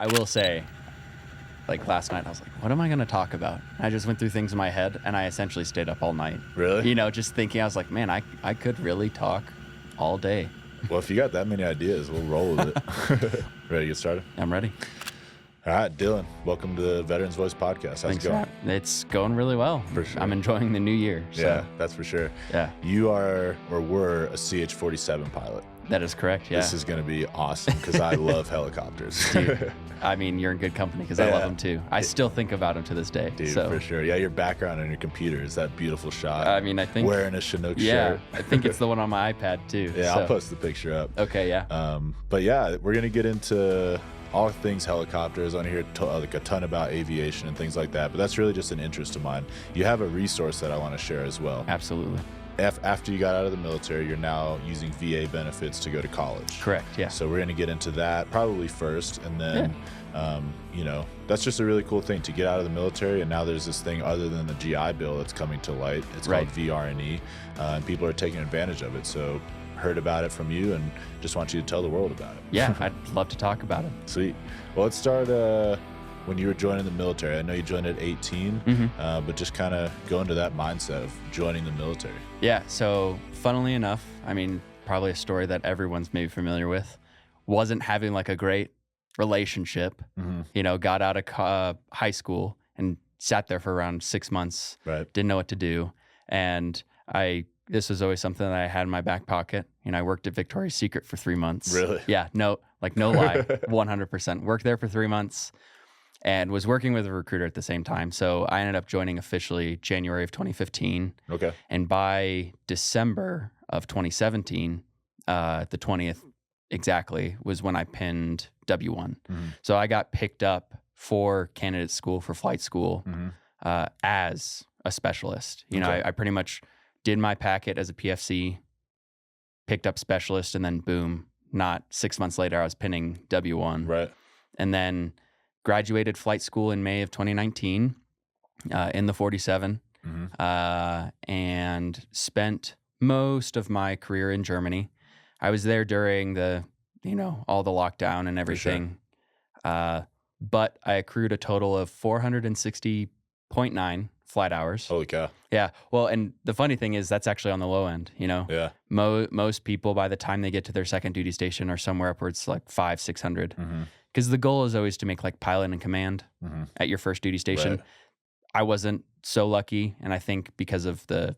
I will say, like last night, I was like, what am I going to talk about? I just went through things in my head and I essentially stayed up all night. Really? Just thinking, I was like, man, I could really talk all day. Well, if you got that many ideas, we'll roll with it. Ready to get started? I'm ready. All right, Dylan, welcome to the Veterans Voice Podcast. How's it going? It's going really well. For sure. I'm enjoying the new year. So. Yeah, that's for sure. Yeah. You are, or were, a CH-47 pilot. That is correct, yeah. This is going to be awesome because I love helicopters. Dude, I mean, you're in good company because I love them too. I still think about them to this day. Dude, so. For sure. Yeah, your background on your computer is that beautiful shot. I mean, I think... Wearing a chinook yeah, shirt. I think it's the one on my iPad too. Yeah, so. I'll post the picture up. Okay, yeah. But yeah, we're going to get into all things helicopters. I want to hear like a ton about aviation and things like that, but that's really just an interest of mine. You have a resource that I want to share as well. Absolutely. After you got out of the military, you're now using VA benefits to go to college. Correct, yeah. So we're going to get into that probably first, and then, that's just a really cool thing to get out of the military, and now there's this thing other than the GI Bill that's coming to light. It's called VR&E, and people are taking advantage of it. So heard about it from you and just want you to tell the world about it. Yeah, I'd love to talk about it. Sweet. Well, let's start when you were joining the military. I know you joined at 18, but just kind of go into that mindset of joining the military. Yeah, so funnily enough, I mean, probably a story that everyone's maybe familiar with, wasn't having like a great relationship, got out of high school and sat there for around 6 months, didn't know what to do. And this was always something that I had in my back pocket. I worked at Victoria's Secret for 3 months. Really? Yeah, no lie, 100%. Worked there for 3 months and was working with a recruiter at the same time. So I ended up joining officially January of 2015. Okay. And by December of 2017, the 20th exactly, was when I pinned W1. So I got picked up for candidate school, for flight school, as a specialist. I pretty much did my packet as a PFC, picked up specialist, and then boom, not 6 months later, I was pinning W1. Right. And then graduated flight school in May of 2019 in the 47, and spent most of my career in Germany. I was there during the, all the lockdown and everything. Sure. But I accrued a total of 460.9 flight hours. Holy cow. Yeah. Well, and the funny thing is that's actually on the low end, Yeah. Most people by the time they get to their second duty station are somewhere upwards like 500-600. Because the goal is always to make like pilot and command at your first duty station. Right. I wasn't so lucky, and I think because of the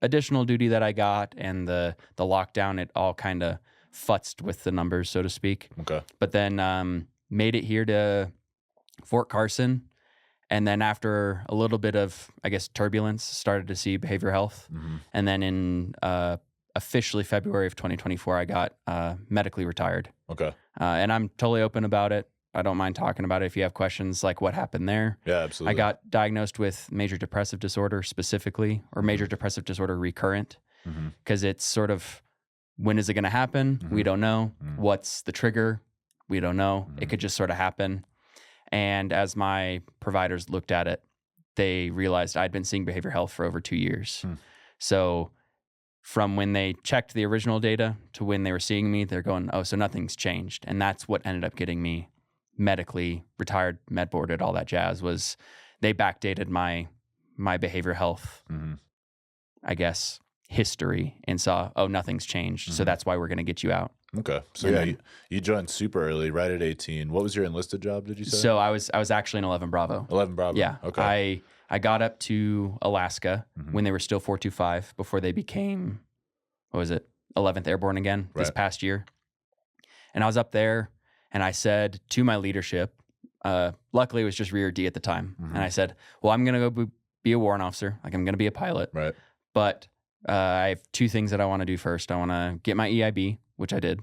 additional duty that I got and the lockdown, it all kind of futzed with the numbers, so to speak. Okay. But then made it here to Fort Carson, and then after a little bit of, I guess, turbulence, started to see behavioral health. And then in officially February of 2024, I got medically retired. Okay. And I'm totally open about it. I don't mind talking about it if you have questions like what happened there. Yeah, absolutely. I got diagnosed with major depressive disorder specifically, or major depressive disorder recurrent, because it's sort of, when is it going to happen? We don't know. What's the trigger? We don't know. It could just sort of happen. And as my providers looked at it, they realized I'd been seeing behavioral health for over 2 years. So from when they checked the original data to when they were seeing me, they're going, oh, so nothing's changed. And that's what ended up getting me medically retired, med boarded, all that jazz. Was they backdated my behavioral health, I guess, history, and saw, oh, nothing's changed. So that's why we're going to get you out. Okay. So you joined super early, right at 18. What was your enlisted job, did you say? So I was actually in 11 Bravo. 11 Bravo. Yeah. Okay. I got up to Alaska when they were still 425 before they became, 11th Airborne again this past year. And I was up there and I said to my leadership, luckily it was just Rear D at the time. And I said, well, I'm going to go be a warrant officer. Like, I'm going to be a pilot. Right. But I have two things that I want to do first. I want to get my EIB, which I did.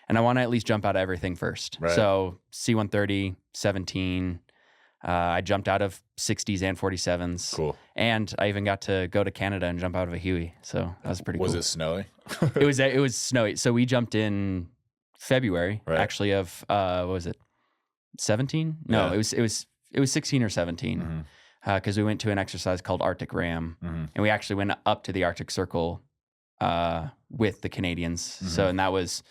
And I want to at least jump out of everything first. Right. So C-130, 17, I jumped out of 60s and 47s. Cool. And I even got to go to Canada and jump out of a Huey. So that was pretty cool. Was it snowy? It was snowy. So we jumped in February, actually, of, what was it, 17? No, it was 16 or 17. Because we went to an exercise called Arctic Ram. And we actually went up to the Arctic Circle with the Canadians. So, and that was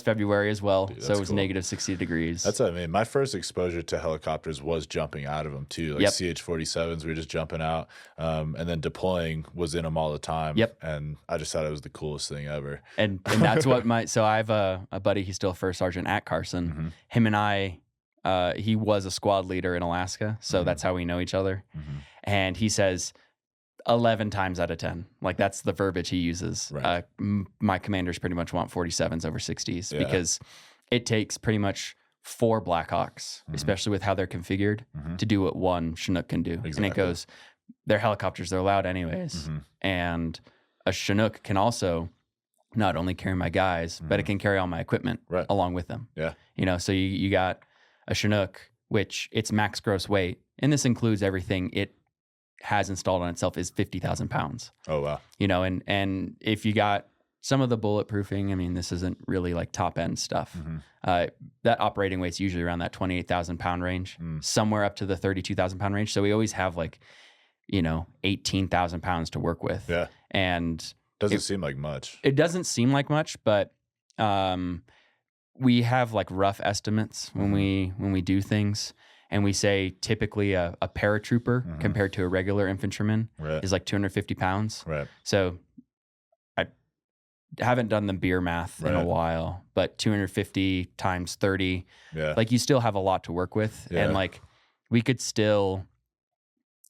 February as well. Dude, so it was cool. negative 60 degrees. That's what I mean. My first exposure to helicopters was jumping out of them too. Like CH-47s, we were just jumping out. And then deploying was in them all the time. Yep. And I just thought it was the coolest thing ever. And that's what so I have a buddy, he's still a first sergeant at Carson. Him and I, he was a squad leader in Alaska. So that's how we know each other. And he says 11 times out of 10, like that's the verbiage he uses. Right. My commanders pretty much want 47s over 60s because it takes pretty much 4 Blackhawks, especially with how they're configured, to do what one Chinook can do. Exactly. And it goes, they're helicopters, they're loud anyways. And a Chinook can also not only carry my guys, but it can carry all my equipment along with them. Yeah. You know, so you got a Chinook, which its max gross weight, and this includes everything it has installed on itself, is 50,000 pounds. Oh, wow. You know, and if you got some of the bulletproofing, I mean, this isn't really like top end stuff. That operating weight's usually around that 28,000 pound range, somewhere up to the 32,000 pound range. So we always have like, you know, 18,000 pounds to work with. Yeah. And doesn't seem like much. It doesn't seem like much, but we have like rough estimates when we do things. And we say typically a paratrooper compared to a regular infantryman is like 250 pounds. Right. So I haven't done the beer math in a while, but 250 times 30, like you still have a lot to work with. And like we could still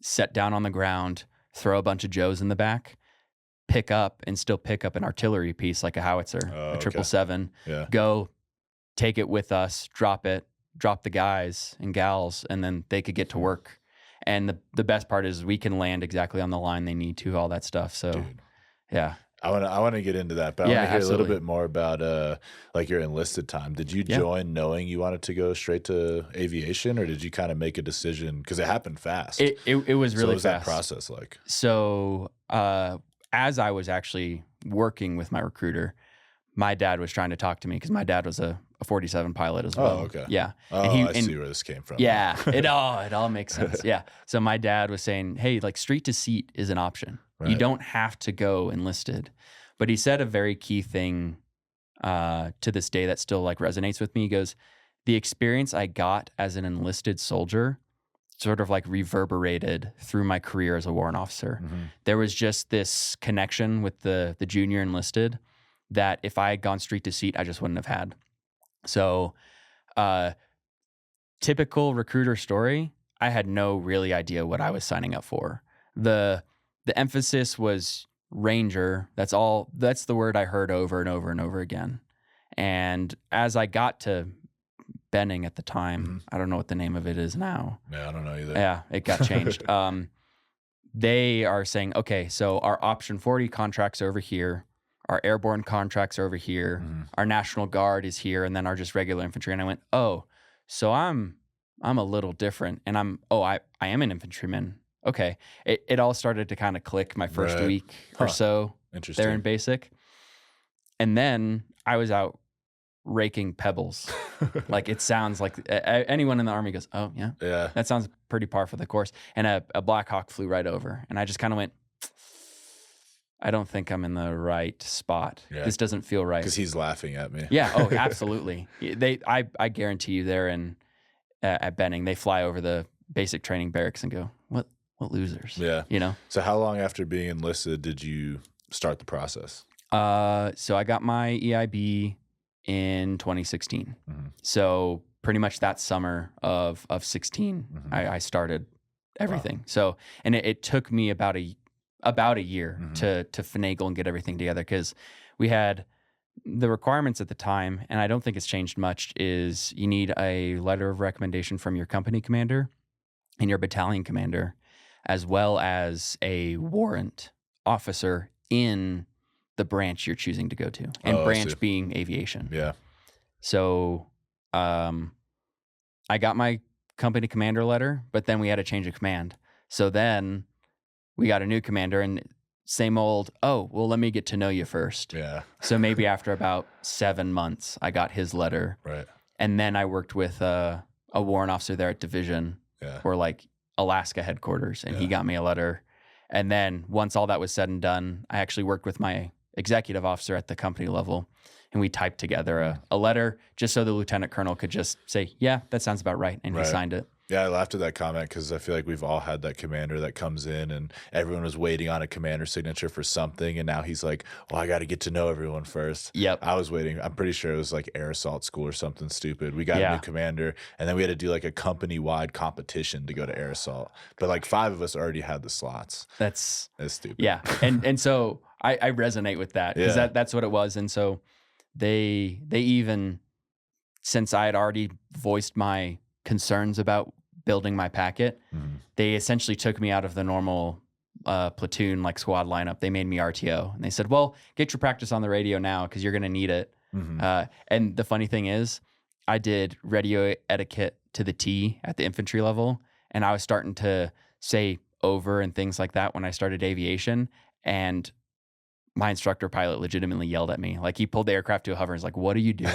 set down on the ground, throw a bunch of Joes in the back, pick up an artillery piece like a howitzer, a 777, go take it with us, drop the guys and gals, and then they could get to work. And the best part is we can land exactly on the line they need to, all that stuff. So, dude, yeah. I want to get into that, but I want to hear a little bit more about like your enlisted time. Did you join knowing you wanted to go straight to aviation, or did you kind of make a decision because it happened fast? It was really what was fast. That process like? So as I was actually working with my recruiter, my dad was trying to talk to me because my dad was a 47 pilot as well. Oh, okay. Yeah. Oh, I see where this came from. Yeah. it all makes sense. Yeah. So my dad was saying, hey, like street to seat is an option. Right. You don't have to go enlisted. But he said a very key thing to this day that still like resonates with me. He goes, the experience I got as an enlisted soldier sort of like reverberated through my career as a warrant officer. There was just this connection with the junior enlisted that if I had gone street to seat, I just wouldn't have had. So, typical recruiter story, I had no really idea what I was signing up for. The emphasis was Ranger. That's the word I heard over and over and over again. And as I got to Benning at the time, I don't know what the name of it is now. Yeah, I don't know either. Yeah, it got changed. They are saying, okay, so our option 40 contracts are over here. Our airborne contracts are over here. Our National Guard is here, and then our just regular infantry. And I went, oh, so I'm a little different, and I am an infantryman. Okay, it all started to kind of click my first week or so there in basic, and then I was out raking pebbles. Like it sounds like anyone in the Army goes, oh yeah, that sounds pretty par for the course. And a Black Hawk flew right over, and I just kind of went, I don't think I'm in the right spot. Yeah. This doesn't feel right. Because he's laughing at me. Yeah. Oh, absolutely. I guarantee you there at Benning, they fly over the basic training barracks and go, what losers? Yeah. You know? So how long after being enlisted did you start the process? So I got my EIB in 2016. So pretty much that summer of 16, I started everything. Wow. So, and it took me about a year to finagle and get everything together, because we had the requirements at the time, and I don't think it's changed much, is you need a letter of recommendation from your company commander and your battalion commander, as well as a warrant officer in the branch you're choosing to go to, and branch being aviation. Yeah. So I got my company commander letter, but then we had a change of command. So then we got a new commander, and same old, oh, well, let me get to know you first. Yeah. So maybe after about 7 months, I got his letter. Right. And then I worked with a warrant officer there at Division, or like Alaska headquarters, and he got me a letter. And then once all that was said and done, I actually worked with my executive officer at the company level. And we typed together a letter just so the lieutenant colonel could just say, yeah, that sounds about right. And he signed it. Yeah, I laughed at that comment because I feel like we've all had that commander that comes in and everyone was waiting on a commander signature for something. And now he's like, well, I got to get to know everyone first. Yep. I was waiting. I'm pretty sure it was like air assault school or something stupid. We got a new commander and then we had to do like a company-wide competition to go to air assault. But like 5 of us already had the slots. That's stupid. Yeah. And so I resonate with that because that's what it was. And so they even, since I had already voiced my concerns about building my packet, they essentially took me out of the normal platoon, like squad lineup. They made me RTO. And they said, well, get your practice on the radio now because you're going to need it. And the funny thing is, I did radio etiquette to the T at the infantry level. And I was starting to say over and things like that when I started aviation. And my instructor pilot legitimately yelled at me. Like, he pulled the aircraft to a hover and was like, what are you doing?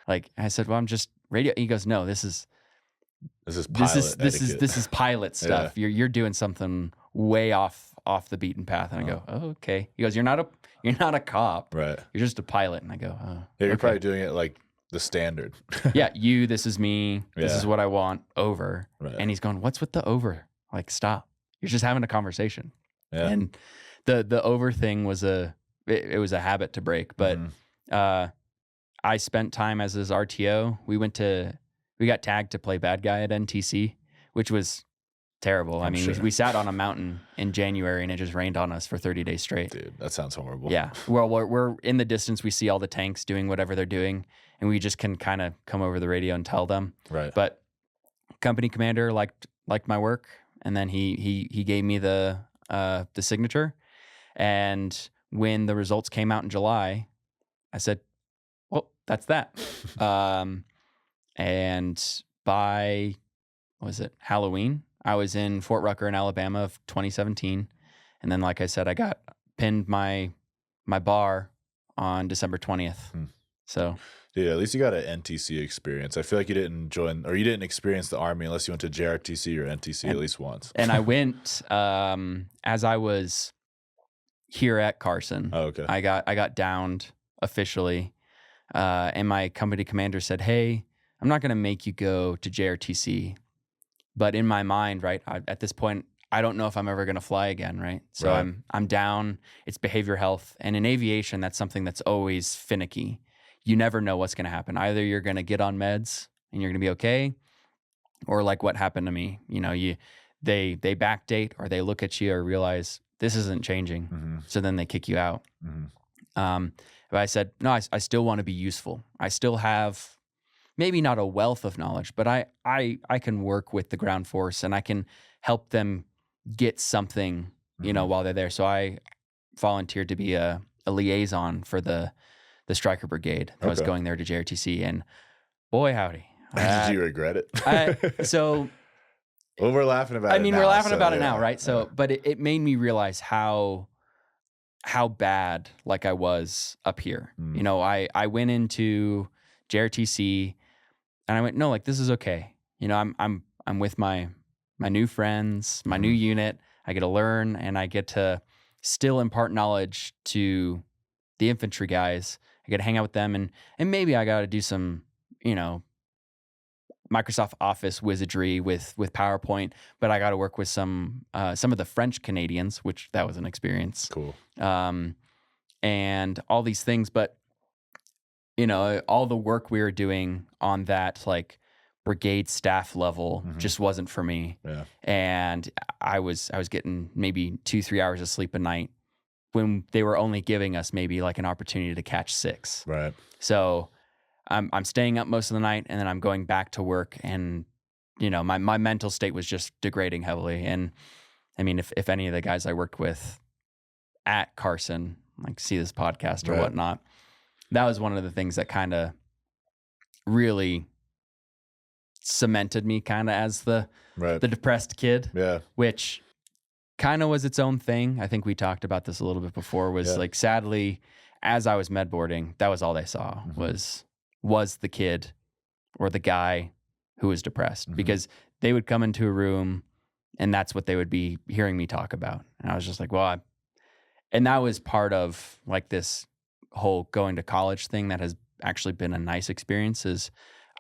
Like, I said, well, I'm just radio. He goes, no, this is pilot stuff. Yeah. You're doing something way off the beaten path. And I go, oh, okay. He goes, you're not a cop. Right. You're just a pilot. And I go, oh. Yeah, you're probably doing it like the standard. Yeah, this is me. This is what I want, over. Right. And he's going, what's with the over? Like, stop. You're just having a conversation. Yeah. And the over thing was it was a habit to break. But I spent time as his RTO. We got tagged to play bad guy at NTC, which was terrible. I mean, we sat on a mountain in January and it just rained on us for 30 days straight. Dude, that sounds horrible. Yeah. Well, we're in the distance. We see all the tanks doing whatever they're doing, and we just can kind of come over the radio and tell them. Right. But company commander liked my work, and then he gave me the signature. And when the results came out in July, I said, well, that's that. And by, Halloween, I was in Fort Rucker in Alabama of 2017. And then, like I said, I got pinned my bar on December 20th. So, dude, at least you got an NTC experience. I feel like you didn't experience the Army unless you went to JRTC or NTC at least once. And I went as I was here at Carson. Oh, okay. I got downed officially. And my company commander said, hey, I'm not going to make you go to JRTC. But in my mind, right, at this point, I don't know if I'm ever going to fly again, right? So right. I'm down. It's behavior health. And in aviation, that's something that's always finicky. You never know what's going to happen. Either you're going to get on meds and you're going to be okay, or like what happened to me, they backdate, or they look at you or realize this isn't changing. So then they kick you out. But I said, no, I still want to be useful. I still have maybe not a wealth of knowledge, but I can work with the ground force and I can help them get something, while they're there. So I volunteered to be a liaison for the Stryker Brigade that was going there to JRTC, and boy, howdy. Did you regret it? Well, we're laughing about it now. I mean, we're laughing about it now, right? So, but it made me realize how bad like I was up here. I went into JRTC and I went, no, like, this is okay. I'm with my new friends, my new unit. I get to learn and I get to still impart knowledge to the infantry guys. I get to hang out with them, and maybe I got to do some, Microsoft Office wizardry with PowerPoint, but I got to work with some of the French Canadians, which that was an experience. Cool. And all these things, but all the work we were doing on that like brigade staff level just wasn't for me. Yeah. And I was getting maybe 2-3 hours of sleep a night when they were only giving us maybe like an opportunity to catch 6. Right. So I'm staying up most of the night, and then I'm going back to work, and my mental state was just degrading heavily. And I mean, if any of the guys I worked with at Carson like see this podcast or whatnot, that was one of the things that kind of really cemented me kind of as the depressed kid. Yeah. Which kind of was its own thing. I think we talked about this a little bit before, was like, sadly, as I was med boarding, that was all they saw was the kid or the guy who was depressed, because they would come into a room and that's what they would be hearing me talk about. And I was just like, well, And that was part of like this whole going to college thing that has actually been a nice experience. Is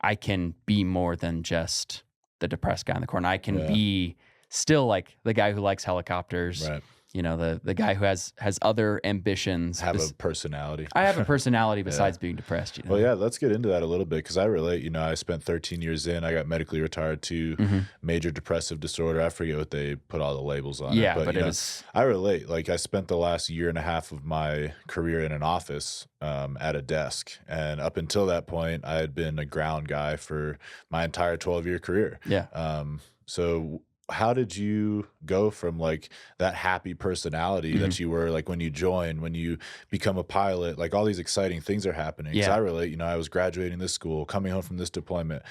I can be more than just the depressed guy in the corner. I can be still like the guy who likes helicopters. Right. You know, the guy who has other ambitions. Have a personality. I have a personality besides being depressed. You know? Well, yeah, let's get into that a little bit because I relate. You know, I spent 13 years in. I got medically retired to major depressive disorder. I forget what they put all the labels on. Yeah, it, but it was. I relate. Like I spent the last year and a half of my career in an office at a desk, and up until that point, I had been a ground guy for my entire 12-year career. Yeah. So how did you go from like that happy personality that you were like when you join, when you become a pilot, like all these exciting things are happening? Because I relate, you know, I was graduating this school, coming home from this deployment,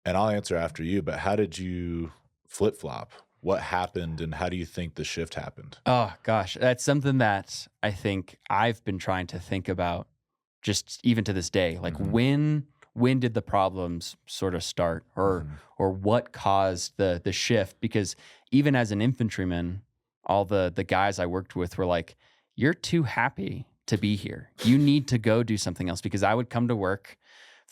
and I'll answer after you, but how did you flip-flop? What happened and how do you think the shift happened? Oh gosh, that's something that I think I've been trying to think about just even to this day. Like when did the problems sort of start, or what caused the shift? Because even as an infantryman, all the guys I worked with were like, you're too happy to be here. You need to go do something else. Because I would come to work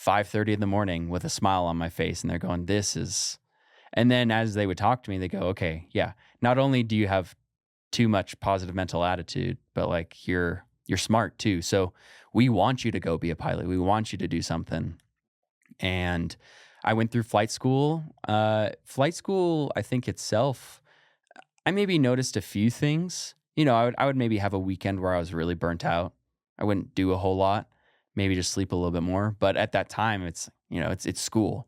5:30 in the morning with a smile on my face and they're going, this is, and then as they would talk to me, they go, okay, yeah, not only do you have too much positive mental attitude, but like you're smart too. So we want you to go be a pilot. We want you to do something. And I went through flight school. Flight school, I think itself, I maybe noticed a few things. You know, I would maybe have a weekend where I was really burnt out. I wouldn't do a whole lot, maybe just sleep a little bit more. But at that time, it's, you know, it's school.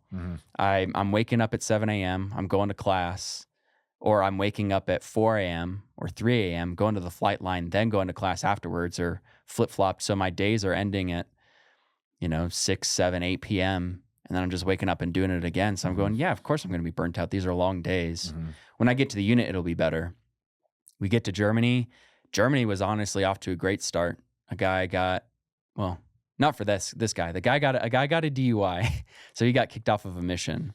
I'm waking up at 7 a.m., I'm going to class, or I'm waking up at 4 a.m. or 3 a.m., going to the flight line, then going to class afterwards, or flip-flopped. So my days are ending at, you know, 6, 7, 8 p.m. And then I'm just waking up and doing it again. So I'm going, yeah, of course I'm going to be burnt out. These are long days. When I get to the unit, it'll be better. We get to Germany. Germany was honestly off to a great start. A guy got, well, not for this guy. A guy got a DUI. So he got kicked off of a mission.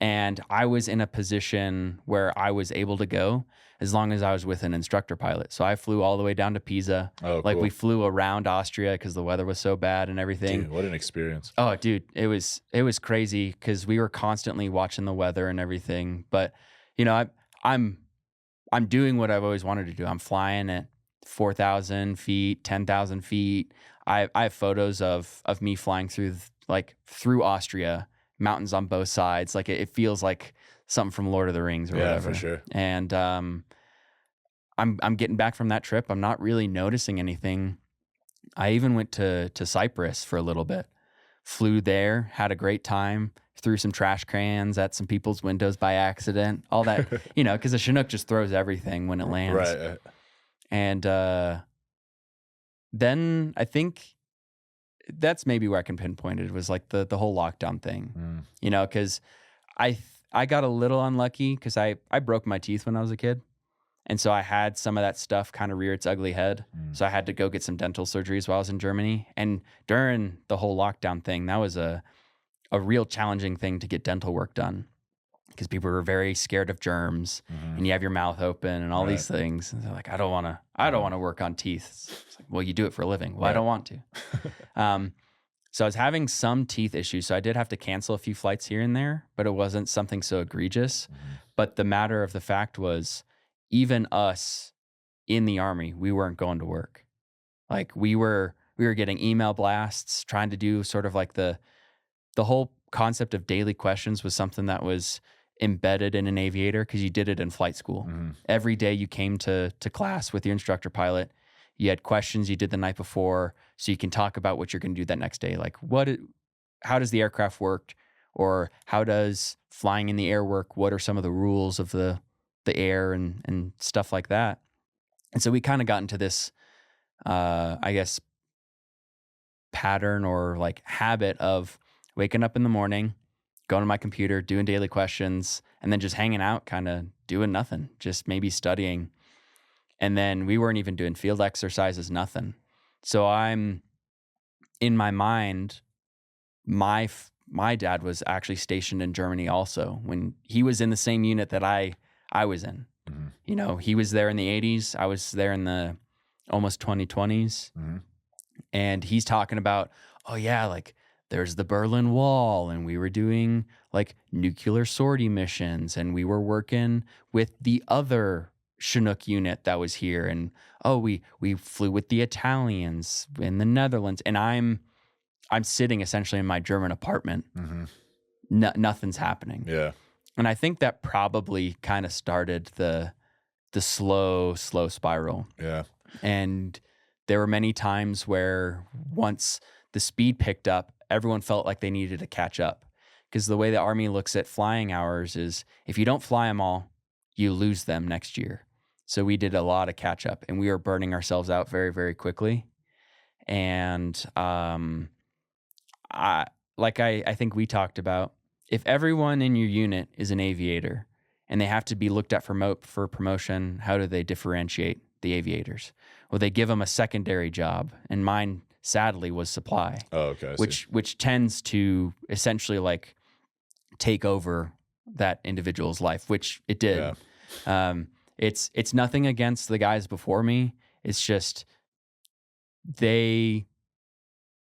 And I was in a position where I was able to go as long as I was with an instructor pilot. So I flew all the way down to Pisa. Oh, like cool. we flew around Austria because the weather was so bad and everything. Dude, what an experience. Oh, dude, it was crazy because we were constantly watching the weather and everything. But, you know, I'm doing what I've always wanted to do. I'm flying at 4,000 feet, 10,000 feet. I have photos of me flying through Austria, mountains on both sides. Like it feels like something from Lord of the Rings or whatever. Yeah, for sure. And I'm getting back from that trip. I'm not really noticing anything. I even went to Cyprus for a little bit. Flew there, had a great time, threw some trash cans at some people's windows by accident. All that, you know, because the Chinook just throws everything when it lands. Right. And then I think that's maybe where I can pinpoint it, was like the whole lockdown thing, you know, because I got a little unlucky because I broke my teeth when I was a kid. And so I had some of that stuff kind of rear its ugly head. So I had to go get some dental surgeries while I was in Germany. And during the whole lockdown thing, that was a real challenging thing to get dental work done because people were very scared of germs and you have your mouth open and all these things. And they're like, I don't want to work on teeth. It's like, well, you do it for a living. Well, I don't want to. So I was having some teeth issues. So I did have to cancel a few flights here and there, but it wasn't something so egregious. But the matter of the fact was, even us in the Army, we weren't going to work. Like we were getting email blasts, trying to do sort of like the whole concept of daily questions was something that was embedded in an aviator because you did it in flight school. Every day you came to class with your instructor pilot, you had questions you did the night before, so you can talk about what you're going to do that next day. Like how does the aircraft work, or how does flying in the air work? What are some of the rules of the air and stuff like that? And so we kind of got into this, I guess, pattern or like habit of waking up in the morning, going to my computer, doing daily questions, and then just hanging out, kind of doing nothing, just maybe studying. And then we weren't even doing field exercises, nothing. So I'm, in my mind, my dad was actually stationed in Germany also when he was in the same unit that I was in. You know, he was there in the 80s. I was there in the almost 2020s. And he's talking about, oh yeah, like there's the Berlin Wall, and we were doing like nuclear sortie missions, and we were working with the other Chinook unit that was here, and oh, we flew with the Italians in the Netherlands, and I'm sitting essentially in my German apartment. Nothing's happening. Yeah. And I think that probably kind of started the slow spiral. Yeah. And there were many times where once the speed picked up, everyone felt like they needed to catch up. Because the way the Army looks at flying hours is if you don't fly them all, you lose them next year. So we did a lot of catch up, and we were burning ourselves out very, very quickly. And I think we talked about, if everyone in your unit is an aviator and they have to be looked at for promotion, how do they differentiate the aviators? Well, they give them a secondary job, and mine sadly was supply. Oh, okay. Which tends to essentially like take over that individual's life, which it did. Yeah. It's nothing against the guys before me. It's just they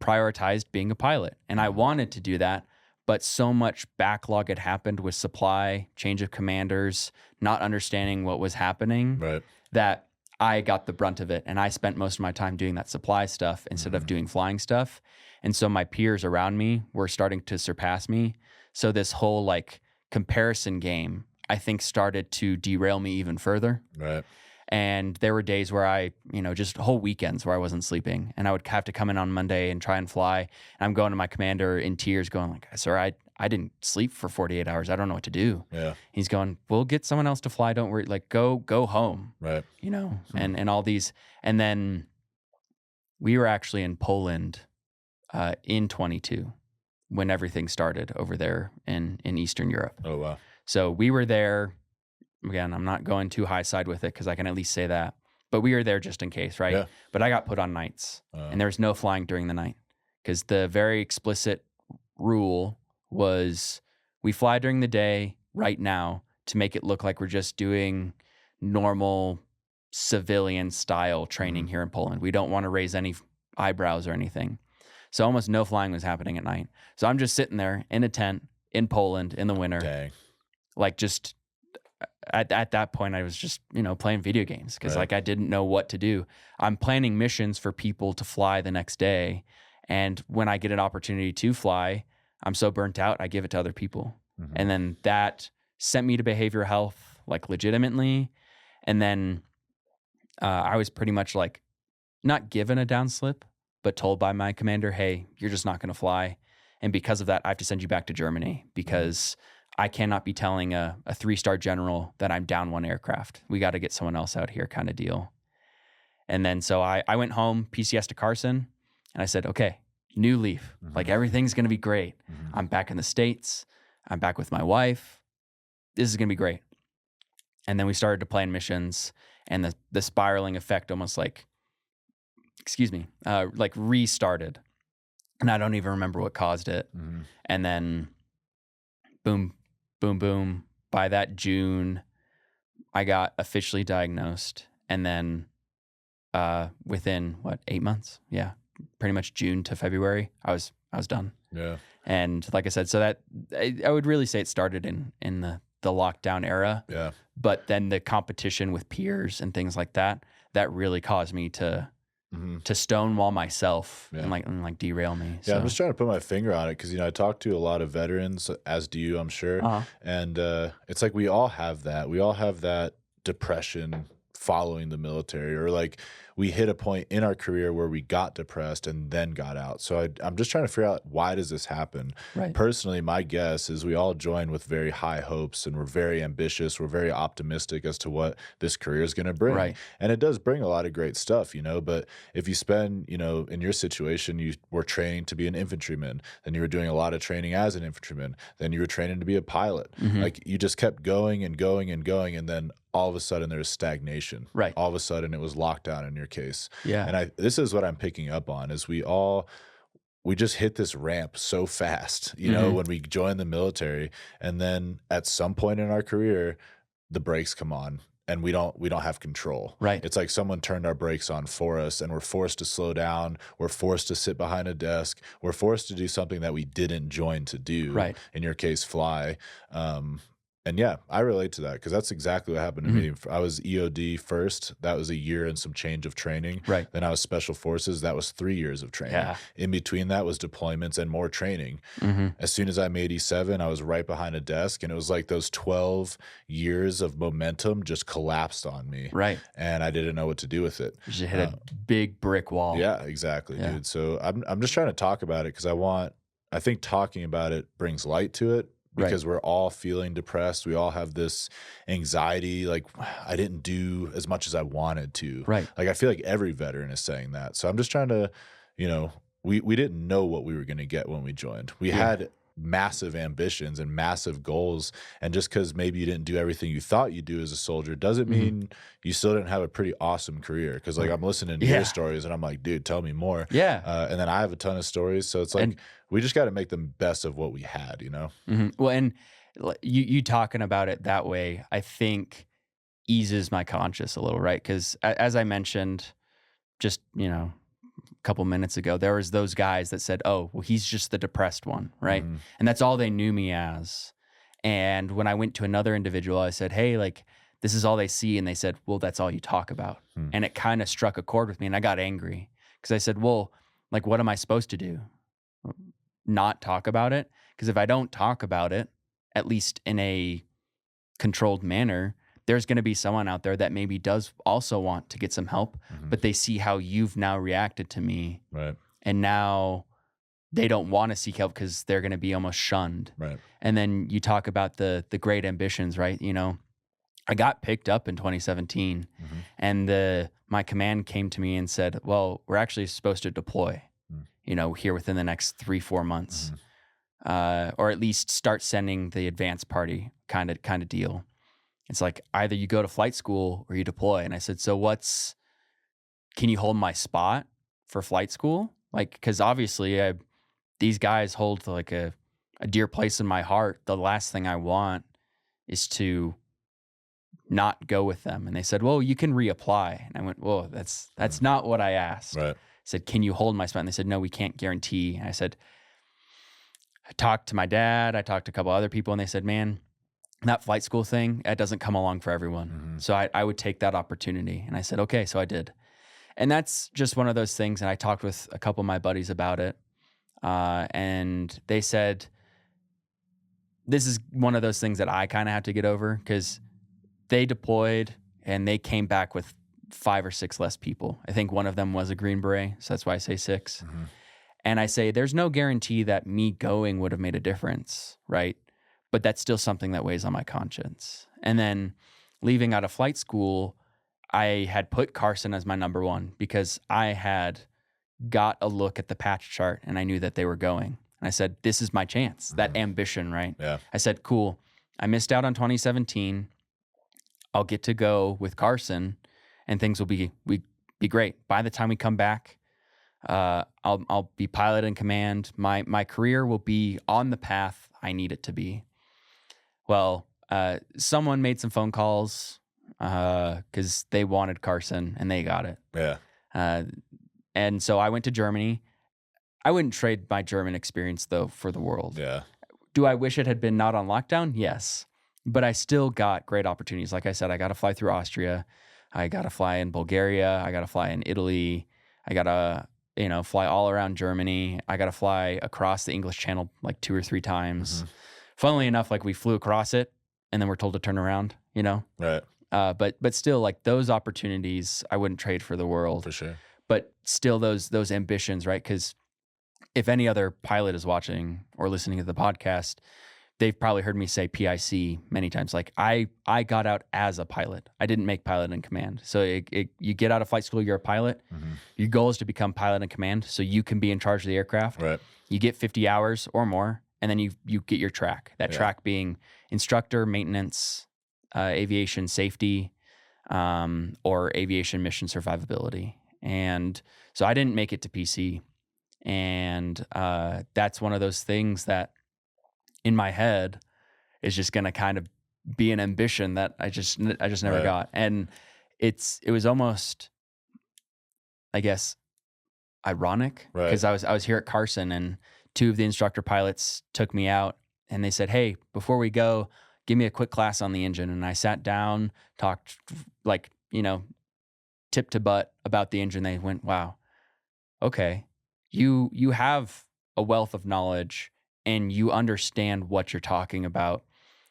prioritized being a pilot, and I wanted to do that, but so much backlog had happened with supply, change of commanders, not understanding what was happening, right, that I got the brunt of it, and I spent most of my time doing that supply stuff instead of doing flying stuff. And so my peers around me were starting to surpass me. So this whole like comparison game, I think, started to derail me even further. Right. And there were days where I, just whole weekends where I wasn't sleeping, and I would have to come in on Monday and try and fly. And I'm going to my commander in tears going like, sir, I didn't sleep for 48 hours. I don't know what to do. Yeah. He's going, we'll get someone else to fly. Don't worry. Like go home. Right. And all these. And then we were actually in Poland in 22 when everything started over there in Eastern Europe. Oh, wow. So we were there. Again, I'm not going too high side with it because I can at least say that. But we were there just in case, right? Yeah. But I got put on nights, and there was no flying during the night because the very explicit rule was we fly during the day right now to make it look like we're just doing normal civilian style training here in Poland. We don't want to raise any eyebrows or anything. So almost no flying was happening at night. So I'm just sitting there in a tent in Poland in the winter. Dang. Like just at that point I was just, playing video games because like I didn't know what to do. I'm planning missions for people to fly the next day. And when I get an opportunity to fly, I'm so burnt out, I give it to other people. And then that sent me to behavioral health, like legitimately. And then I was pretty much like not given a down slip, but told by my commander, hey, you're just not going to fly. And because of that, I have to send you back to Germany because I cannot be telling a 3-star general that I'm down one aircraft. We got to get someone else out here kind of deal. And then so I went home, PCS to Carson, and I said, okay, new leaf. Like everything's going to be great. I'm back in the States. I'm back with my wife. This is going to be great. And then we started to plan missions, and the spiraling effect almost like restarted. And I don't even remember what caused it. And then boom, boom, boom. By that June, I got officially diagnosed. And then within 8 months? Yeah. Pretty much June to February, I was done. Yeah. And like I said, so that I would really say it started in the lockdown era. Yeah. But then the competition with peers and things like that really caused me to stonewall myself and like derail me. Yeah, I'm just trying to put my finger on it because I talk to a lot of veterans, as do you, I'm sure. And it's like we all have that. We all have that depression following the military, or like we hit a point in our career where we got depressed and then got out. So I'm just trying to figure out, why does this happen? Right. Personally, my guess is we all join with very high hopes, and we're very ambitious. We're very optimistic as to what this career is going to bring. Right. And it does bring a lot of great stuff, but if you spend, in your situation, you were training to be an infantryman, then you were doing a lot of training as an infantryman, then you were training to be a pilot. Like you just kept going and going and going, and then all of a sudden there was stagnation. Right. All of a sudden it was lockdown in your case. Yeah. And this is what I'm picking up on, is we just hit this ramp so fast, when we join the military, and then at some point in our career, the brakes come on and we don't have control. Right. It's like someone turned our brakes on for us, and we're forced to slow down. We're forced to sit behind a desk. We're forced to do something that we didn't join to do. Right. In your case, fly. And yeah, I relate to that because that's exactly what happened to me. I was EOD first. That was a year and some change of training. Right. Then I was Special Forces. That was 3 years of training. Yeah. In between that was deployments and more training. As soon as I made E7, I was right behind a desk, and it was like those 12 years of momentum just collapsed on me. Right. And I didn't know what to do with it. You just hit a big brick wall. Yeah, exactly, dude. So I'm just trying to talk about it because I think talking about it brings light to it. Because we're all feeling depressed. We all have this anxiety, like, I didn't do as much as I wanted to. Right. Like, I feel like every veteran is saying that. So I'm just trying to, we didn't know what we were going to get when we joined. We had massive ambitions and massive goals. And just because maybe you didn't do everything you thought you'd do as a soldier doesn't mean you still didn't have a pretty awesome career. Because, like, I'm listening to your stories, and I'm like, dude, tell me more. Yeah. And then I have a ton of stories. So it's like, we just got to make the best of what we had, Well, and you talking about it that way, I think eases my conscience a little, right? Because as I mentioned, just, a couple minutes ago, there was those guys that said, oh, well, he's just the depressed one, right? And that's all they knew me as. And when I went to another individual, I said, hey, like, this is all they see. And they said, well, that's all you talk about. And it kind of struck a chord with me, and I got angry because I said, well, like, what am I supposed to do? Not talk about it? Because if I don't talk about it, at least in a controlled manner, there's going to be someone out there that maybe does also want to get some help, but they see how you've now reacted to me. Right. And now they don't want to seek help because they're going to be almost shunned. Right. And then you talk about the great ambitions, right? I got picked up in 2017 and my command came to me and said, well, we're actually supposed to deploy, here within the next 3-4 months, or at least start sending the advanced party kind of deal. It's like either you go to flight school or you deploy. And I said, so can you hold my spot for flight school? Like, because obviously these guys hold like a dear place in my heart. The last thing I want is to not go with them. And they said, well, you can reapply. And I went, whoa, that's not what I asked. Right. I said, can you hold my spot? And they said, no, we can't guarantee. And I said, I talked to my dad. I talked to a couple other people, and they said, man, that flight school thing, that doesn't come along for everyone. So I would take that opportunity. And I said, okay, so I did. And that's just one of those things. And I talked with a couple of my buddies about it. And they said, this is one of those things that I kind of have to get over because they deployed and they came back with 5 or 6 less people. I think one of them was a Green Beret. So that's why I say 6. And I say, there's no guarantee that me going would have made a difference, right? But that's still something that weighs on my conscience. And then leaving out of flight school, I had put Carson as my number 1 because I had got a look at the patch chart and I knew that they were going. And I said, this is my chance, that ambition, right? Yeah. I said, cool. I missed out on 2017. I'll get to go with Carson and things will be great. By the time we come back, I'll be pilot in command. My career will be on the path I need it to be. Well, someone made some phone calls because they wanted Carson and they got it. Yeah. And so I went to Germany. I wouldn't trade my German experience though for the world. Yeah. Do I wish it had been not on lockdown? Yes. But I still got great opportunities. Like I said, I got to fly through Austria. I got to fly in Bulgaria. I got to fly in Italy. I got to, fly all around Germany. I got to fly across the English Channel like 2 or 3 times. Funnily enough, like we flew across it and then we're told to turn around, Right. But still, like those opportunities, I wouldn't trade for the world. For sure. But still those ambitions, right? Because if any other pilot is watching or listening to the podcast, they've probably heard me say PIC many times. Like I got out as a pilot. I didn't make pilot in command. So you get out of flight school, you're a pilot. Your goal is to become pilot in command so you can be in charge of the aircraft. Right. You get 50 hours or more, and then you get your track. That track being instructor, maintenance, aviation safety, or aviation mission survivability. And so I didn't make it to PC. And that's one of those things that in my head is just going to kind of be an ambition that I just never got. And it was almost, I guess, ironic, because I was here at Carson, and 2 of the instructor pilots took me out and they said, "Hey, before we go, give me a quick class on the engine." And I sat down, talked like, tip to butt about the engine. They went, "Wow, okay, you have a wealth of knowledge and you understand what you're talking about.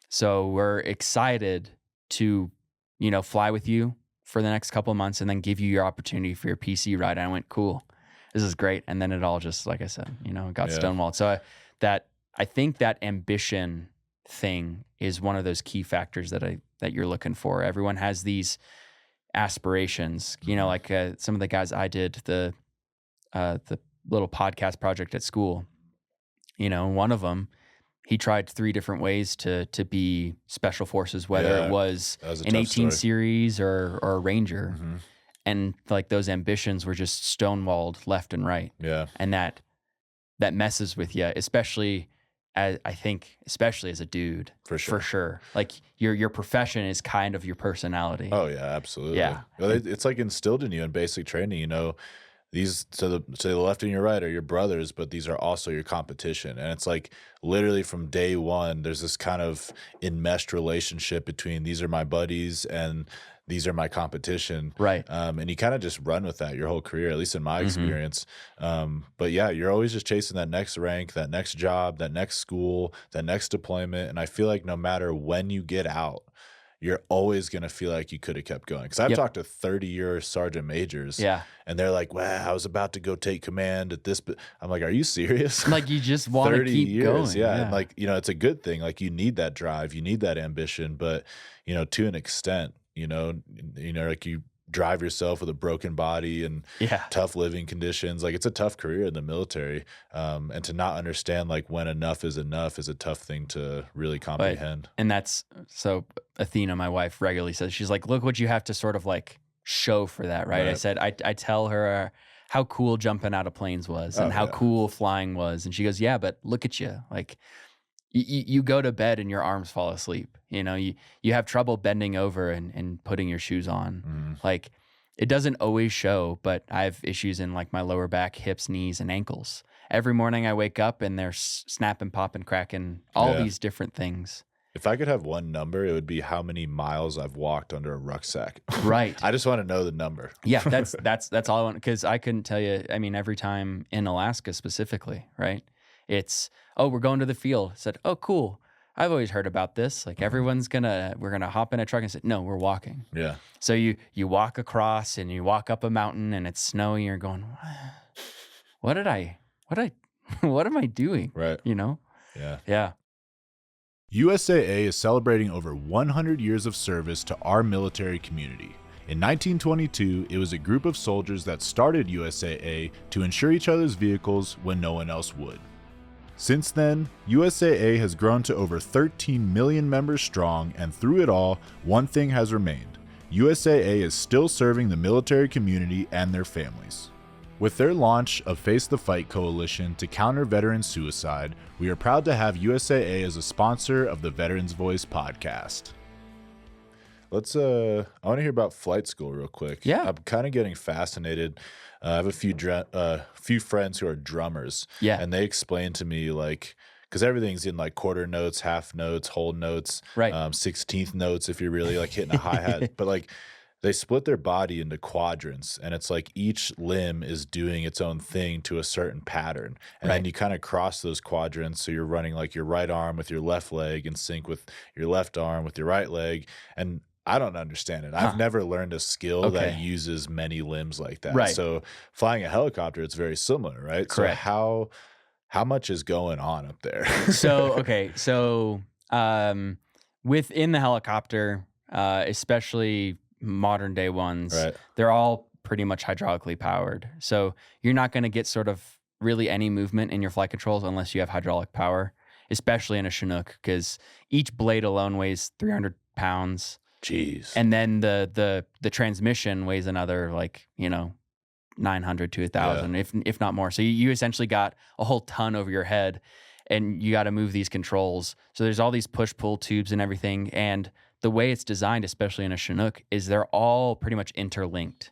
So we're excited to, fly with you for the next couple of months and then give you your opportunity for your PC ride." And I went, "Cool, this is great." And then it all just, like I said, got stonewalled. So I think that ambition thing is one of those key factors that you're looking for. Everyone has these aspirations, like some of the guys I did the little podcast project at school, one of them, he tried 3 different ways to be special forces, whether it was an 18 series or a Ranger. Mm-hmm. And like those ambitions were just stonewalled left and right. Yeah. And that messes with you, especially as a dude. For sure. Like your profession is kind of your personality. Oh yeah, absolutely. Yeah. It's like instilled in you in basic training, these to the left and your right are your brothers, but these are also your competition. And it's like literally from day one, there's this kind of enmeshed relationship between these are my buddies and these are my competition. Right. And you kind of just run with that your whole career, at least in my experience. But yeah, you're always just chasing that next rank, that next job, that next school, that next deployment. And I feel like no matter when you get out, you're always going to feel like you could have kept going. Because I've talked to 30-year sergeant majors, and they're like, "Well, I was about to go take command at this." But I'm like, "Are you serious?" Like you just want to keep going. Yeah. And like, it's a good thing. Like you need that drive, you need that ambition, but, to an extent, like you drive yourself with a broken body and tough living conditions. Like it's a tough career in the military. And to not understand like when enough is a tough thing to really comprehend. And that's, so Athena, my wife, regularly says, she's like, "Look what you have to sort of like show for that." Right. I said, I tell her how cool jumping out of planes was and how cool flying was. And she goes, "Yeah, but look at you. Like you go to bed and your arms fall asleep. You have trouble bending over and putting your shoes on. Like it doesn't always show, but I have issues in like my lower back, hips, knees, and ankles. Every morning I wake up and they're snapping, popping, cracking, all these different things." If I could have one number, it would be how many miles I've walked under a rucksack. Right. I just want to know the number. Yeah, that's all I want, because I couldn't tell you. I mean, every time in Alaska specifically, right? It's, "Oh, we're going to the field." I said, "Oh, cool. I've always heard about this. Like we're gonna hop in a truck." And I said, "No, we're walking." Yeah. So you walk across and you walk up a mountain and it's snowy. And you're going, what am I doing? Right. Yeah. Yeah. USAA is celebrating over 100 years of service to our military community. In 1922, it was a group of soldiers that started USAA to insure each other's vehicles when no one else would. Since then, USAA has grown to over 13 million members strong, and through it all, one thing has remained. USAA is still serving the military community and their families. With their launch of Face the Fight Coalition to counter veteran suicide, we are proud to have USAA as a sponsor of the Veterans Voice podcast. Let's I want to hear about flight school real quick. Yeah. I'm kind of getting fascinated. I have a few friends who are drummers. Yeah. And they explain to me like, because everything's in like quarter notes, half notes, whole notes, right. 16th notes if you're really like hitting a hi-hat. But like they split their body into quadrants, and it's like each limb is doing its own thing to a certain pattern. And then you kind of cross those quadrants. So you're running like your right arm with your left leg in sync with your left arm with your right leg. And I don't understand it. I've never learned a skill that uses many limbs like that. Right. So flying a helicopter, it's very similar, right? Correct. So how much is going on up there? So within the helicopter, especially modern day ones, they're all pretty much hydraulically powered. So you're not going to get sort of really any movement in your flight controls unless you have hydraulic power, especially in a Chinook, because each blade alone weighs 300 pounds. Jeez. And then the transmission weighs another 900 to 1,000, if not more. So you essentially got a whole ton over your head. and you got to move these controls. So there's all these push-pull tubes and everything. And the way it's designed, especially in a Chinook, is they're all pretty much interlinked.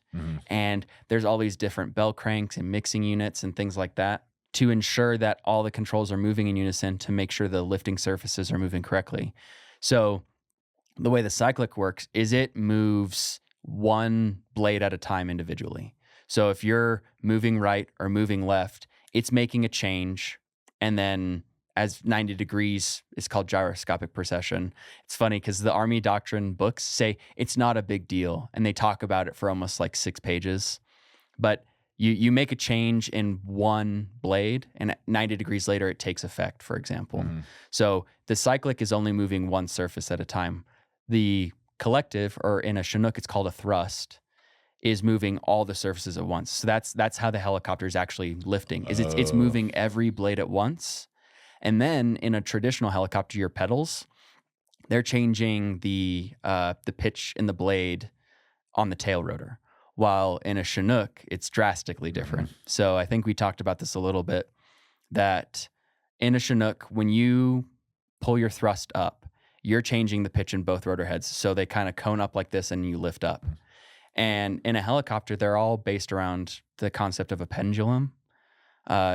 And there's all these different bell cranks and mixing units and things like that to ensure that all the controls are moving in unison to make sure the lifting surfaces are moving correctly. So the way the cyclic works is it moves one blade at a time individually. So if you're moving right or moving left, it's making a change, and then as 90 degrees is called gyroscopic precession. It's funny because the Army doctrine books say it's not a big deal, and they talk about it for almost like 6 pages. But you make a change in one blade, and 90 degrees later it takes effect, for example. So the cyclic is only moving one surface at a time. The collective, or in a Chinook it's called a thrust, is moving all the surfaces at once. So that's how the helicopter is actually lifting. Is it's moving every blade at once. And then in a traditional helicopter, your pedals, they're changing the pitch in the blade on the tail rotor. While in a Chinook, it's drastically different. So I think we talked about this a little bit, that in a Chinook, when you pull your thrust up, you're changing the pitch in both rotor heads. So they kind of cone up like this and you lift up. And in a helicopter, they're all based around the concept of a pendulum.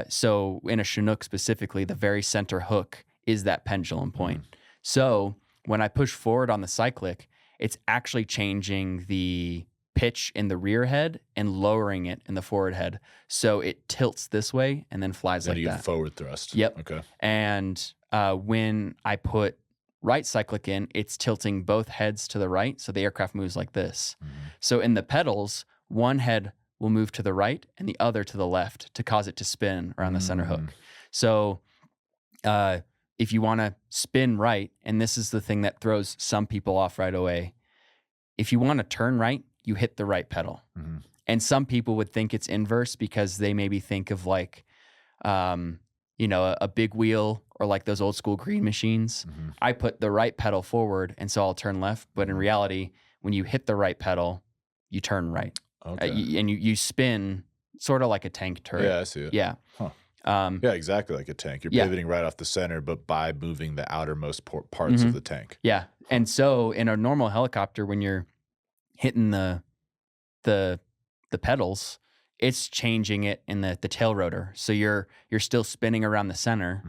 So in a Chinook specifically, the very center hook is that pendulum point. So when I push forward on the cyclic, it's actually changing the pitch in the rear head and lowering it in the forward head. So it tilts this way and then flies like you that. get forward thrust. Yep. Okay. And when I put right cyclic in, it's tilting both heads to the right. So the aircraft moves like this. So in the pedals, one head will move to the right and the other to the left to cause it to spin around the center hook. So if you want to spin right, and this is the thing that throws some people off right away, if you want to turn right, you hit the right pedal. And some people would think it's inverse because they maybe think of like, a big wheel or like those old school green machines. I put the right pedal forward and so I'll turn left. But in reality, when you hit the right pedal, you turn right. Okay. And you spin sort of like a tank turret. Yeah, I see it. Yeah. Huh. Yeah, exactly like a tank. You're pivoting right off the center, but by moving the outermost parts of the tank. Yeah. And so in a normal helicopter, when you're hitting the pedals, it's changing it in the tail rotor. So you're still spinning around the center.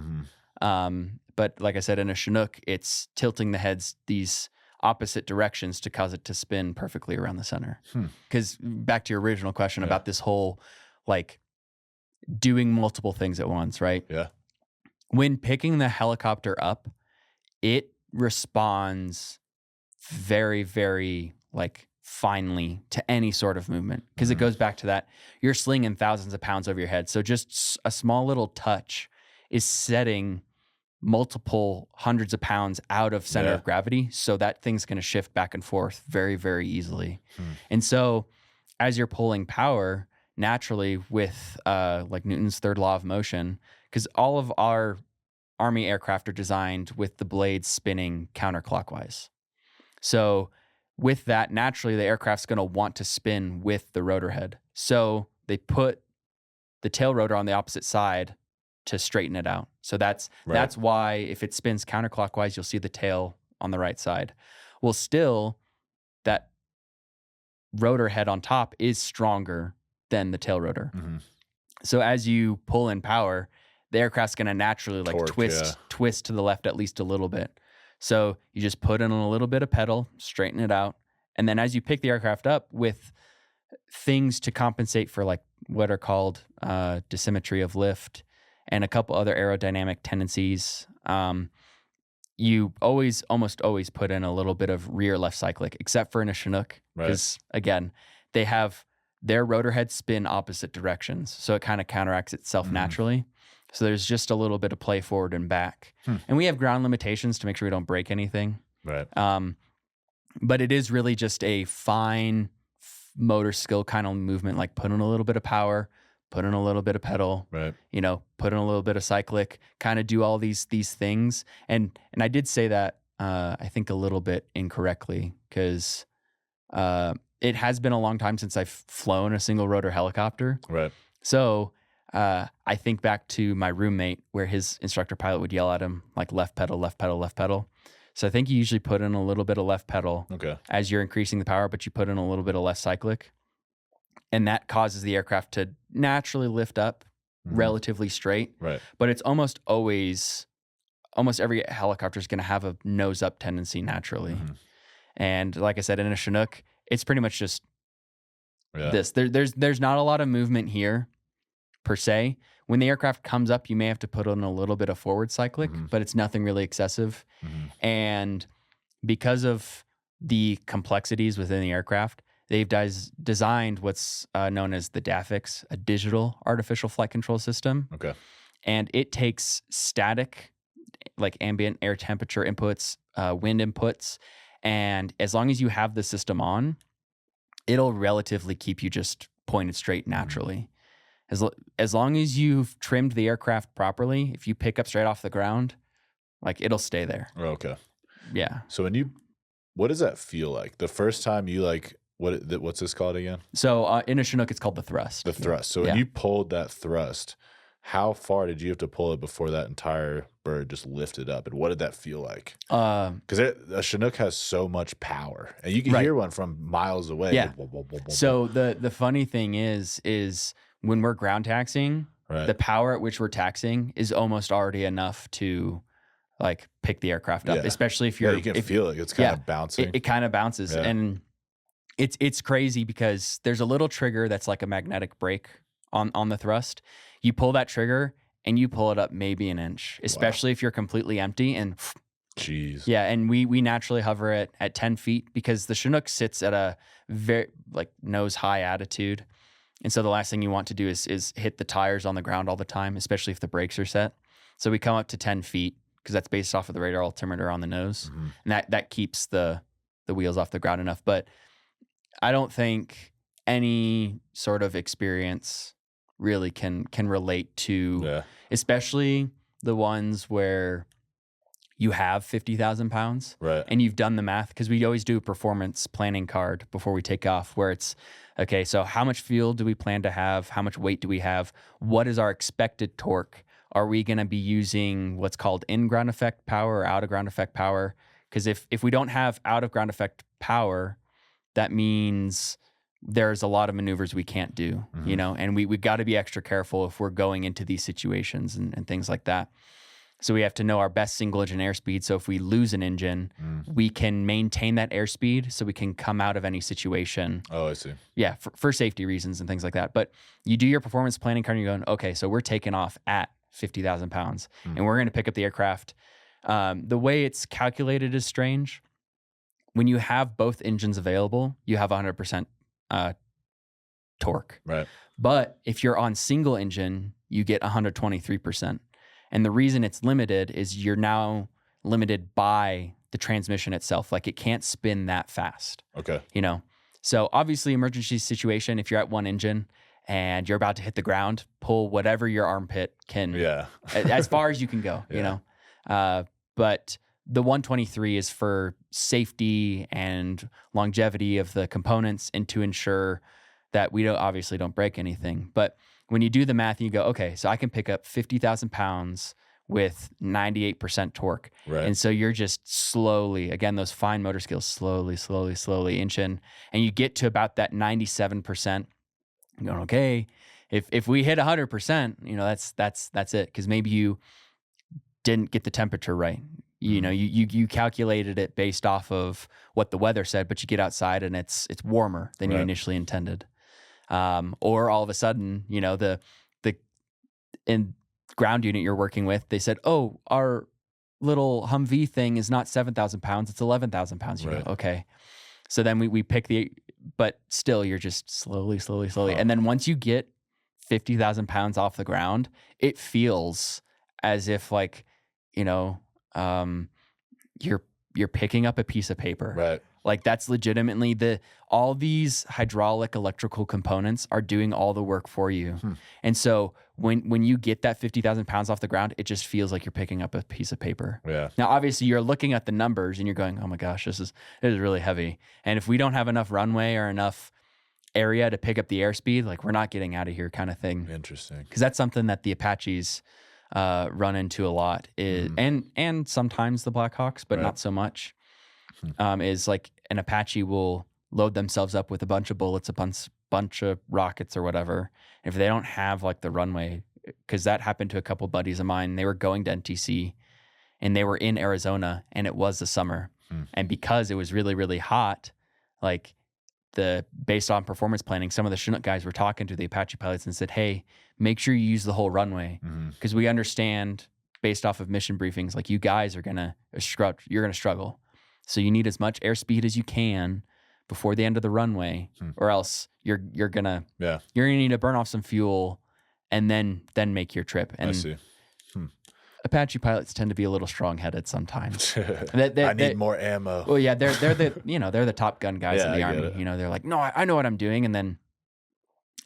But like I said, in a Chinook, it's tilting the heads these opposite directions to cause it to spin perfectly around the center. Because back to your original question about this whole like doing multiple things at once, right? Yeah. When picking the helicopter up, it responds very, very like finely to any sort of movement, because it goes back to that you're slinging thousands of pounds over your head. So just a small little touch is setting multiple hundreds of pounds out of center of gravity. So that thing's going to shift back and forth very, very easily. And so as you're pulling power naturally with like Newton's third law of motion, because all of our Army aircraft are designed with the blades spinning counterclockwise. So with that, naturally, the aircraft's going to want to spin with the rotor head. So they put the tail rotor on the opposite side to straighten it out. So that's why if it spins counterclockwise, you'll see the tail on the right side. Well, still, that rotor head on top is stronger than the tail rotor. So as you pull in power, the aircraft's going to naturally like twist to the left at least a little bit. So you just put in a little bit of pedal, straighten it out. And then as you pick the aircraft up with things to compensate for like what are called dissymmetry of lift and a couple other aerodynamic tendencies, you almost always put in a little bit of rear left cyclic, except for in a Chinook. Because again, they have their rotor heads spin opposite directions. So it kind of counteracts itself naturally. So there's just a little bit of play forward and back. And we have ground limitations to make sure we don't break anything. But it is really just a fine motor skill kind of movement, like put in a little bit of power, put in a little bit of pedal, put in a little bit of cyclic, kind of do all these things. And I did say that, I think a little bit incorrectly, because it has been a long time since I've flown a single rotor helicopter. So I think back to my roommate where his instructor pilot would yell at him like left pedal, left pedal, left pedal. So I think you usually put in a little bit of left pedal as you're increasing the power, but you put in a little bit of left cyclic. And that causes the aircraft to naturally lift up relatively straight. Right. But it's almost every helicopter is going to have a nose up tendency naturally. And like I said, in a Chinook, it's pretty much just this. There's not a lot of movement here per se. When the aircraft comes up, you may have to put in a little bit of forward cyclic, but it's nothing really excessive. And because of the complexities within the aircraft, they've designed what's known as the DAFX, a digital artificial flight control system. Okay. And it takes static, like ambient air temperature inputs, wind inputs, and as long as you have the system it'll relatively keep you just pointed straight naturally. As long as you've trimmed the aircraft properly, if you pick up straight off the ground, like it'll stay there. Okay. Yeah. So what does that feel like? The first time you what's this called again? So in a Chinook, it's called the thrust. The thrust. So when you pulled that thrust, how far did you have to pull it before that entire bird just lifted up? And what did that feel like? Because a Chinook has so much power, and you can hear one from miles away. Yeah. So the funny thing is when we're ground taxiing, the power at which we're taxiing is almost already enough to like pick the aircraft up, especially if you can feel it. It's kind of bouncing. It kind of bounces, and it's crazy because there's a little trigger that's like a magnetic brake on the thrust. You pull that trigger and you pull it up maybe an inch, especially if you're completely empty. And jeez. Yeah, and we naturally hover it at 10 feet because the Chinook sits at a very like nose high attitude. And so the last thing you want to do is hit the tires on the ground all the time, especially if the brakes are set. So we come up to 10 feet because that's based off of the radar altimeter on the nose. And that keeps the wheels off the ground enough. But I don't think any sort of experience really can relate to, especially the ones where you have 50,000 pounds and you've done the math, because we always do a performance planning card before we take off where it's, okay, so how much fuel do we plan to have? How much weight do we have? What is our expected torque? Are we going to be using what's called in-ground effect power or out-of-ground effect power? Because if we don't have out-of-ground effect power, that means there's a lot of maneuvers we can't do, you know, and we got to be extra careful if we're going into these situations and things like that. So we have to know our best single engine airspeed. So if we lose an engine, we can maintain that airspeed so we can come out of any situation. Oh, I see. Yeah, for safety reasons and things like that. But you do your performance planning card and you're going, okay, so we're taking off at 50,000 pounds and we're going to pick up the aircraft. The way it's calculated is strange. When you have both engines available, you have 100% torque. Right. But if you're on single engine, you get 123%. And the reason it's limited is you're now limited by the transmission itself. Like it can't spin that fast. Okay. You know? So obviously emergency situation, if you're at one engine and you're about to hit the ground, pull whatever your armpit can, as far as you can go, you know? But the 123 is for safety and longevity of the components and to ensure that we obviously don't break anything. But when you do the math and you go, okay, so I can pick up 50,000 pounds with 98% torque. Right. And so you're just slowly, again, those fine motor skills, slowly inching. And you get to about that 97%. You're going, okay, if we hit 100%, you know, that's it. Because maybe you didn't get the temperature right. You know, you calculated it based off of what the weather said, but you get outside and it's warmer than you initially intended. Or all of a sudden, you know, the in ground unit you're working with, they said, oh, our little Humvee thing is not 7,000 pounds, it's 11,000 pounds. You go, okay. So then we pick but still you're just slowly. And then once you get 50,000 pounds off the ground, it feels as if like, you know, you're picking up a piece of paper. Right. Like that's legitimately all these hydraulic electrical components are doing all the work for you. And so when you get that 50,000 pounds off the ground, it just feels like you're picking up a piece of paper. Yeah. Now, obviously you're looking at the numbers and you're going, oh my gosh, this is really heavy. And if we don't have enough runway or enough area to pick up the airspeed, like we're not getting out of here kind of thing. Interesting. Because that's something that the Apaches run into a lot is, and sometimes the Blackhawks, but not so much, is like an Apache will load themselves up with a bunch of bullets, a bunch of rockets or whatever. If they don't have like the runway, because that happened to a couple buddies of mine, they were going to NTC and they were in Arizona and it was the summer. And because it was really, really hot, like based on performance planning, some of the Chinook guys were talking to the Apache pilots and said, hey, make sure you use the whole runway because we understand based off of mission briefings, like you guys are you're going to struggle. So you need as much airspeed as you can before the end of the runway or else you're going to need to burn off some fuel and then make your trip. And I see. Apache pilots tend to be a little strong-headed sometimes. I need more ammo. Well, yeah, they're the Top Gun guys in the Army. You know, they're like, no, I know what I'm doing, and then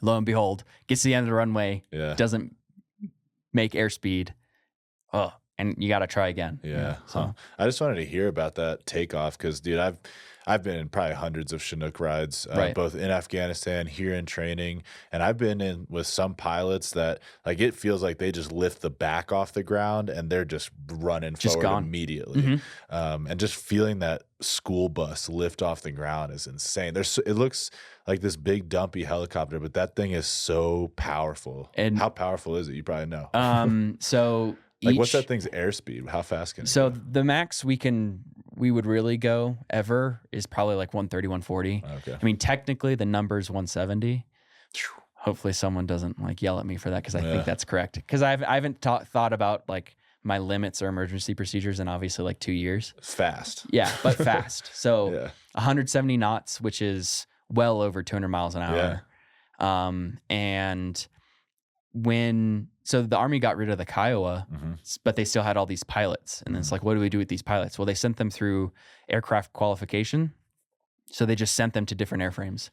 lo and behold, gets to the end of the runway, doesn't make airspeed, and you got to try again. Yeah. So I just wanted to hear about that takeoff because, dude, I've been in probably hundreds of Chinook rides, both in Afghanistan, here in training, and I've been in with some pilots that like it feels like they just lift the back off the ground and they're just running forward immediately, and just feeling that school bus lift off the ground is insane. It looks like this big dumpy helicopter, but that thing is so powerful. And how powerful is it? You probably know. So. Like, what's that thing's airspeed? How fast can it go? The max we would really go ever is probably like 130, 140. Okay. I mean, technically the number's 170. Hopefully someone doesn't like yell at me for that because I think that's correct. Because I haven't thought about like my limits or emergency procedures in obviously like 2 years. Fast. Yeah, but fast. So 170 knots, which is well over 200 miles an hour. And so the Army got rid of the Kiowa, but they still had all these pilots. And it's like, what do we do with these pilots? Well, they sent them through aircraft qualification. So they just sent them to different airframes.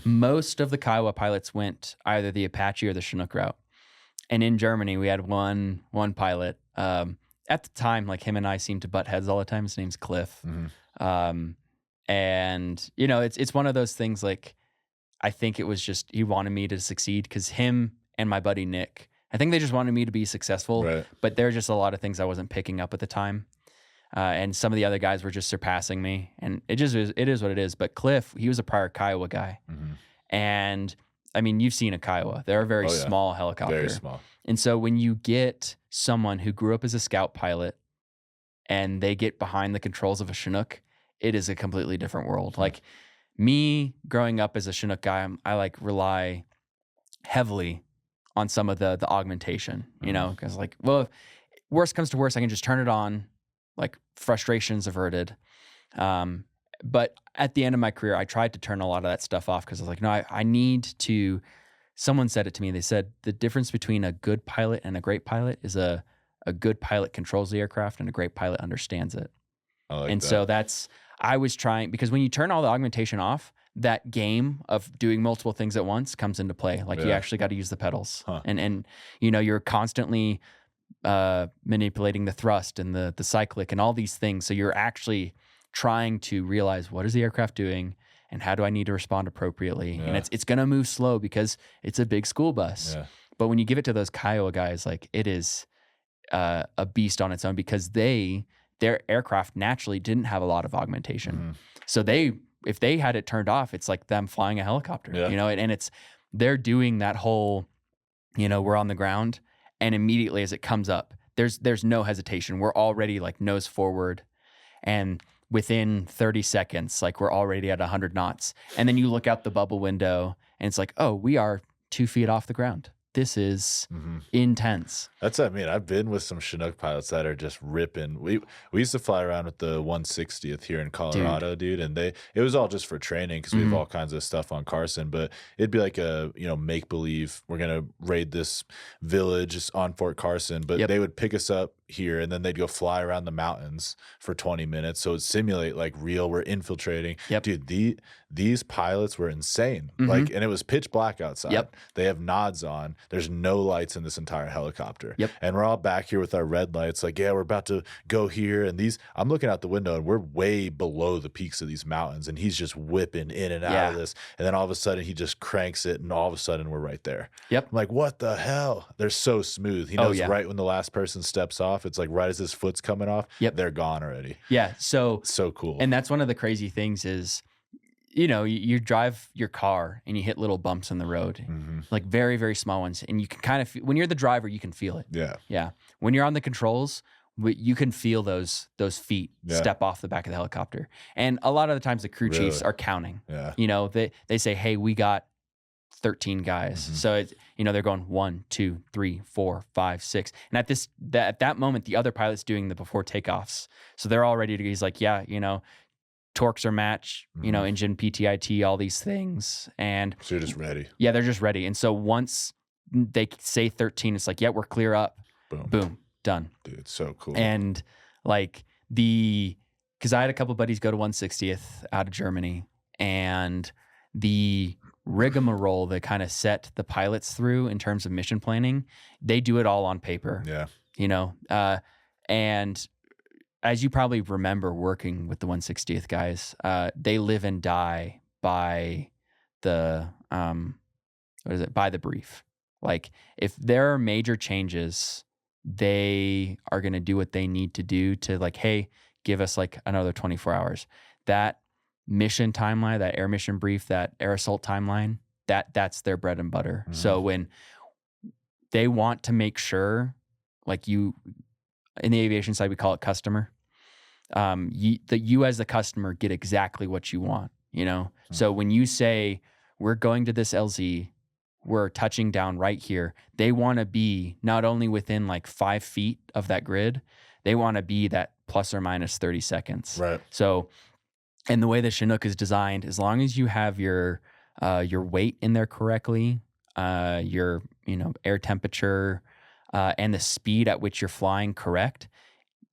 Most of the Kiowa pilots went either the Apache or the Chinook route. And in Germany, we had one pilot. At the time, like him and I seemed to butt heads all the time. His name's Cliff. And, you know, it's one of those things like, I think it was just, he wanted me to succeed because him and my buddy Nick, I think they just wanted me to be successful, but there are just a lot of things I wasn't picking up at the time. And some of the other guys were just surpassing me, and it is what it is. But Cliff, he was a prior Kiowa guy. And I mean, you've seen a Kiowa. They're a very small helicopter. Very small. And so when you get someone who grew up as a scout pilot and they get behind the controls of a Chinook, it is a completely different world. Like me growing up as a Chinook guy, I like rely heavily on some of the augmentation, you know, because like, well, if worst comes to worst, I can just turn it on, like frustrations averted. But at the end of my career, I tried to turn a lot of that stuff off because I was like, no, I need to, someone said it to me. They said the difference between a good pilot and a great pilot is a good pilot controls the aircraft and a great pilot understands it. So I was trying, because when you turn all the augmentation off, that game of doing multiple things at once comes into play. Like you actually got to use the pedals and, you know, you're constantly manipulating the thrust and the cyclic and all these things. So you're actually trying to realize what is the aircraft doing and how do I need to respond appropriately? And it's going to move slow because it's a big school bus. But when you give it to those Kiowa guys, like it is a beast on its own because their aircraft naturally didn't have a lot of augmentation. So if they had it turned off, it's like them flying a helicopter, you know, and they're doing that whole, you know, we're on the ground and immediately as it comes up, there's no hesitation. We're already like nose forward and within 30 seconds, like we're already at 100 knots. And then you look out the bubble window and it's like, oh, we are 2 feet off the ground. This is intense. That's what I mean. I've been with some Chinook pilots that are just ripping. We used to fly around with the 160th here in Colorado, dude, and it was all just for training because we have all kinds of stuff on Carson. But it'd be like a make believe we're gonna raid this village on Fort Carson, but they would pick us up here, and then they'd go fly around the mountains for 20 minutes. So it'd simulate like real, we're infiltrating. Yep. Dude, these pilots were insane. Mm-hmm. Like, and it was pitch black outside. Yep. They have nods on. There's no lights in this entire helicopter. Yep. And we're all back here with our red lights. Like, yeah, we're about to go here. And I'm looking out the window and we're way below the peaks of these mountains. And he's just whipping in and out of this. And then all of a sudden he just cranks it. And all of a sudden we're right there. Yep. I'm like, what the hell? They're so smooth. He knows right when the last person steps off. It's like right as his foot's coming off. Yep. They're gone already. Yeah. So cool. And that's one of the crazy things is, you know, you drive your car and you hit little bumps in the road, like very, very small ones. And you can kind of, when you're the driver, you can feel it. Yeah. Yeah. When you're on the controls, you can feel those feet step off the back of the helicopter. And a lot of the times the crew chiefs are counting. Yeah. You know, they say, hey, we got 13 guys. So it's, you know, they're going 1, 2, 3, 4, 5, 6. And at that moment, the other pilot's doing the before takeoffs. So they're all ready to, he's like, yeah, you know, torques are matched, you know, engine PTIT, all these things. And so you're just ready. Yeah, they're just ready. And so once they say 13, it's like, yeah, we're clear up. Boom, done. Dude, it's so cool. And like because I had a couple buddies go to 160th out of Germany, and the rigmarole that kind of set the pilots through in terms of mission planning, they do it all on paper. Yeah. You know, and as you probably remember working with the 160th guys, they live and die by the by the brief. Like if there are major changes, they are going to do what they need to do to like, hey, give us like another 24 hours. That mission timeline, that air mission brief, that air assault timeline, that's their bread and butter. So when they want to make sure, like you, in the aviation side, we call it customer. You as the customer get exactly what you want, you know? So when you say, we're going to this LZ, we're touching down right here, they want to be not only within like 5 feet of that grid, they want to be that plus or minus 30 seconds. Right. So, and the way the Chinook is designed, as long as you have your weight in there correctly, your, you know, air temperature, and the speed at which you're flying correct,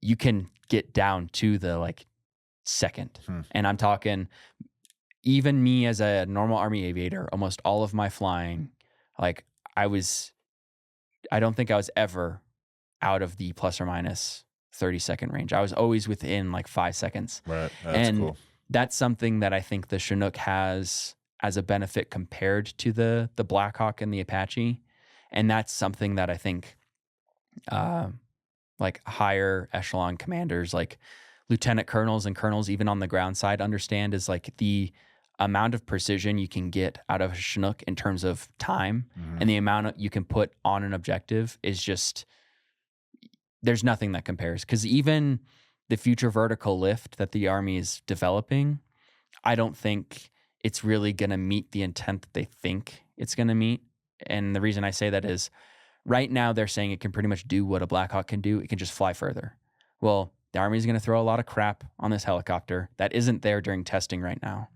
you can get down to the like second. And I'm talking, even me as a normal Army aviator, almost all of my flying, like I don't think I was ever out of the plus or minus 30-second range. I was always within like 5 seconds. Right. That's cool. That's something that I think the Chinook has as a benefit compared to the Blackhawk and the Apache. And that's something that I think like higher echelon commanders, like lieutenant colonels and colonels, even on the ground side, understand is like the amount of precision you can get out of a Chinook in terms of time and the amount you can put on an objective is just, there's nothing that compares. Because even the future vertical lift that the Army is developing, I don't think it's really going to meet the intent that they think it's going to meet. And the reason I say that is right now they're saying it can pretty much do what a Blackhawk can do. It can just fly further. Well, the Army is going to throw a lot of crap on this helicopter that isn't there during testing right now.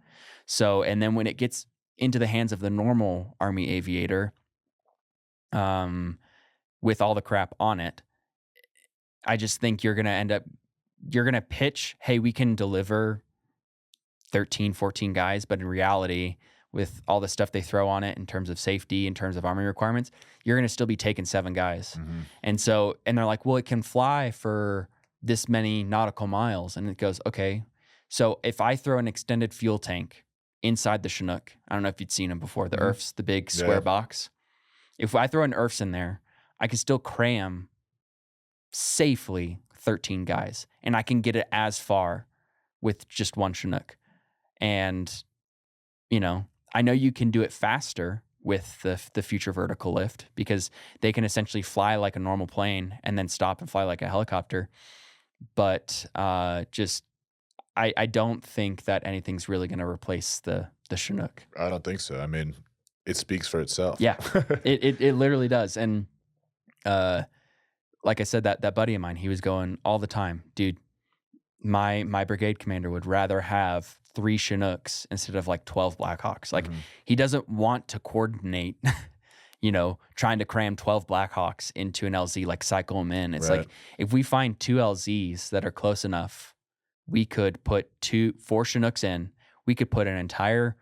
So, and then when it gets into the hands of the normal Army aviator, with all the crap on it, I just think you're going to pitch, hey, we can deliver 13, 14 guys, but in reality, with all the stuff they throw on it in terms of safety, in terms of Army requirements, you're going to still be taking 7 guys. And so, and they're like, well, it can fly for this many nautical miles. And it goes, okay, so if I throw an extended fuel tank inside the Chinook, I don't know if you'd seen them before, the IRFs, the big square box. If I throw an IRFs in there, I can still cram safely 13 guys, and I can get it as far with just one Chinook. And, you know, I know you can do it faster with the future vertical lift because they can essentially fly like a normal plane and then stop and fly like a helicopter. But I don't think that anything's really going to replace the Chinook. I don't think so. I mean, it speaks for itself. Yeah, it literally does. And like I said, that buddy of mine, he was going all the time, dude, my brigade commander would rather have 3 Chinooks instead of like 12 Blackhawks. Like he doesn't want to coordinate trying to cram 12 Blackhawks into an LZ, like cycle them in. It's Right. like, if we find 2 LZs that are close enough, we could put 4 Chinooks in. We could put an entire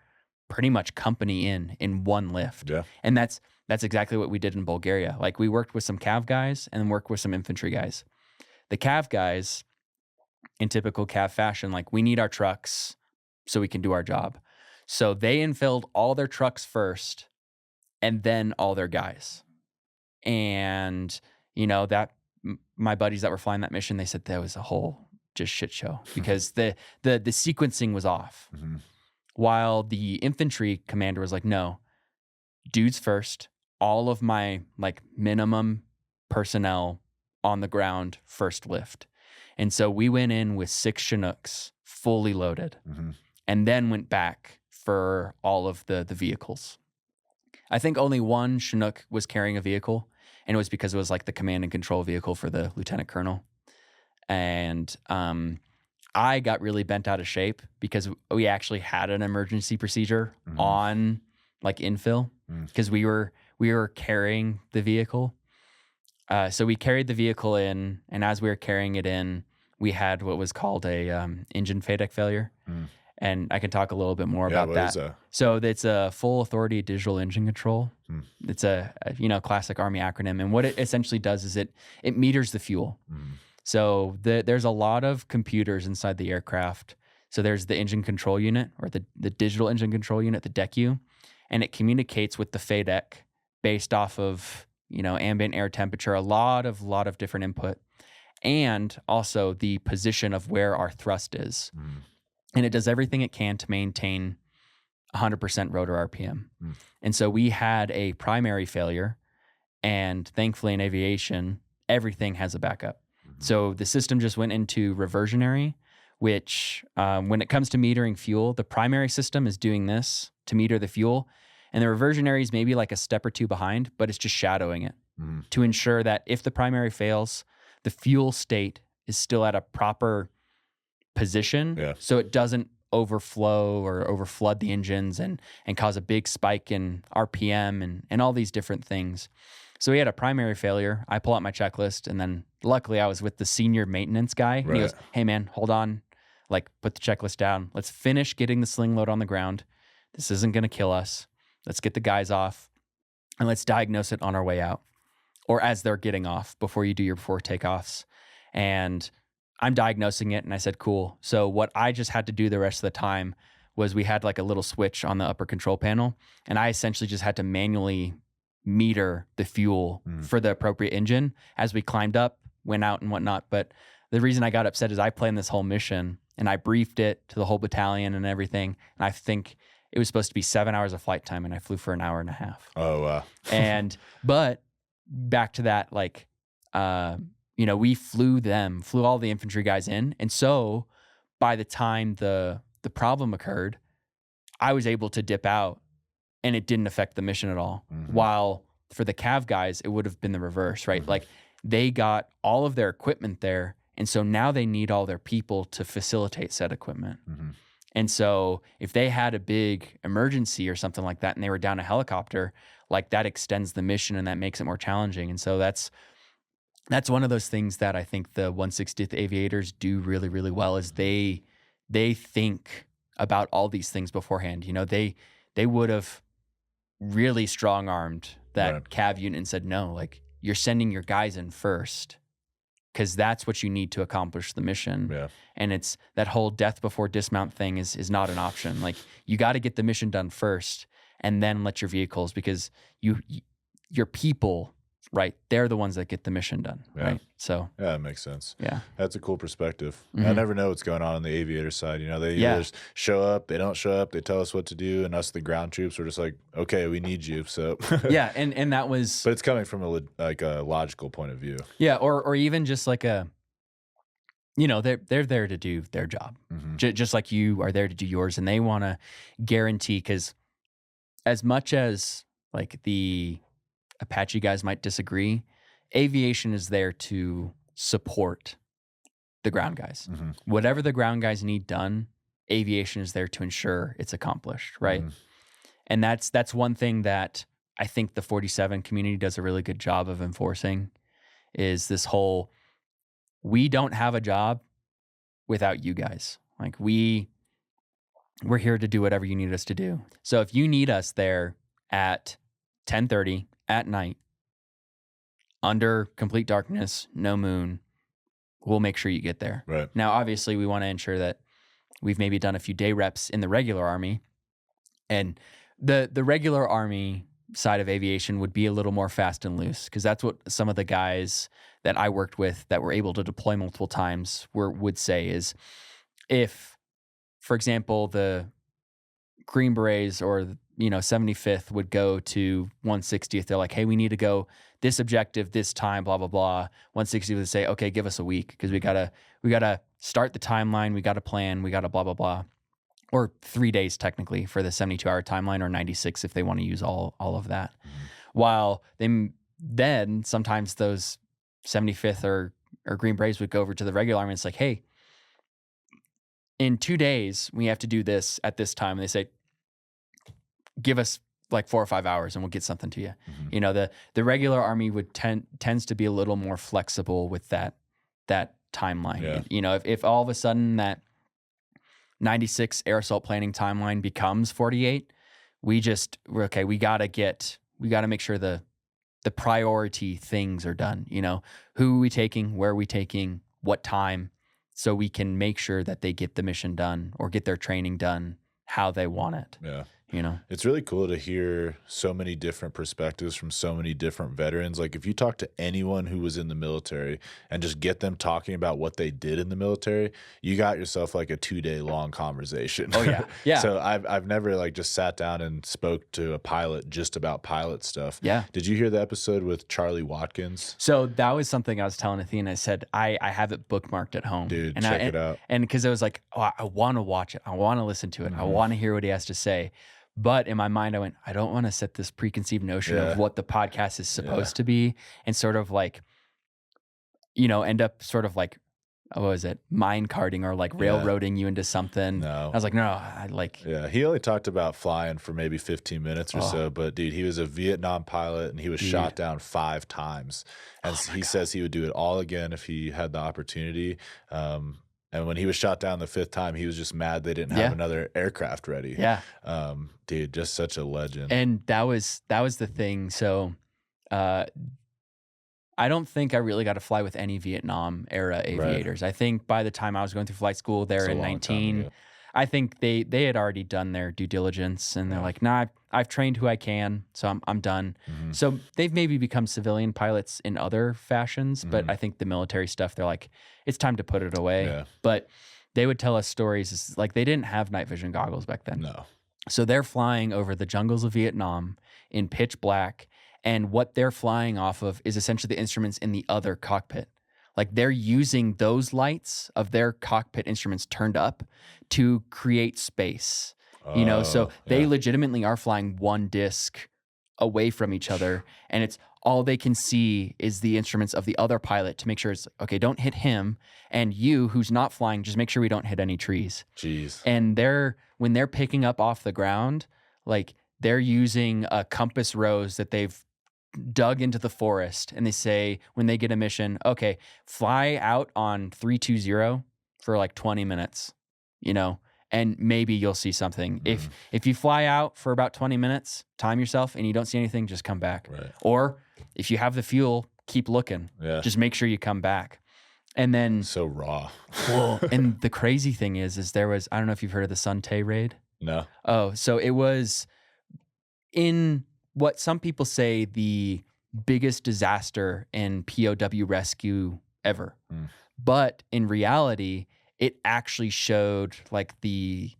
pretty much company in one lift. Yeah. And that's exactly what we did in Bulgaria. Like, we worked with some Cav guys and then worked with some infantry guys. The Cav guys, in typical Cav fashion, like, we need our trucks so we can do our job. So they infilled all their trucks first and then all their guys. And, my buddies that were flying that mission, they said that was a whole just shit show because the sequencing was off. Mm-hmm. While the infantry commander was like, no, dudes first, all of my like minimum personnel on the ground first lift. And so we went in with 6 Chinooks fully loaded and then went back for all of the vehicles. I think only 1 Chinook was carrying a vehicle, and it was because it was like the command and control vehicle for the lieutenant colonel. And I got really bent out of shape because we actually had an emergency procedure on like infill because we were carrying the vehicle. So we carried the vehicle in, and as we were carrying it in, we had what was called a engine FADEC failure. And I can talk a little bit more about that. So it's a full authority digital engine control. It's a classic Army acronym. And what it essentially does is it meters the fuel. So there's a lot of computers inside the aircraft. So there's the engine control unit, or the digital engine control unit, the DECU, and it communicates with the FADEC based off of ambient air temperature, a lot of different input, and also the position of where our thrust is. And it does everything it can to maintain 100% rotor RPM. And so we had a primary failure, and thankfully in aviation, everything has a backup. So the system just went into reversionary, which when it comes to metering fuel, the primary system is doing this to meter the fuel, and the reversionary is maybe like a step or 2 behind, but it's just shadowing it to ensure that if the primary fails, the fuel state is still at a proper position, so it doesn't overflow or overflood the engines and cause a big spike in RPM and all these different things. So we had a primary failure. I pull out my checklist, and then luckily I was with the senior maintenance guy. And he goes, hey man, hold on. Like, put the checklist down. Let's finish getting the sling load on the ground. This isn't going to kill us. Let's get the guys off, and let's diagnose it on our way out, or as they're getting off before you do your before takeoffs. And I'm diagnosing it, and I said, cool. So what I just had to do the rest of the time was we had like a little switch on the upper control panel, and I essentially just had to manually meter the fuel for the appropriate engine as we climbed up, went out and whatnot. But the reason I got upset is I planned this whole mission and I briefed it to the whole battalion and everything. And I think it was supposed to be 7 hours of flight time, and I flew for an hour and a half. Oh, wow. But back to that, like, we flew all the infantry guys in. And so by the time the problem occurred, I was able to dip out, and it didn't affect the mission at all. While for the Cav guys, it would have been the reverse, right? Like, they got all of their equipment there, and so now they need all their people to facilitate said equipment. And so if they had a big emergency or something like that and they were down a helicopter, like, that extends the mission and that makes it more challenging. And so that's one of those things that I think the 160th Aviators do really, really well is they think about all these things beforehand. They would have really strong-armed that Cav unit and said, no, like, you're sending your guys in first because that's what you need to accomplish the mission. And it's that whole death before dismount thing is not an option. Like, you got to get the mission done first and then let your vehicles, because your people, right, they're the ones that get the mission done, right? So yeah, that makes sense. Yeah, that's a cool perspective. I never know what's going on the aviator side. They either show up, they don't show up, they tell us what to do, and us, the ground troops, are just like, okay, we need you. So yeah, and that was, but it's coming from a logical point of view. Yeah, or even just like they're there to do their job, just like you are there to do yours, and they want to guarantee, because as much as like the Apache guys might disagree, aviation is there to support the ground guys. Whatever the ground guys need done, aviation is there to ensure it's accomplished, right? And that's one thing that I think the 47 community does a really good job of enforcing is this whole, we don't have a job without you guys. Like we're here to do whatever you need us to do. So if you need us there at 10:30 at night, under complete darkness, no moon, we'll make sure you get there. Right. Now, obviously, we want to ensure that we've maybe done a few day reps in the regular Army. And the regular Army side of aviation would be a little more fast and loose, because that's what some of the guys that I worked with that were able to deploy multiple times would say is, if, for example, the Green Berets or 75th would go to 160th, they're like, hey, we need to go this objective this time, blah blah blah. 160th would say, okay, give us a week, because we gotta start the timeline, we gotta plan, we gotta blah blah blah. Or 3 days technically for the 72-hour timeline, or 96 if they want to use all of that. While then sometimes those 75th or Green Berets would go over to the regular Army and it's like, hey, in 2 days we have to do this at this time. And they say, give us like 4 or 5 hours and we'll get something to you. The regular Army would tends to be a little more flexible with that timeline. Yeah. If all of a sudden that 96 air assault planning timeline becomes 48, we gotta make sure the priority things are done. Who are we taking, where are we taking, what time, so we can make sure that they get the mission done or get their training done how they want it. Yeah. It's really cool to hear so many different perspectives from so many different veterans. Like if you talk to anyone who was in the military and just get them talking about what they did in the military, you got yourself like a 2-day long conversation. Oh yeah. Yeah. So I've never like just sat down and spoke to a pilot just about pilot stuff. Yeah. Did you hear the episode with Charlie Watkins? So that was something I was telling Athena. I said, I have it bookmarked at home. Dude, check it out. And because I was like, oh, I want to watch it. I want to listen to it. I want to hear what he has to say. But in my mind, I went, I don't want to set this preconceived notion of what the podcast is supposed to be, and sort of like, end up sort of like, what was it, mine carting or like railroading you into something. No. I was like, no, I like. Yeah, he only talked about flying for maybe 15 minutes or so, but dude, he was a Vietnam pilot and he was shot down 5 times. And he says he would do it all again if he had the opportunity. And when he was shot down the 5th time, he was just mad they didn't have another aircraft ready. Yeah. Dude, just such a legend. And that was the thing. So I don't think I really got to fly with any Vietnam era aviators. Right. I think by the time I was going through flight school there in 19, I think they had already done their due diligence, and they're like, nah, I've trained who I can, so I'm done. So they've maybe become civilian pilots in other fashions, but I think the military stuff, they're like, it's time to put it away. Yeah. But they would tell us stories like they didn't have night vision goggles back then. No. So they're flying over the jungles of Vietnam in pitch black, and what they're flying off of is essentially the instruments in the other cockpit. Like they're using those lights of their cockpit instruments turned up to create space, so they legitimately are flying one disc away from each other, and it's all they can see is the instruments of the other pilot to make sure it's okay, don't hit him, and you who's not flying, just make sure we don't hit any trees. Jeez. And when they're picking up off the ground, like they're using a compass rose that they've dug into the forest, and they say when they get a mission, okay, fly out on 320 for like 20 minutes, and maybe you'll see something. If you fly out for about 20 minutes, time yourself, and you don't see anything, just come back. Right. Or if you have the fuel, keep looking. Yeah. Just make sure you come back. And then so raw. Well, and the crazy thing is there was, I don't know if you've heard of the Sun Tay raid. No. Oh, so it was in what some people say the biggest disaster in POW rescue ever. But in reality, it actually showed like the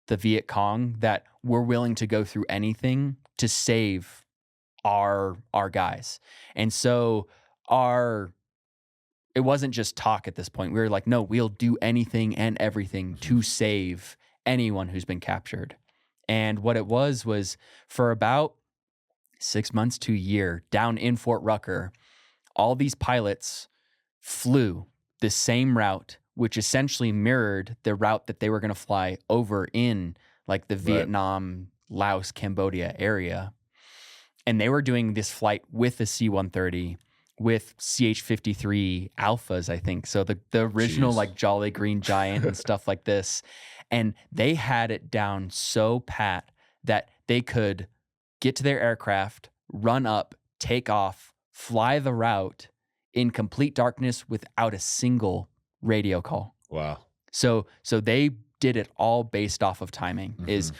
Viet Cong that we're willing to go through anything to save our guys. And so it wasn't just talk at this point. We were like, no, we'll do anything and everything to save anyone who's been captured. And what it was for about 6 months to a year down in Fort Rucker, all these pilots flew the same route, which essentially mirrored the route that they were going to fly over in like the Vietnam, Laos, Cambodia area. And they were doing this flight with the C-130, with CH-53 Alphas, I think. So the original like Jolly Green Giant and stuff like this. And they had it down so pat that they could get to their aircraft, run up, take off, fly the route in complete darkness without a single radio call. Wow. So they did it all based off of timing. Is,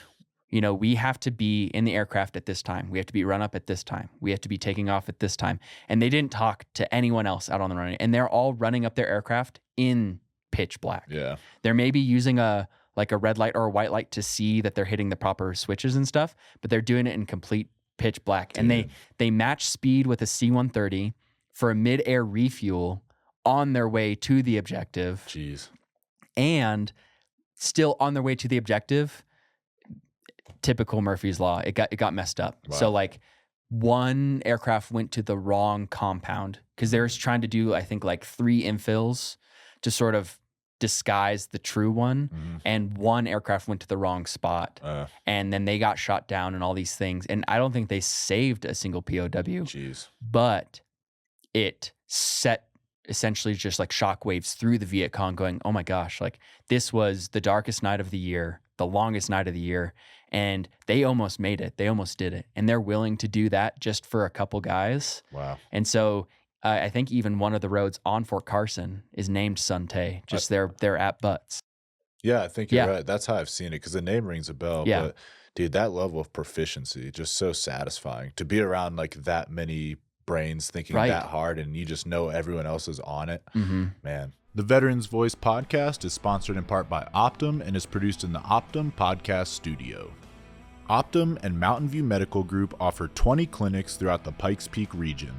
you know, we have to be in the aircraft at this time. We have to be run up at this time. We have to be taking off at this time. And they didn't talk to anyone else out on the runway. And they're all running up their aircraft in pitch black. Yeah. They're maybe using a red light or a white light to see that they're hitting the proper switches and stuff, but they're doing it in complete pitch black. Dude. And they match speed with a C-130 for a mid-air refuel on their way to the objective. Jeez. And still on their way to the objective, typical Murphy's Law, it got messed up. Wow. So like one aircraft went to the wrong compound because they were trying to do, I think, like 3 infills to sort of disguise the true one. And one aircraft went to the wrong spot. And then they got shot down and all these things. And I don't think they saved a single POW. Jeez. But it set essentially just like shockwaves through the Viet Cong going, oh my gosh, like this was the darkest night of the year, the longest night of the year. And they almost made it. They almost did it. And they're willing to do that just for a couple guys. Wow. And so I think even one of the roads on Fort Carson is named Sun Tay, just they're at Butts. Yeah, I think you're right. That's how I've seen it because the name rings a bell. Yeah. But dude, that level of proficiency, just so satisfying to be around like that many brains thinking that hard and you just know everyone else is on it. Man. The Veterans Voice podcast is sponsored in part by Optum and is produced in the Optum Podcast Studio. Optum and Mountain View Medical Group offer 20 clinics throughout the Pikes Peak region.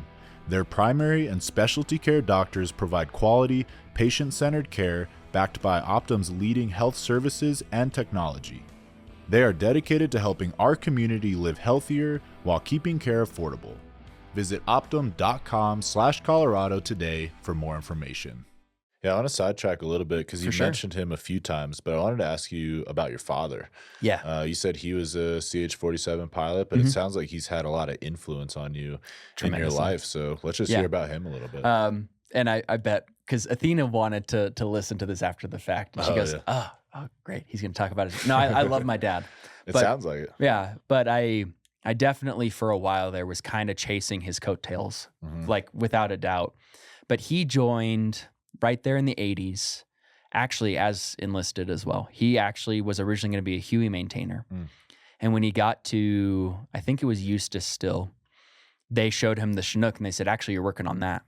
Their primary and specialty care doctors provide quality, patient-centered care backed by Optum's leading health services and technology. They are dedicated to helping our community live healthier while keeping care affordable. Visit optum.com/Colorado today for more information. Yeah, I want to sidetrack a little bit because you mentioned him a few times, but I wanted to ask you about your father. Yeah. You said he was a CH-47 pilot, but it sounds like he's had a lot of influence on you in your life. So let's just hear about him a little bit. And I bet, because Athena wanted to listen to this after the fact. And she goes, oh, great. He's going to talk about it. No, I love my dad. It sounds like it. Yeah, but I definitely for a while there was kind of chasing his coattails, like without a doubt. But he joined right there in the 80s, actually as enlisted as well. He actually was originally going to be a Huey maintainer. And when he got to, I think it was Eustis still, they showed him the Chinook and they said, actually, you're working on that.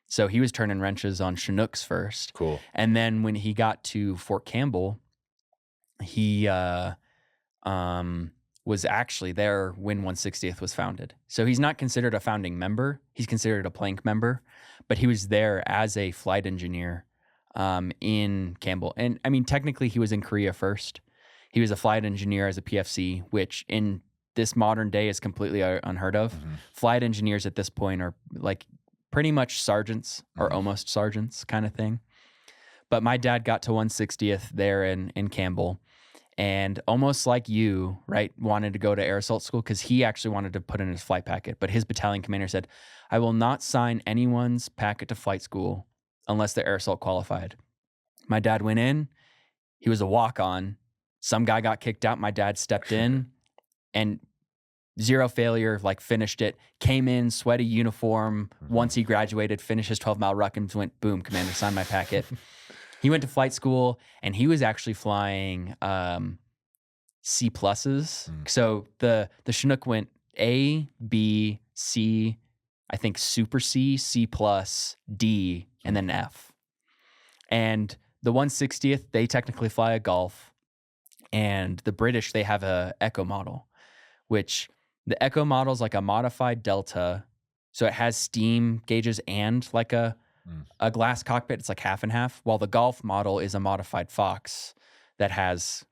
So he was turning wrenches on Chinooks first. Cool. And then when he got to Fort Campbell, he was actually there when 160th was founded. So he's not considered a founding member. He's considered a plank member, but he was there as a flight engineer in Campbell. And I mean, technically he was in Korea first. He was a flight engineer as a PFC, which in this modern day is completely unheard of. Flight engineers at this point are like pretty much sergeants or almost sergeants kind of thing. But my dad got to 160th there in Campbell. And almost like you, right, wanted to go to air assault school because he actually wanted to put in his flight packet. But his battalion commander said, I will not sign anyone's packet to flight school unless they're air assault qualified. My dad went in. He was a walk-on. Some guy got kicked out. My dad stepped in and zero failure, like finished it. Came in, sweaty uniform. Once he graduated, finished his 12-mile ruck and went, boom, commander, sign my packet. He went to flight school, and he was actually flying C pluses. So the Chinook went A, B, C, I think Super C, C plus, D, and then F. And the 160th, they technically fly a Golf, and the British, they have a Echo model, which the Echo model is like a modified Delta. So it has steam gauges and like a glass cockpit. It's like half and half, while the Golf model is a modified Fox that has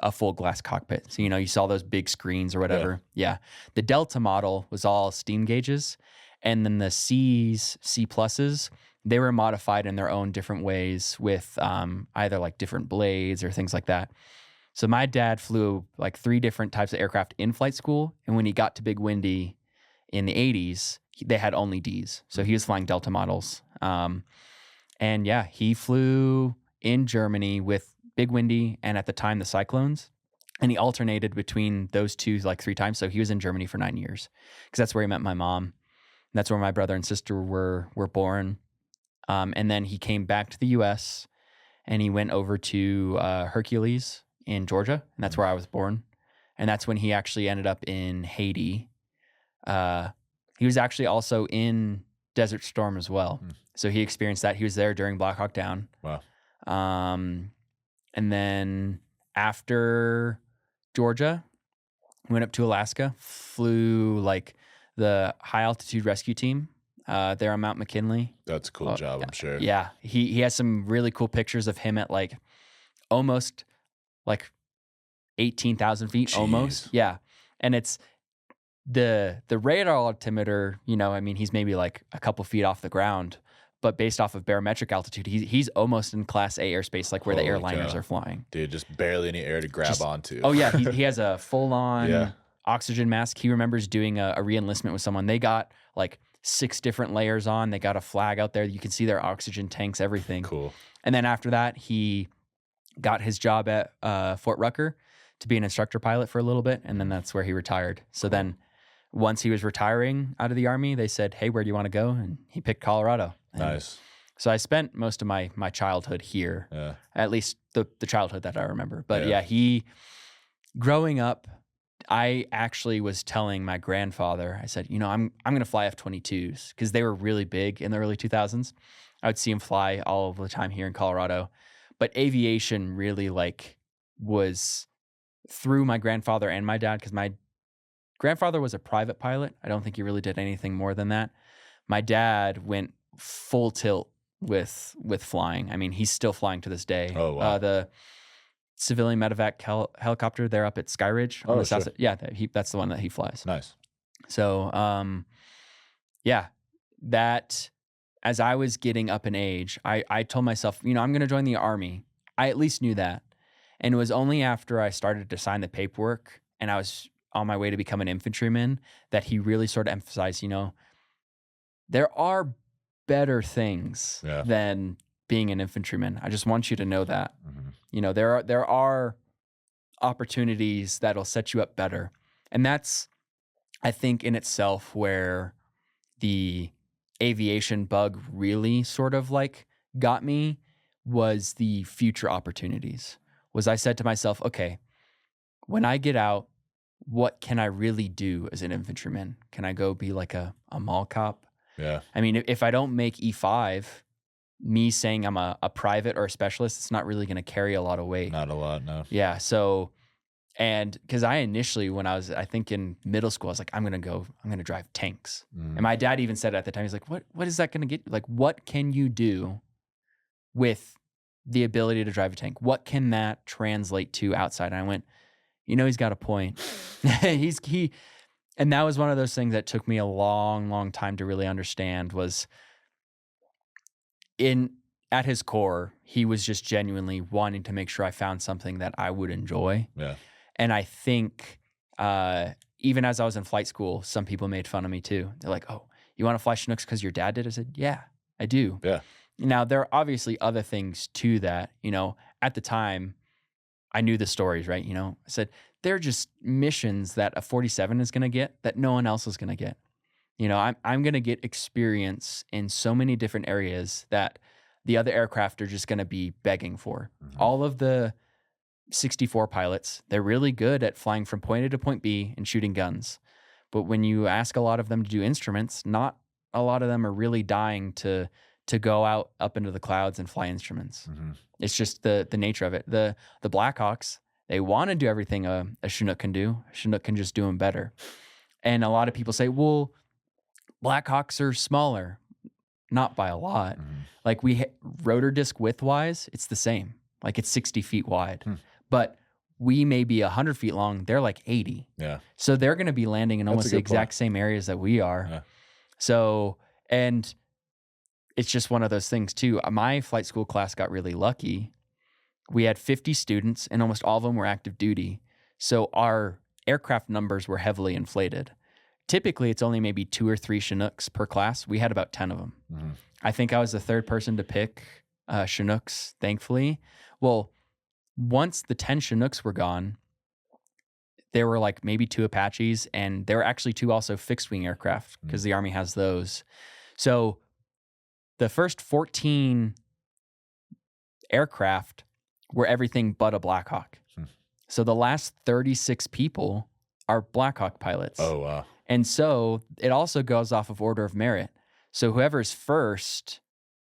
a full glass cockpit. So, you know, you saw those big screens or whatever. Yeah. The Delta model was all steam gauges. And then the C's, C pluses, they were modified in their own different ways with either like different blades or things like that. So my dad flew like 3 different types of aircraft in flight school. And when he got to Big Windy in the 80s, they had only Ds. So he was flying Delta models. And yeah, he flew in Germany with Big Windy and at the time the Cyclones. And he alternated between those two like 3 times. So he was in Germany for 9 years because that's where he met my mom. That's where my brother and sister were born. And then he came back to the U.S. and he went over to Hercules in Georgia. And that's where I was born. And that's when he actually ended up in Haiti. He was actually also in Desert Storm as well. So he experienced that. He was there during Black Hawk Down. Wow. And then after Georgia, went up to Alaska, flew like the high altitude rescue team there on Mount McKinley. That's a cool job, I'm sure. Yeah. He has some really cool pictures of him at like almost like 18,000 feet. Jeez. Almost. Yeah. And it's the radar altimeter, you know, I mean, he's maybe like a couple feet off the ground, but based off of barometric altitude, he's almost in Class A airspace, like where the airliners are flying. Dude, just barely any air to grab onto. Oh yeah, he has a full-on oxygen mask. He remembers doing a re-enlistment with someone. They got like 6 different layers on. They got a flag out there. You can see their oxygen tanks, everything. Cool. And then after that, he got his job at Fort Rucker to be an instructor pilot for a little bit, and then that's where he retired. So then once he was retiring out of the Army, they said, hey, where do you want to go? And he picked Colorado. Nice. So I spent most of my childhood here, at least the childhood that I remember. But growing up, I actually was telling my grandfather, I said, you know, I'm going to fly F-22s because they were really big in the early 2000s. I would see them fly all of the time here in Colorado. But aviation really like was through my grandfather and my dad, because my grandfather was a private pilot. I don't think he really did anything more than that. My dad went full tilt with flying. I mean, he's still flying to this day. Oh, wow. The civilian medevac helicopter, they're up at Sky Ridge on the south side. Yeah, that's the one that he flies. Nice. So, that as I was getting up in age, I told myself, you know, I'm going to join the Army. I at least knew that. And it was only after I started to sign the paperwork and I was on my way to become an infantryman that he really sort of emphasized, you know, there are better things than being an infantryman. I just want you to know that. You know, there are opportunities that'll set you up better. And that's, I think, in itself where the aviation bug really sort of like got me, was the future opportunities. Was I said to myself, okay, when I get out, what can I really do as an infantryman? Can I go be like a mall cop? Yeah. I mean, if I don't make E5, me saying I'm a private or a specialist, it's not really going to carry a lot of weight. Not a lot, no. Yeah. So, and because I initially, when I was, I think in middle school, I was like, I'm going to drive tanks. And my dad even said at the time, he's like, what is that going to get? Like, what can you do with the ability to drive a tank? What can that translate to outside? And I went, you know, he's got a point. And that was one of those things that took me a long, long time to really understand. Was at his core, he was just genuinely wanting to make sure I found something that I would enjoy. Yeah. And I think even as I was in flight school, some people made fun of me too. They're like, oh, you want to fly Chinooks because your dad did? I said, yeah, I do. Yeah. Now, there are obviously other things to that. You know, at the time, I knew the stories, right? You know, I said, they're just missions that a 47 is going to get that no one else is going to get. You know, I'm going to get experience in so many different areas that the other aircraft are just going to be begging for. All of the 64 pilots, they're really good at flying from point A to point B and shooting guns. But when you ask a lot of them to do instruments, not a lot of them are really dying to go out up into the clouds and fly instruments. It's just the nature of it. The Blackhawks, they want to do everything a Chinook can do. A Chinook can just do them better. And a lot of people say, well, Blackhawks are smaller. Not by a lot. Like rotor disc width-wise, it's the same. Like it's 60 feet wide. But we may be 100 feet long. They're like 80. Yeah. So they're going to be landing in almost the exact same areas that we are. Yeah. So, and it's just one of those things too. My flight school class got really lucky. We had 50 students and almost all of them were active duty. So our aircraft numbers were heavily inflated. typically it's only maybe 2 or 3 Chinooks per class. We had about 10 of them. Mm-hmm. I think I was the third person to pick Chinooks, thankfully. Well, once the 10 Chinooks were gone, there were like maybe 2 Apaches, and there were actually 2 also fixed wing aircraft because the Army has those. So the first 14 aircraft were everything but a Black Hawk. So the last 36 people are Black Hawk pilots. Oh, wow. And so it also goes off of order of merit. So whoever's first,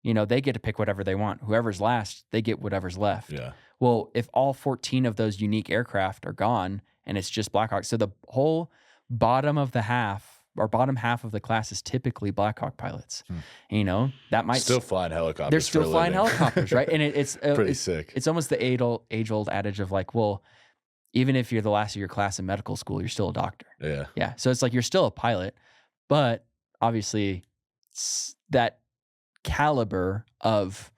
they get to pick whatever they want. Whoever's last, they get whatever's left. Yeah. Well, if all 14 of those unique aircraft are gone and it's just Black Hawk, so the whole bottom half of the class is typically Black Hawk pilots. That might still flying helicopters. They're still flying helicopters, right? And it's pretty sick. It's almost the age-old adage of like, well, even if you're the last of your class in medical school, you're still a doctor. Yeah. Yeah. So it's like you're still a pilot, but obviously that caliber of,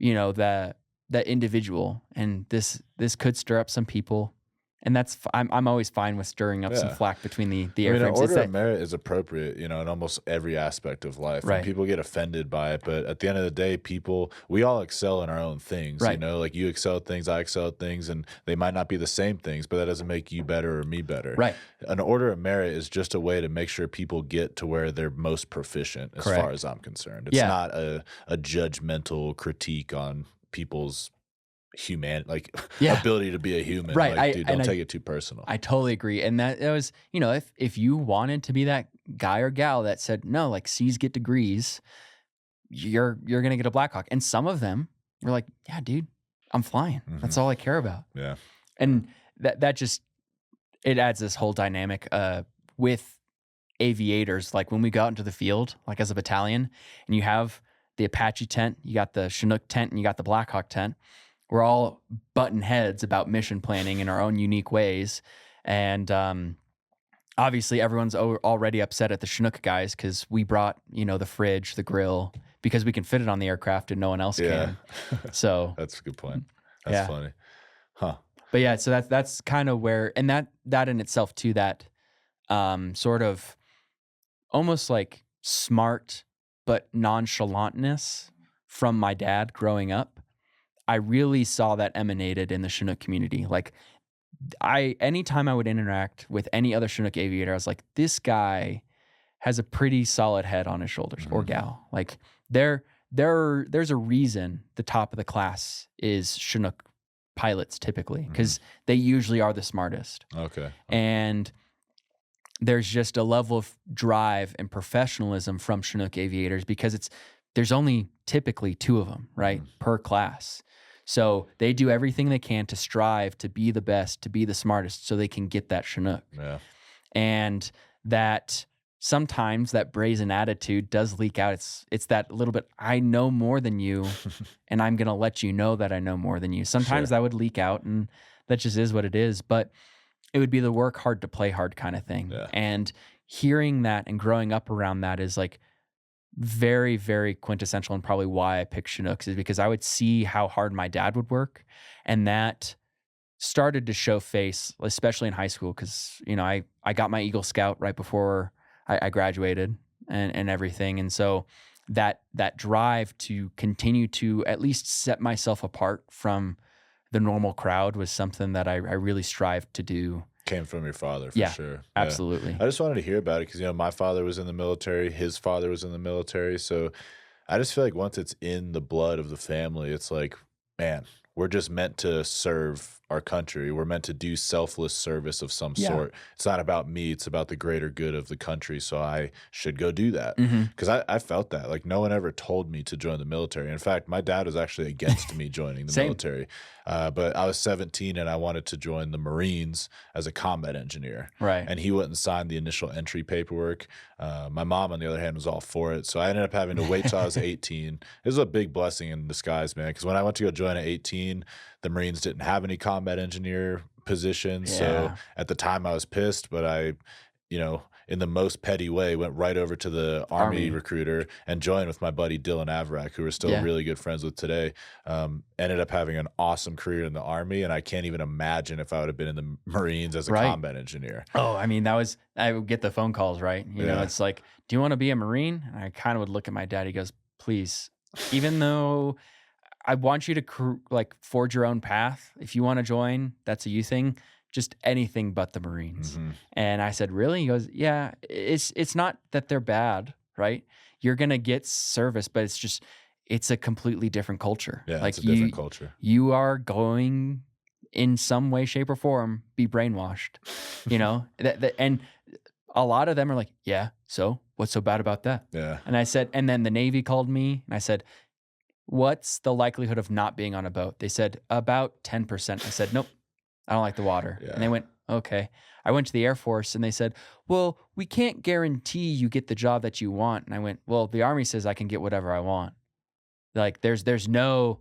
that individual, and this could stir up some people. And that's I'm always fine with stirring up some flack between the airframes. An order of merit is appropriate, in almost every aspect of life. Right. And people get offended by it, but at the end of the day, we all excel in our own things. Right. Like you excel at things, I excel at things, and they might not be the same things, but that doesn't make you better or me better. Right. An order of merit is just a way to make sure people get to where they're most proficient, as far as I'm concerned. It's not a judgmental critique on people's ability to be a human. Right. Dude, don't take it too personal. I totally agree. And that was, if you wanted to be that guy or gal that said, no, like C's get degrees, you're going to get a Black Hawk. And some of them were like, yeah, dude, I'm flying. Mm-hmm. That's all I care about. Yeah. And that just, it adds this whole dynamic with aviators. Like when we go out into the field, like as a battalion, and you have the Apache tent, you got the Chinook tent, and you got the Black Hawk tent. We're all butting heads about mission planning in our own unique ways. And obviously everyone's already upset at the Chinook guys because we brought, the fridge, the grill, because we can fit it on the aircraft and no one else can. So that's a good point. That's funny. Huh. But yeah, so that's kind of where, and that in itself too, that sort of almost like smart but nonchalantness from my dad growing up, I really saw that emanated in the Chinook community. Like anytime I would interact with any other Chinook aviator, I was like, this guy has a pretty solid head on his shoulders, or gal. Like there's a reason the top of the class is Chinook pilots typically, because they usually are the smartest. Okay. And there's just a level of drive and professionalism from Chinook aviators because there's only typically 2 of them, right, per class. So they do everything they can to strive to be the best, to be the smartest, so they can get that Chinook. Yeah. And that sometimes that brazen attitude does leak out. It's that little bit, I know more than you, and I'm going to let you know that I know more than you. Sometimes that would leak out, and that just is what it is. But it would be the work hard to play hard kind of thing. Yeah. And hearing that and growing up around that is like very, very quintessential, and probably why I picked Chinooks is because I would see how hard my dad would work, and that started to show face, especially in high school, because I got my Eagle Scout right before I graduated and everything, and so that drive to continue to at least set myself apart from the normal crowd was something that I really strived to do. Came from your father, for sure. Absolutely. I just wanted to hear about it because, my father was in the military. His father was in the military. So I just feel like once it's in the blood of the family, it's like, man, we're just meant to serve our country. We're meant to do selfless service of some sort. It's not about me. It's about the greater good of the country. So I should go do that. Because I felt that. Like, no one ever told me to join the military. In fact, my dad was actually against me joining the military. But I was 17 and I wanted to join the Marines as a combat engineer. Right. And he wouldn't sign the initial entry paperwork. My mom, on the other hand, was all for it. So I ended up having to wait till I was 18. It was a big blessing in disguise, man. Because when I went to go join at 18, the Marines didn't have any combat engineer positions. So at the time I was pissed, but you know, in the most petty way, went right over to the Army recruiter and joined with my buddy Dylan Hawkins, who we're still really good friends with today. Ended up having an awesome career in the Army, and I can't even imagine if I would have been in the Marines as a combat engineer. Oh, I mean, I would get the phone calls, right? You know, it's like, do you want to be a Marine? And I kind of would look at my dad. He goes, please, even though I want you to forge your own path. If you want to join, that's a you thing. Just anything but the Marines. And I said, really? He goes, yeah, it's not that they're bad, right? You're going to get service, but it's a completely different culture. Yeah, like it's a different culture. You are going in some way, shape, or form, be brainwashed, you know? And a lot of them are like, yeah, so what's so bad about that? Yeah. And I said, and then the Navy called me and I said, what's the likelihood of not being on a boat? They said, about 10%. I said, nope. I don't like the water. Yeah. And they went, okay. I went to the Air Force and they said, well, we can't guarantee you get the job that you want. And I went, well, the Army says I can get whatever I want. Like there's no,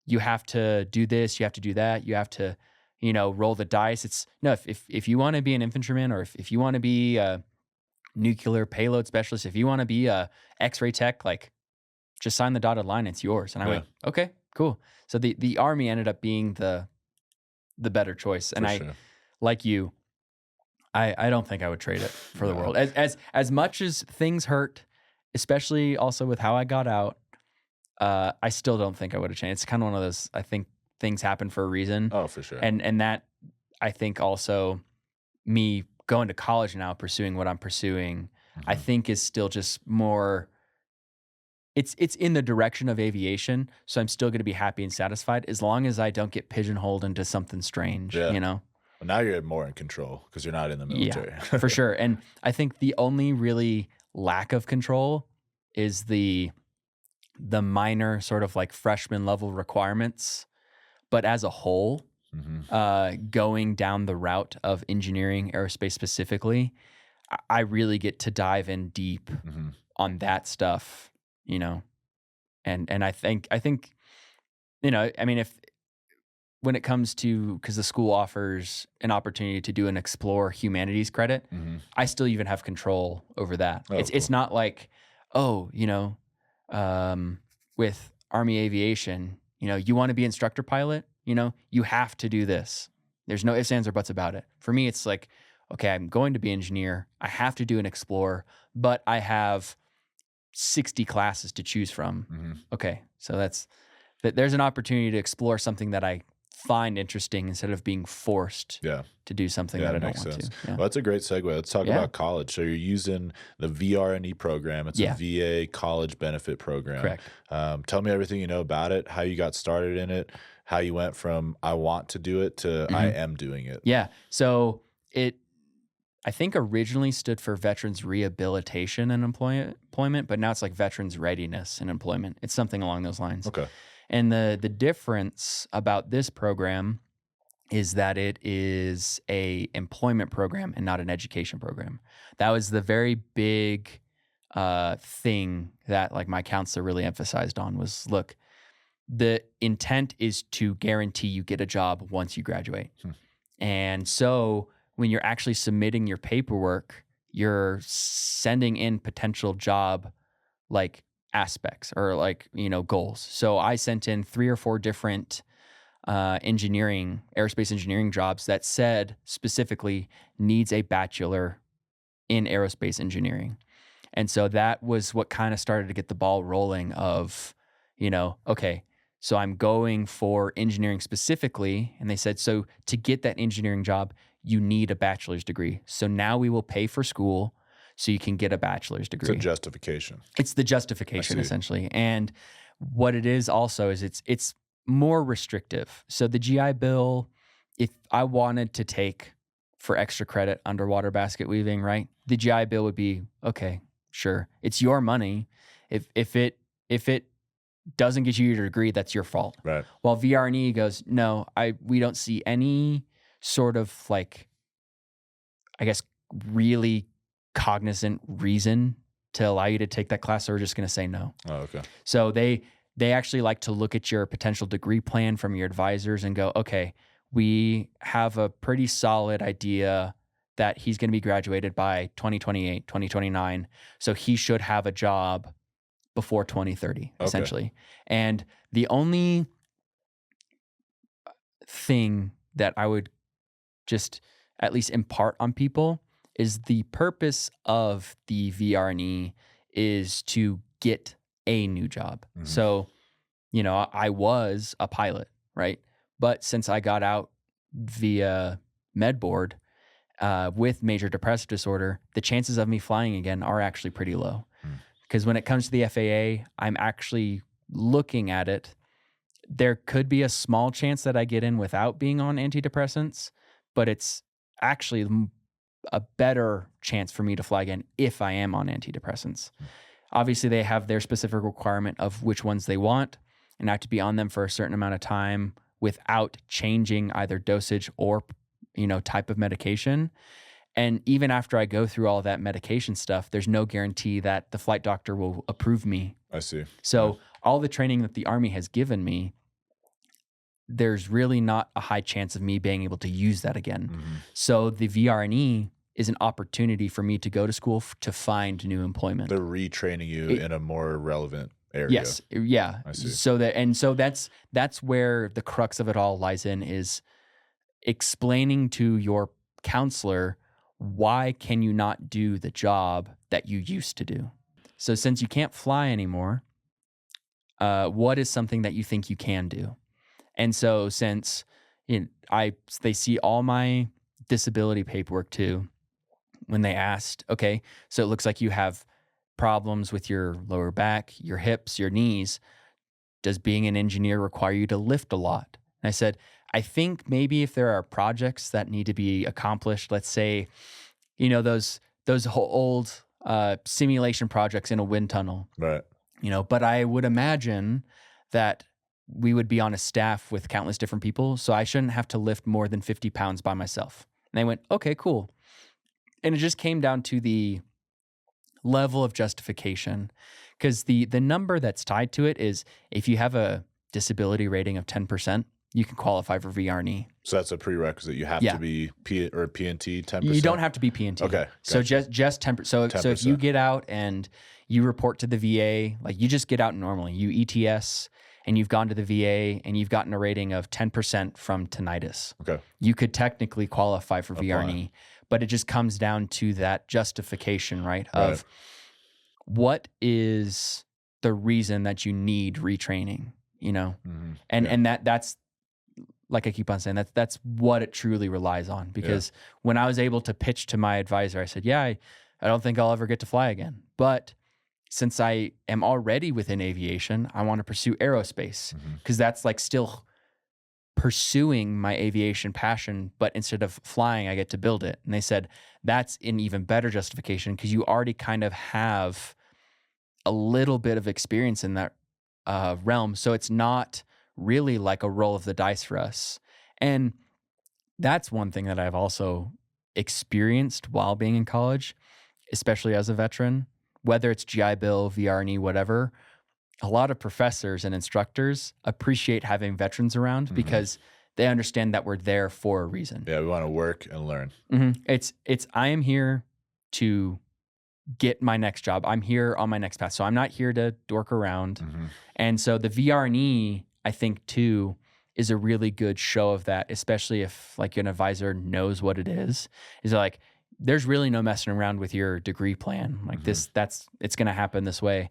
you have to do this, you have to do that, you have to, you know, roll the dice. It's no, if you want to be an infantryman or if you want to be a nuclear payload specialist, if you want to be a X-ray tech, like just sign the dotted line, it's yours. And I went, okay, cool. So the Army ended up being the better choice. And like you, I don't think I would trade it for the world. As much as things hurt, especially also with how I got out, I still don't think I would have changed. It's kind of one of those, I think things happen for a reason. Oh, for sure. And that, I think also me going to college now, pursuing what I'm pursuing, I think is still just more, it's in the direction of aviation. So I'm still going to be happy and satisfied as long as I don't get pigeonholed into something strange, you know? Well, now you're more in control because you're not in the military. Yeah, for sure. And I think the only really lack of control is the minor sort of like freshman level requirements. But as a whole, going down the route of engineering, aerospace specifically, I really get to dive in deep on that stuff, you know? And I think, you know, I mean, when it comes to, because the school offers an opportunity to do an Explore Humanities credit, I still even have control over that. It's not like, oh, you know, with Army Aviation, you know, you want to be instructor pilot, you know, you have to do this. There's no ifs, ands, or buts about it. For me, it's like, okay, I'm going to be engineer. I have to do an Explore, but I have 60 classes to choose from. Okay, so there's an opportunity to explore something that I find interesting instead of being forced to do something that I don't want to. Well, that's a great segue. Let's talk about college. So you're using the VR&E program. It's a VA college benefit program. Correct. Tell me everything you know about it, how you got started in it, how you went from I want to do it to I am doing it. Yeah. So it, I think originally stood for Veterans Rehabilitation and Employment, but now it's like Veterans Readiness and Employment. It's something along those lines. Okay. And the difference about this program is that it is a employment program and not an education program. That was the very big thing that like my counselor really emphasized on was, look, the intent is to guarantee you get a job once you graduate. And so when you're actually submitting your paperwork, you're sending in potential job like aspects or like, you know, goals. So I sent in 3 or 4 different aerospace engineering jobs that said specifically needs a bachelor in aerospace engineering. And so that was what kind of started to get the ball rolling of, you know, okay, so I'm going for engineering specifically. And they said, so to get that engineering job, you need a bachelor's degree. So now we will pay for school so you can get a bachelor's degree. It's a justification. It's the justification essentially. And what it is also is it's more restrictive. So the GI Bill, if I wanted to take for extra credit underwater basket weaving, right? The GI Bill would be, okay, sure. It's your money. If it doesn't get you your degree, that's your fault. Right. While VR&E goes, no, we don't see any sort of like, I guess, really cognizant reason to allow you to take that class, so we're just going to say no. Oh, okay. So they actually like to look at your potential degree plan from your advisors and go, okay, we have a pretty solid idea that he's going to be graduated by 2028, 2029. So he should have a job before 2030, essentially. And the only thing that I would just at least impart on people is the purpose of the VR&E is to get a new job. So, you know, I was a pilot, right? But since I got out via med board with major depressive disorder, the chances of me flying again are actually pretty low. Because when it comes to the FAA, I'm actually looking at it. There could be a small chance that I get in without being on antidepressants, but it's actually a better chance for me to fly again if I am on antidepressants. Obviously, they have their specific requirement of which ones they want, and I have to be on them for a certain amount of time without changing either dosage or, you know, type of medication. And even after I go through all that medication stuff, there's no guarantee that the flight doctor will approve me. I see. So all the training that the Army has given me, there's really not a high chance of me being able to use that again. So the VR&E is an opportunity for me to go to school to find new employment. They're retraining you in a more relevant area. Yes. Yeah. I see. So that's where the crux of it all lies in, is explaining to your counselor, why can you not do the job that you used to do? So since you can't fly anymore, what is something that you think you can do? And so since they see all my disability paperwork too, when they asked, okay, so it looks like you have problems with your lower back, your hips, your knees. Does being an engineer require you to lift a lot? And I said, I think maybe if there are projects that need to be accomplished, let's say, you know, those old simulation projects in a wind tunnel, right? You know, but I would imagine that we would be on a staff with countless different people, so I shouldn't have to lift more than 50 pounds by myself. And they went, okay, cool. And it just came down to the level of justification, because the number that's tied to it is if you have a disability rating of 10%, you can qualify for VR&E. So that's a prerequisite. You have to be P or PNT 10%? You don't have to be PNT. Okay. So just 10%. So if you get out and you report to the VA, like you just get out normally, you ETS and you've gone to the VA and you've gotten a rating of 10% from tinnitus. Okay. You could technically qualify for VR&E, but it just comes down to that justification, right? Of what is the reason that you need retraining, you know? And that's, like I keep on saying, that's what it truly relies on. Because when I was able to pitch to my advisor, I said, I don't think I'll ever get to fly again. But since I am already within aviation, I want to pursue aerospace, because that's like still pursuing my aviation passion, but instead of flying, I get to build it. And they said, that's an even better justification, because you already kind of have a little bit of experience in that realm. So it's not really like a roll of the dice for us. And that's one thing that I've also experienced while being in college, especially as a veteran, whether it's GI Bill, VR&E, whatever. A lot of professors and instructors appreciate having veterans around because they understand that we're there for a reason. Yeah, we want to work and learn. It's I am here to get my next job. I'm here on my next path. So I'm not here to dork around. And so the VR&E, I think too, is a really good show of that, especially if like an advisor knows what it is like, there's really no messing around with your degree plan. Like it's going to happen this way.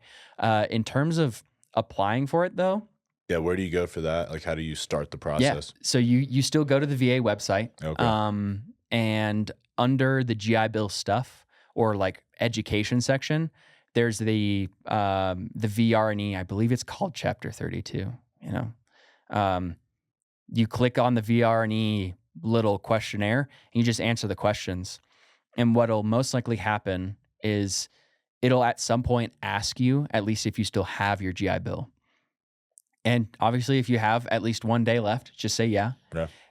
In terms of applying for it though. Yeah. Where do you go for that? Like, how do you start the process? Yeah. So you still go to the VA website. Okay. And under the GI Bill stuff or like education section, there's the VR&E, I believe it's called Chapter 32, you know. You click on the VR&E little questionnaire and you just answer the questions. And what'll most likely happen is it'll at some point ask you, at least if you still have your GI Bill. And obviously if you have at least 1 day left, just say yeah.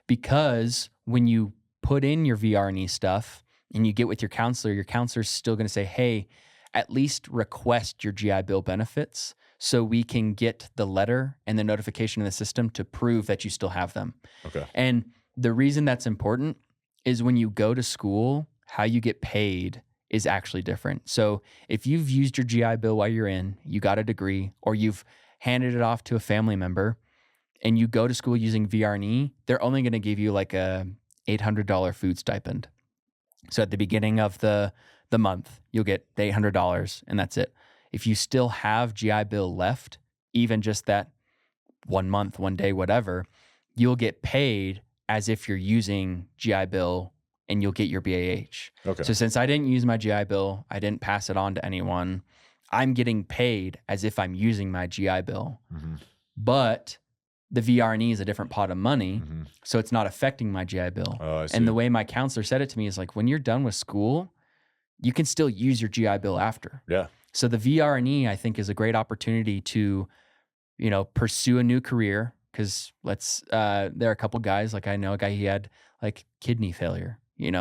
Because when you put in your VR&E stuff and you get with your counselor's still going to say, hey, at least request your GI Bill benefits so we can get the letter and the notification in the system to prove that you still have them. Okay. And the reason that's important is when you go to school how you get paid is actually different. So if you've used your GI Bill while you're in, you got a degree, or you've handed it off to a family member, and you go to school using VR&E, they're only going to give you like a $800 food stipend. So at the beginning of the month, you'll get the $800, and that's it. If you still have GI Bill left, even just that 1 month, 1 day, whatever, you'll get paid as if you're using GI Bill, and you'll get your BAH. Okay. So since I didn't use my GI Bill, I didn't pass it on to anyone, I'm getting paid as if I'm using my GI Bill. Mm-hmm. But the VR&E is a different pot of money, so it's not affecting my GI Bill. Oh, I see. And the way my counselor said it to me is like, when you're done with school, you can still use your GI Bill after. Yeah. So the VR&E, I think, is a great opportunity to, pursue a new career. Because there are a couple guys, like I know a guy, he had like kidney failure,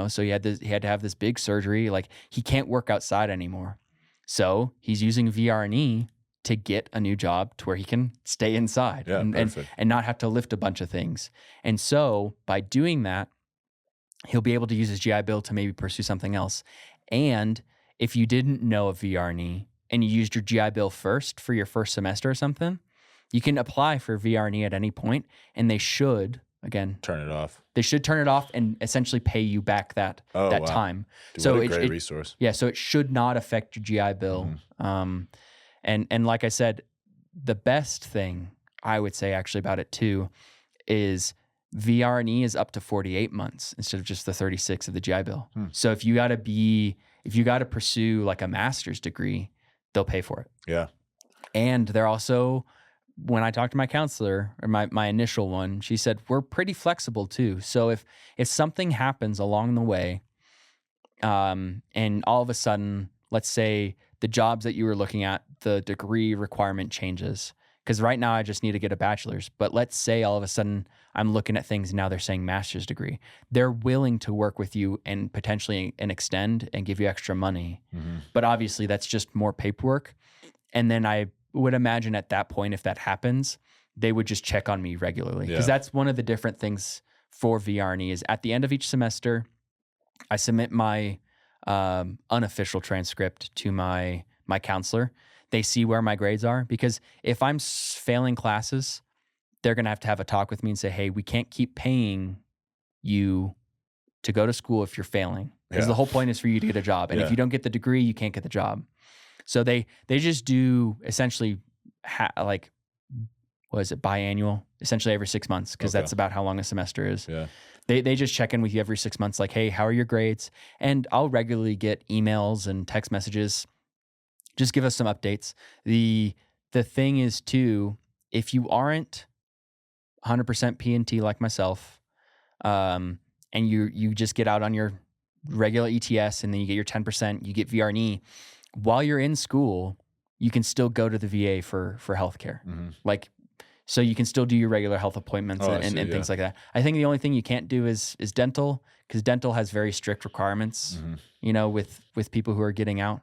so he had to have this big surgery. Like, he can't work outside anymore. So he's using VR&E to get a new job to where he can stay inside and not have to lift a bunch of things. And so by doing that, he'll be able to use his GI Bill to maybe pursue something else. And if you didn't know of VR&E and you used your GI Bill first for your first semester or something, you can apply for VR&E at any point, and they should, again, turn it off. They should turn it off and essentially pay you back that time. Dude, so what a great resource. Yeah, so it should not affect your GI Bill. And like I said, the best thing I would say actually about it too is VR&E is up to 48 months instead of just the 36 of the GI Bill. So if you got to pursue like a master's degree, they'll pay for it. Yeah. And they're also, when I talked to my counselor, or my initial one, she said, we're pretty flexible too. So if something happens along the way, and all of a sudden, let's say the jobs that you were looking at, the degree requirement changes. Because right now I just need to get a bachelor's. But let's say all of a sudden I'm looking at things and now they're saying master's degree. They're willing to work with you and potentially extend and give you extra money. But obviously that's just more paperwork. And then I would imagine at that point, if that happens, they would just check on me regularly. Because that's one of the different things for VR&E is at the end of each semester, I submit my unofficial transcript to my counselor. They see where my grades are, because if I'm failing classes, they're going to have a talk with me and say, hey, we can't keep paying you to go to school if you're failing. Because the whole point is for you to get a job. And if you don't get the degree, you can't get the job. So they just do essentially biannual, essentially every 6 months, because that's about how long a semester is. Yeah. They just check in with you every 6 months, like, hey, how are your grades? And I'll regularly get emails and text messages. Just give us some updates. The thing is too, if you aren't 100% P&T like myself, and you just get out on your regular ETS and then you get your 10%, you get VR&E, while you're in school, you can still go to the VA for healthcare. Like, so you can still do your regular health appointments and things like that. I think the only thing you can't do is dental, because dental has very strict requirements, with people who are getting out.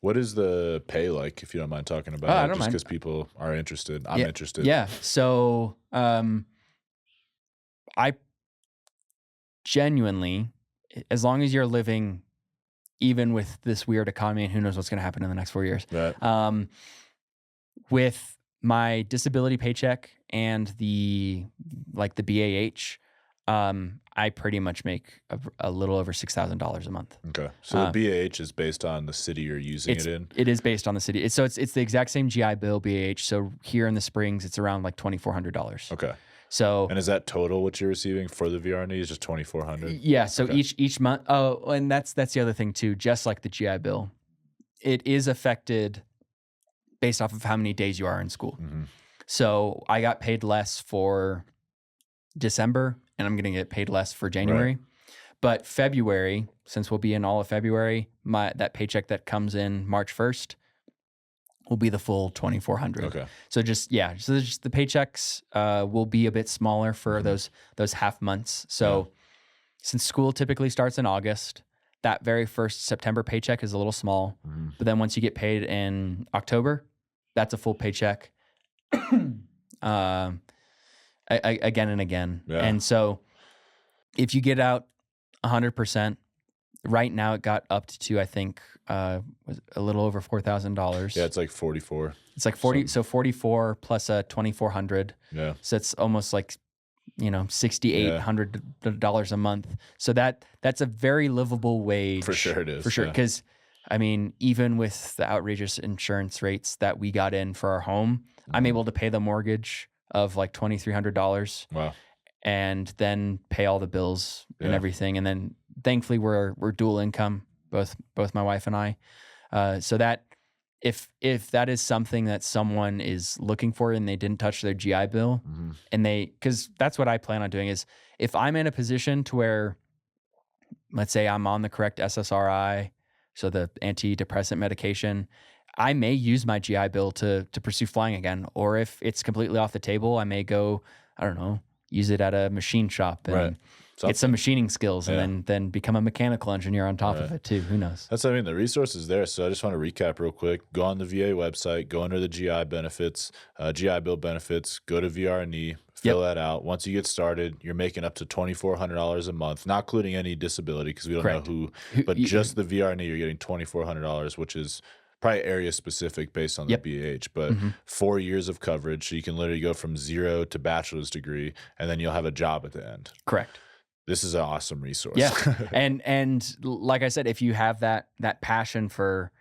What is the pay like, if you don't mind talking about it? I don't just mind. because people are interested. I'm interested. Yeah. So I genuinely, as long as you're living, even with this weird economy, and who knows what's going to happen in the next 4 years, right. With my disability paycheck and the BAH, I pretty much make a little over $6,000 a month. Okay. So the BAH is based on the city you're using it in? It is based on the city. It's the exact same GI Bill BAH. So here in the Springs, it's around like $2,400. Okay. So, and is that total what you're receiving for the VR&E is just $2,400? Yeah. So each month. Oh, and that's the other thing too. Just like the GI Bill, it is affected based off of how many days you are in school. So I got paid less for December, and I'm going to get paid less for January. Right. But February, since we'll be in all of February, that paycheck that comes in March 1st will be the full $2,400. Okay. So just the paychecks will be a bit smaller for those half months. So since school typically starts in August, that very first September paycheck is a little small. But then once you get paid in October, that's a full paycheck. Again and again. Yeah. And so if you get out 100%, Right now, it got up to I think was a little over $4,000. Yeah, it's like 44. It's like 40. So 44 plus a 2,400. Yeah. So it's almost like $6,800 a month. So that's a very livable wage. For sure it is. For sure. Because I mean, even with the outrageous insurance rates that we got in for our home, I'm able to pay the mortgage of like $2,300. Wow. And then pay all the bills and everything. And then thankfully we're dual income, both my wife and I. So that if that is something that someone is looking for and they didn't touch their GI Bill, and because that's what I plan on doing, is if I'm in a position to where, let's say I'm on the correct SSRI, so the antidepressant medication, I may use my GI Bill to pursue flying again. Or if it's completely off the table, I may go, I don't know, use it at a machine shop and get some machining skills, and then become a mechanical engineer on top of it too. Who knows? That's, I mean, the resource is there. So I just want to recap real quick. Go on the VA website, go under the GI benefits, GI Bill benefits, go to VR&E, fill that out. Once you get started, you're making up to $2,400 a month, not including any disability, because we don't know who, but just the VR&E, you're getting $2,400, which is probably area specific based on the BH, but 4 years of coverage. So you can literally go from 0 to bachelor's degree, and then you'll have a job at the end. Correct. This is an awesome resource. Yeah. and like I said, if you have that passion for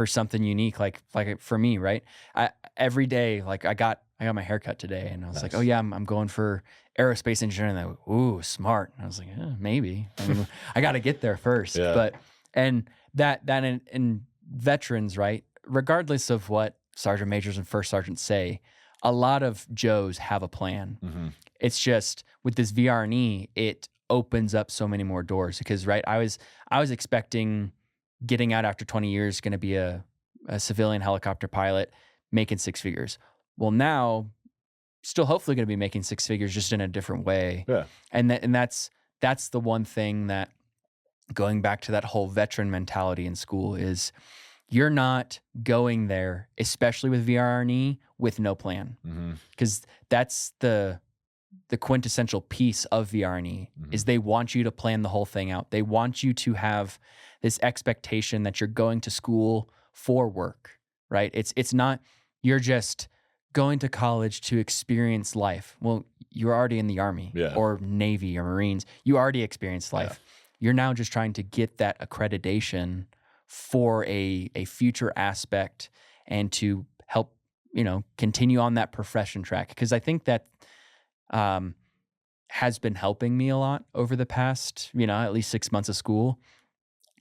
something unique, like for me, right? Every day, like I got my haircut today, and I was like, oh yeah, I'm going for aerospace engineering. And ooh, smart. And I was like, maybe. I mean, I got to get there first. But and that in veterans, right? Regardless of what sergeant majors and first sergeants say, a lot of Joes have a plan. It's just with this VR&E, it opens up so many more doors, because I was expecting getting out after 20 years going to be a civilian helicopter pilot making six figures. Well, now still hopefully going to be making six figures, just in a different way. Yeah. And that's the one thing that, going back to that whole veteran mentality in school, is you're not going there, especially with VR&E, with no plan. Because that's the quintessential piece of VR&E, is they want you to plan the whole thing out. They want you to have this expectation that you're going to school for work, right? It's not, you're just going to college to experience life. Well, you're already in the Army or Navy or Marines. You already experienced life. You're now just trying to get that accreditation for a future aspect, and to help, continue on that profession track. Because I think that has been helping me a lot over the past, at least 6 months of school.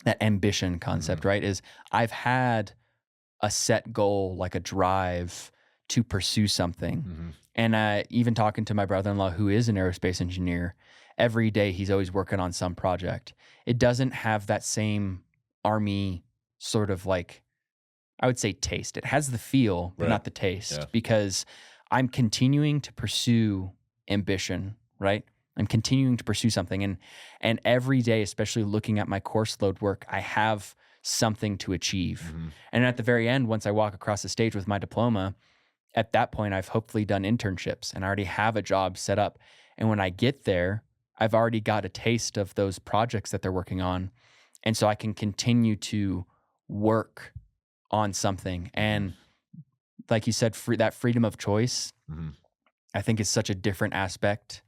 That ambition concept, right? Is I've had a set goal, like a drive to pursue something. And even talking to my brother-in-law, who is an aerospace engineer, every day he's always working on some project. It doesn't have that same Army sort of, like, I would say, taste. It has the feel, but not the taste, because I'm continuing to pursue ambition, right? I'm continuing to pursue something. And every day, especially looking at my course load work, I have something to achieve. And at the very end, once I walk across the stage with my diploma, at that point, I've hopefully done internships and I already have a job set up. And when I get there, I've already got a taste of those projects that they're working on. And so I can continue to work on something. And like you said, that freedom of choice, I think, is such a different aspect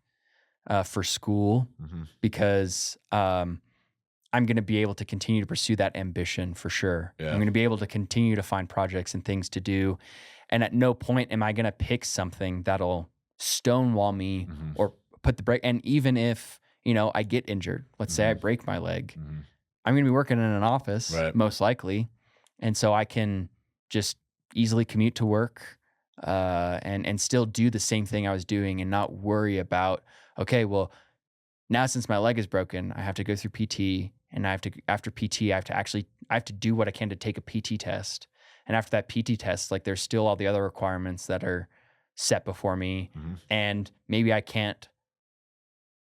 for school, because I'm going to be able to continue to pursue that ambition for sure. I'm going to be able to continue to find projects and things to do. And at no point am I going to pick something that'll stonewall me or put the brake. And even if, I get injured, let's say I break my leg, I'm going to be working in an office, most likely. And so I can just easily commute to work and still do the same thing I was doing, and not worry about, okay, well, now since my leg is broken, I have to go through PT, and after PT, I have to do what I can to take a PT test. And after that PT test, like, there's still all the other requirements that are set before me. And maybe I can't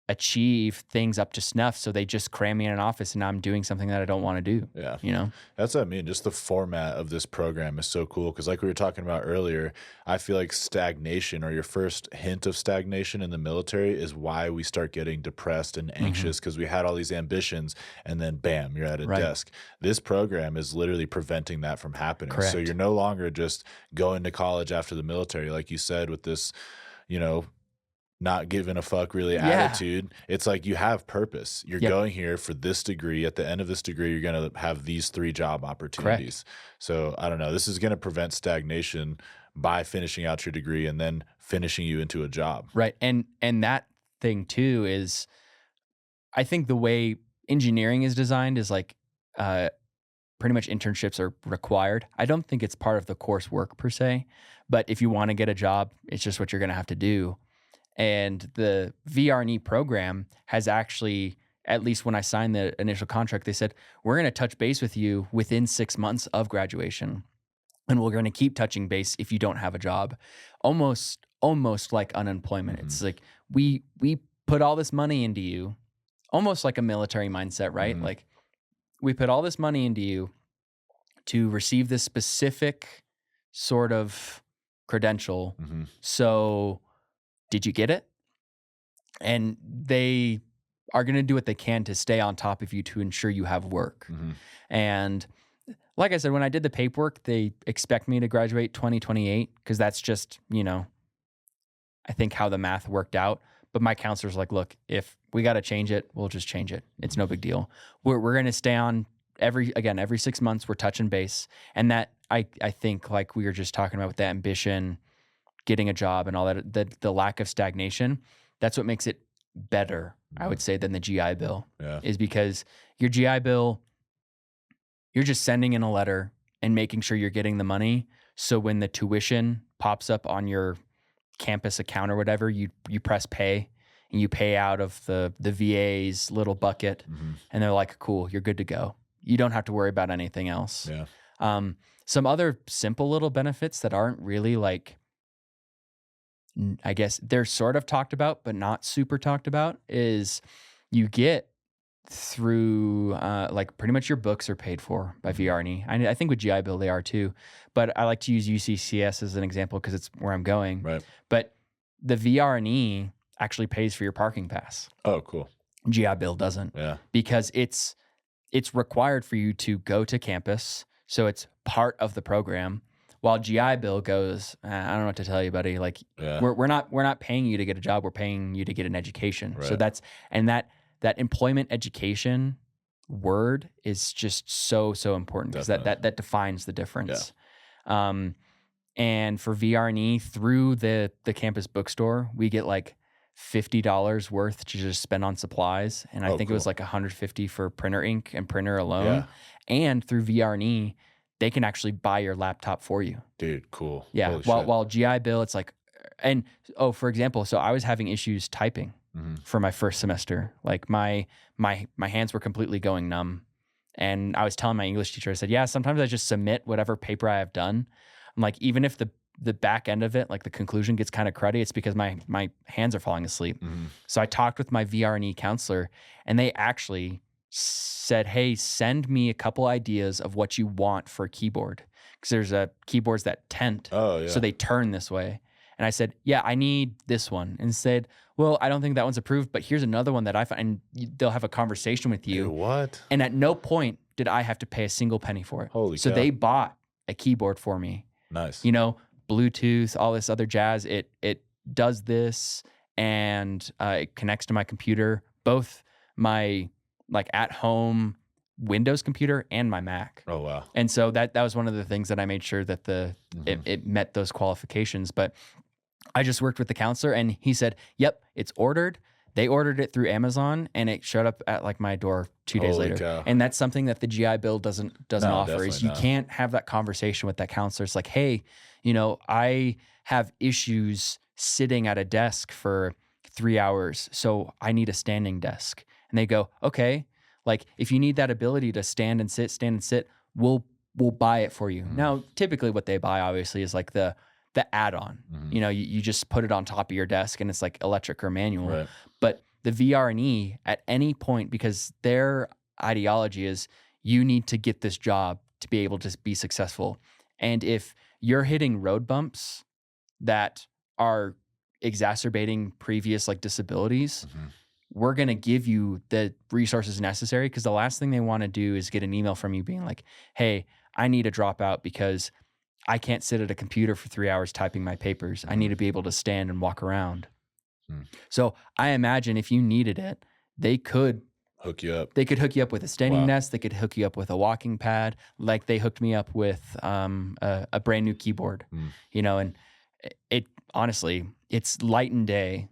achieve things up to snuff. So they just cram me in an office and now I'm doing something that I don't want to do. Yeah. You know, that's what I mean. Just the format of this program is so cool. Cause like we were talking about earlier, I feel like stagnation, or your first hint of stagnation in the military, is why we start getting depressed and anxious, because we had all these ambitions and then bam, you're at a desk. This program is literally preventing that from happening. Correct. So you're no longer just going to college after the military, like you said, with this, you know, not giving a fuck really attitude. It's like you have purpose. You're going here for this degree. At the end of this degree, you're going to have these 3 job opportunities. Correct. So I don't know. This is going to prevent stagnation by finishing out your degree and then finishing you into a job. Right. And that thing too is, I think the way engineering is designed is like, pretty much internships are required. I don't think it's part of the coursework per se, but if you want to get a job, it's just what you're going to have to do. And the VR&E program has actually, at least when I signed the initial contract, they said, we're going to touch base with you within 6 months of graduation. And we're going to keep touching base if you don't have a job. Almost like unemployment. It's like, we put all this money into you, almost like a military mindset, right? Like, we put all this money into you to receive this specific sort of credential. So did you get it? And they are going to do what they can to stay on top of you to ensure you have work. And like I said, when I did the paperwork, they expect me to graduate 2028 because that's just, you know, I think how the math worked out. But my counselor's like, look, if we got to change it, we'll just change it. It's no big deal. We're going to stay on every 6 months, we're touching base. And that, I think, like we were just talking about with the ambition, getting a job and all that, the lack of stagnation, that's what makes it better, I would say, than the GI Bill. Is because your GI Bill, you're just sending in a letter and making sure you're getting the money. So when the tuition pops up on your campus account or whatever, you press pay and you pay out of the VA's little bucket, and they're like, cool, you're good to go. You don't have to worry about anything else. Some other simple little benefits that aren't really like, I guess they're sort of talked about, but not super talked about, is you get through like pretty much your books are paid for by VR&E. I think with GI Bill they are too, but I like to use UCCS as an example because it's where I'm going. Right. But the VR&E actually pays for your parking pass. Oh, cool. GI Bill doesn't. Yeah. Because it's required for you to go to campus, so it's part of the program. While GI Bill goes, I don't know what to tell you, buddy. Like, we're not paying you to get a job. We're paying you to get an education. Right. So that employment education word is just so important because that defines the difference. And for VR&E, through the campus bookstore, we get like $50 worth to just spend on supplies, and I think it was like $150 for printer ink and printer alone. And through VR&E, they can actually buy your laptop for you. Dude, cool. Yeah. While GI Bill, it's like, and for example, so I was having issues typing for my first semester. Like my hands were completely going numb. And I was telling my English teacher, I said, yeah, sometimes I just submit whatever paper I have done. I'm like, even if the back end of it, like the conclusion gets kind of cruddy, it's because my hands are falling asleep. So I talked with my VR&E counselor, and they actually said, hey, send me a couple ideas of what you want for a keyboard. Because there's keyboards that tent. So they turn this way. And I said, yeah, I need this one. And said, well, I don't think that one's approved, but here's another one that I find. And they'll have a conversation with you. Dude, what? And at no point did I have to pay a single penny for it. Holy So cow. they bought a keyboard for me. Nice. You know, Bluetooth, all this other jazz. It does this, and it connects to my computer, both my like at home Windows computer and my Mac. Oh, wow. And so that was one of the things that I made sure that it met those qualifications. But I just worked with the counselor, and he said, yep, it's ordered. They ordered it through Amazon, and it showed up at like my door 2 days Holy later. cow. And that's something that the GI Bill doesn't offer, is you can't have that conversation with that counselor. It's like, hey, you know, I have issues sitting at a desk for 3 hours, so I need a standing desk. And they go, okay, like if you need that ability to stand and sit, we'll buy it for you. Now, typically what they buy obviously is like the add-on. You know, you just put it on top of your desk and it's like electric or manual. Right. But the VR&E at any point, because their ideology is you need to get this job to be able to be successful. And if you're hitting road bumps that are exacerbating previous like disabilities, we're going to give you the resources necessary, because the last thing they want to do is get an email from you being like, hey, I need to drop out because I can't sit at a computer for 3 hours typing my papers. I need to be able to stand and walk around. So I imagine if you needed it, they could hook you up. They could hook you up with a standing desk. They could hook you up with a walking pad. Like they hooked me up with a brand new keyboard, and it honestly, it's light and day,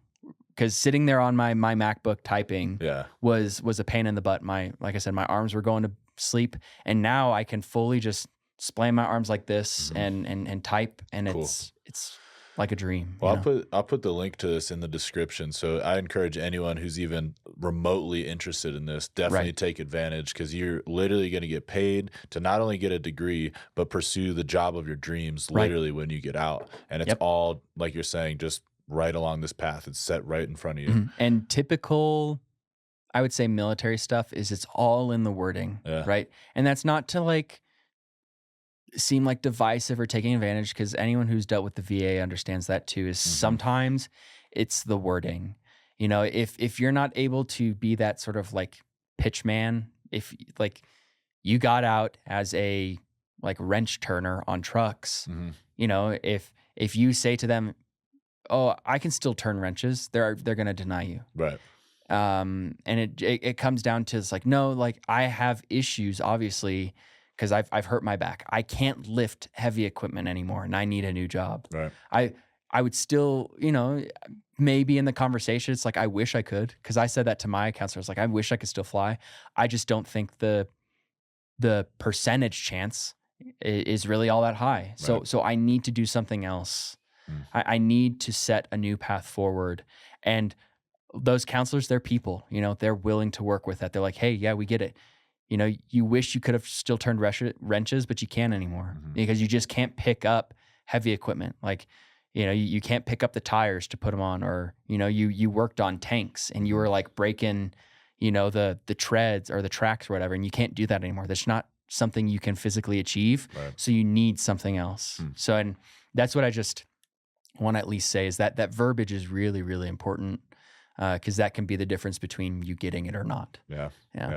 because sitting there on my MacBook typing was a pain in the butt. Like I said, my arms were going to sleep, and now I can fully just splay my arms like this and type, and it's like a dream. Well, I'll put the link to this in the description. So I encourage anyone who's even remotely interested in this, definitely take advantage, because you're literally going to get paid to not only get a degree, but pursue the job of your dreams literally when you get out. And it's all, like you're saying, just right along this path. It's set right in front of you. And typical, I would say, military stuff is it's all in the wording, right? And that's not to like seem like divisive or taking advantage, because anyone who's dealt with the VA understands that too, is sometimes it's the wording. If you're not able to be that sort of like pitch man, if like you got out as a like wrench turner on trucks, if you say to them, oh, I can still turn wrenches, they're going to deny you. Right. And it comes down to, it's like, no, like I have issues, obviously, because I've hurt my back. I can't lift heavy equipment anymore, and I need a new job. Right. I would still, maybe in the conversation, it's like, I wish I could, because I said that to my counselor. It's like, I wish I could still fly. I just don't think the percentage chance is really all that high. So I need to do something else. I need to set a new path forward. And those counselors, they're people, they're willing to work with that. They're like, hey, yeah, we get it. You wish you could have still turned wrenches, but you can't anymore, because you just can't pick up heavy equipment. Like, you can't pick up the tires to put them on, or, you worked on tanks and you were like breaking, the treads or the tracks or whatever, and you can't do that anymore. That's not something you can physically achieve. So you need something else. So, and that's what I just want to at least say, is that verbiage is really, really important. Because that can be the difference between you getting it or not. Yeah,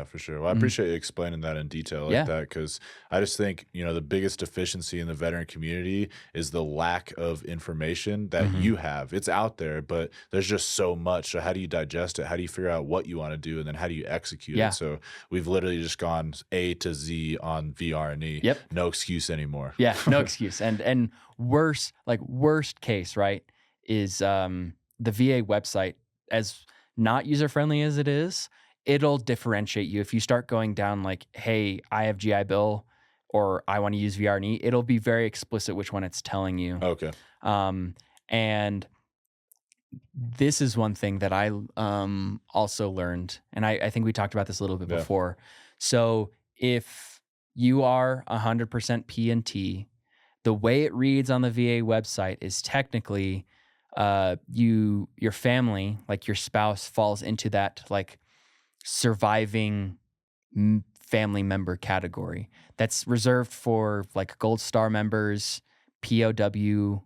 for sure. Well, I appreciate you explaining that in detail like that, because I just think, the biggest deficiency in the veteran community is the lack of information that you have. It's out there, but there's just so much. So how do you digest it? How do you figure out what you want to do? And then how do you execute it? So we've literally just gone A to Z on VR&E. No excuse anymore. Yeah, no excuse. And worst case, right, is the VA website, as not user-friendly as it is, it'll differentiate you. If you start going down like, hey, I have GI Bill, or I want to use VR&E, it'll be very explicit which one it's telling you. Okay. And this is one thing that I also learned, and I think we talked about this a little bit before. So if you are 100% P&T, the way it reads on the VA website is technically your family, like your spouse, falls into that like surviving family member category. That's reserved for like Gold Star members, POW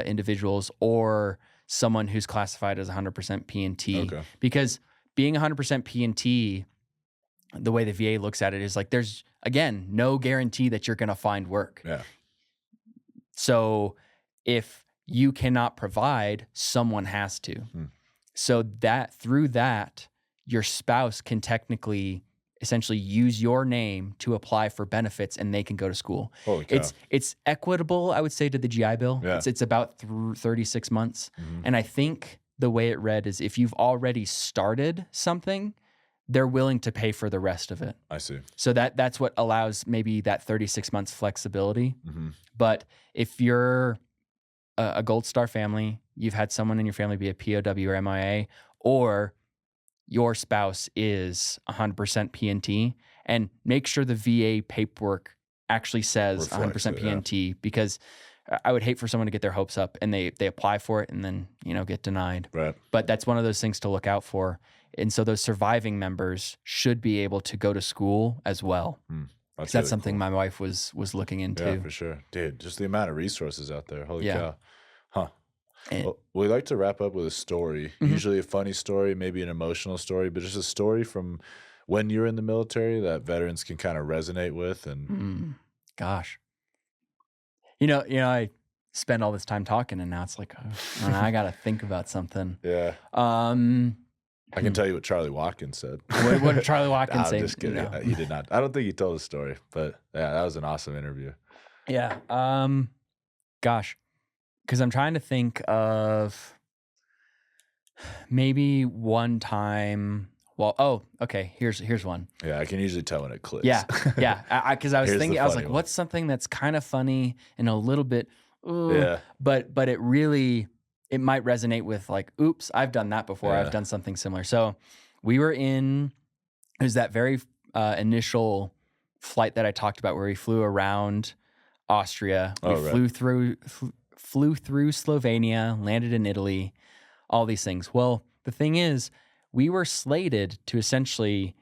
individuals, or someone who's classified as 100% P&T. Because being 100% P&T, the way the VA looks at it is like, there's, again, no guarantee that you're going to find work. So if you cannot provide, someone has to. So that through that, your spouse can technically essentially use your name to apply for benefits, and they can go to school. Holy cow. It's equitable, I would say, to the GI Bill. It's about 36 months. And I think the way it read is if you've already started something, they're willing to pay for the rest of it. I see. So that's what allows maybe that 36 months flexibility. But if you're a Gold Star family, you've had someone in your family be a POW or MIA, or your spouse is 100% P&T, and make sure the VA paperwork actually says 100% P&T, because I would hate for someone to get their hopes up and they apply for it and then, get denied. Right. But that's one of those things to look out for And so those surviving members should be able to go to school as well. That's really something my wife was looking into. Yeah, for sure. Dude, just the amount of resources out there. Holy cow. Huh. Well, we like to wrap up with a story, usually a funny story, maybe an emotional story, but just a story from when you're in the military that veterans can kind of resonate with. And gosh, I spend all this time talking, and now it's like, I got to think about something. Yeah. I can tell you what Charlie Watkins said. What did Charlie Watkins say? I'm just kidding. He did not. I don't think he told a story, but yeah, that was an awesome interview. Yeah. Gosh, because I'm trying to think of maybe one time. Well, okay. Here's one. Yeah, I can usually tell when it clicks. Yeah. Because I was thinking, I was like, what's something that's kind of funny and a little bit, but it really. It might resonate with like, oops, I've done that before. I've done something similar. So we were it was that very initial flight that I talked about where we flew around Austria. We flew through Slovenia, landed in Italy, all these things. Well, the thing is, we were slated to essentially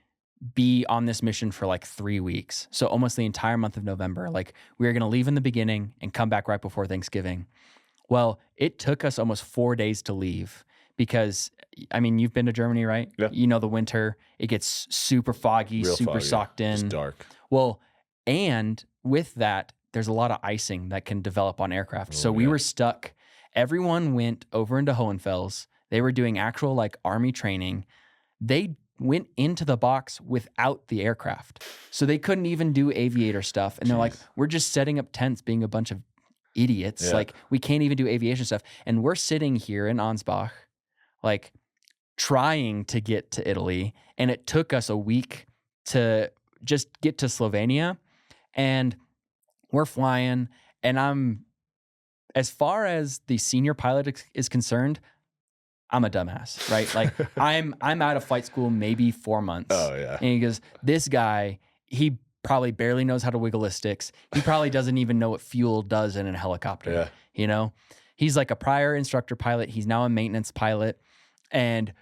be on this mission for like 3 weeks. So almost the entire month of November. Like we were going to leave in the beginning and come back right before Thanksgiving. Well, it took us almost 4 days to leave because, I mean, you've been to Germany, right? Yeah. You know the winter, it gets super foggy, super socked in. It's dark. Well, and with that, there's a lot of icing that can develop on aircraft. So we were stuck. Everyone went over into Hohenfels. They were doing actual like Army training. They went into the box without the aircraft. So they couldn't even do aviator stuff. And they're like, we're just setting up tents being a bunch of idiots. Yeah. Like we can't even do aviation stuff. And we're sitting here in Ansbach, like trying to get to Italy. And it took us a week to just get to Slovenia. And we're flying. And as far as the senior pilot is concerned, I'm a dumbass, right? Like I'm out of flight school maybe 4 months. Oh yeah. And he goes, this guy, he probably barely knows how to wiggle his sticks. He probably doesn't even know what fuel does in a helicopter. Yeah. He's like a prior instructor pilot. He's now a maintenance pilot. And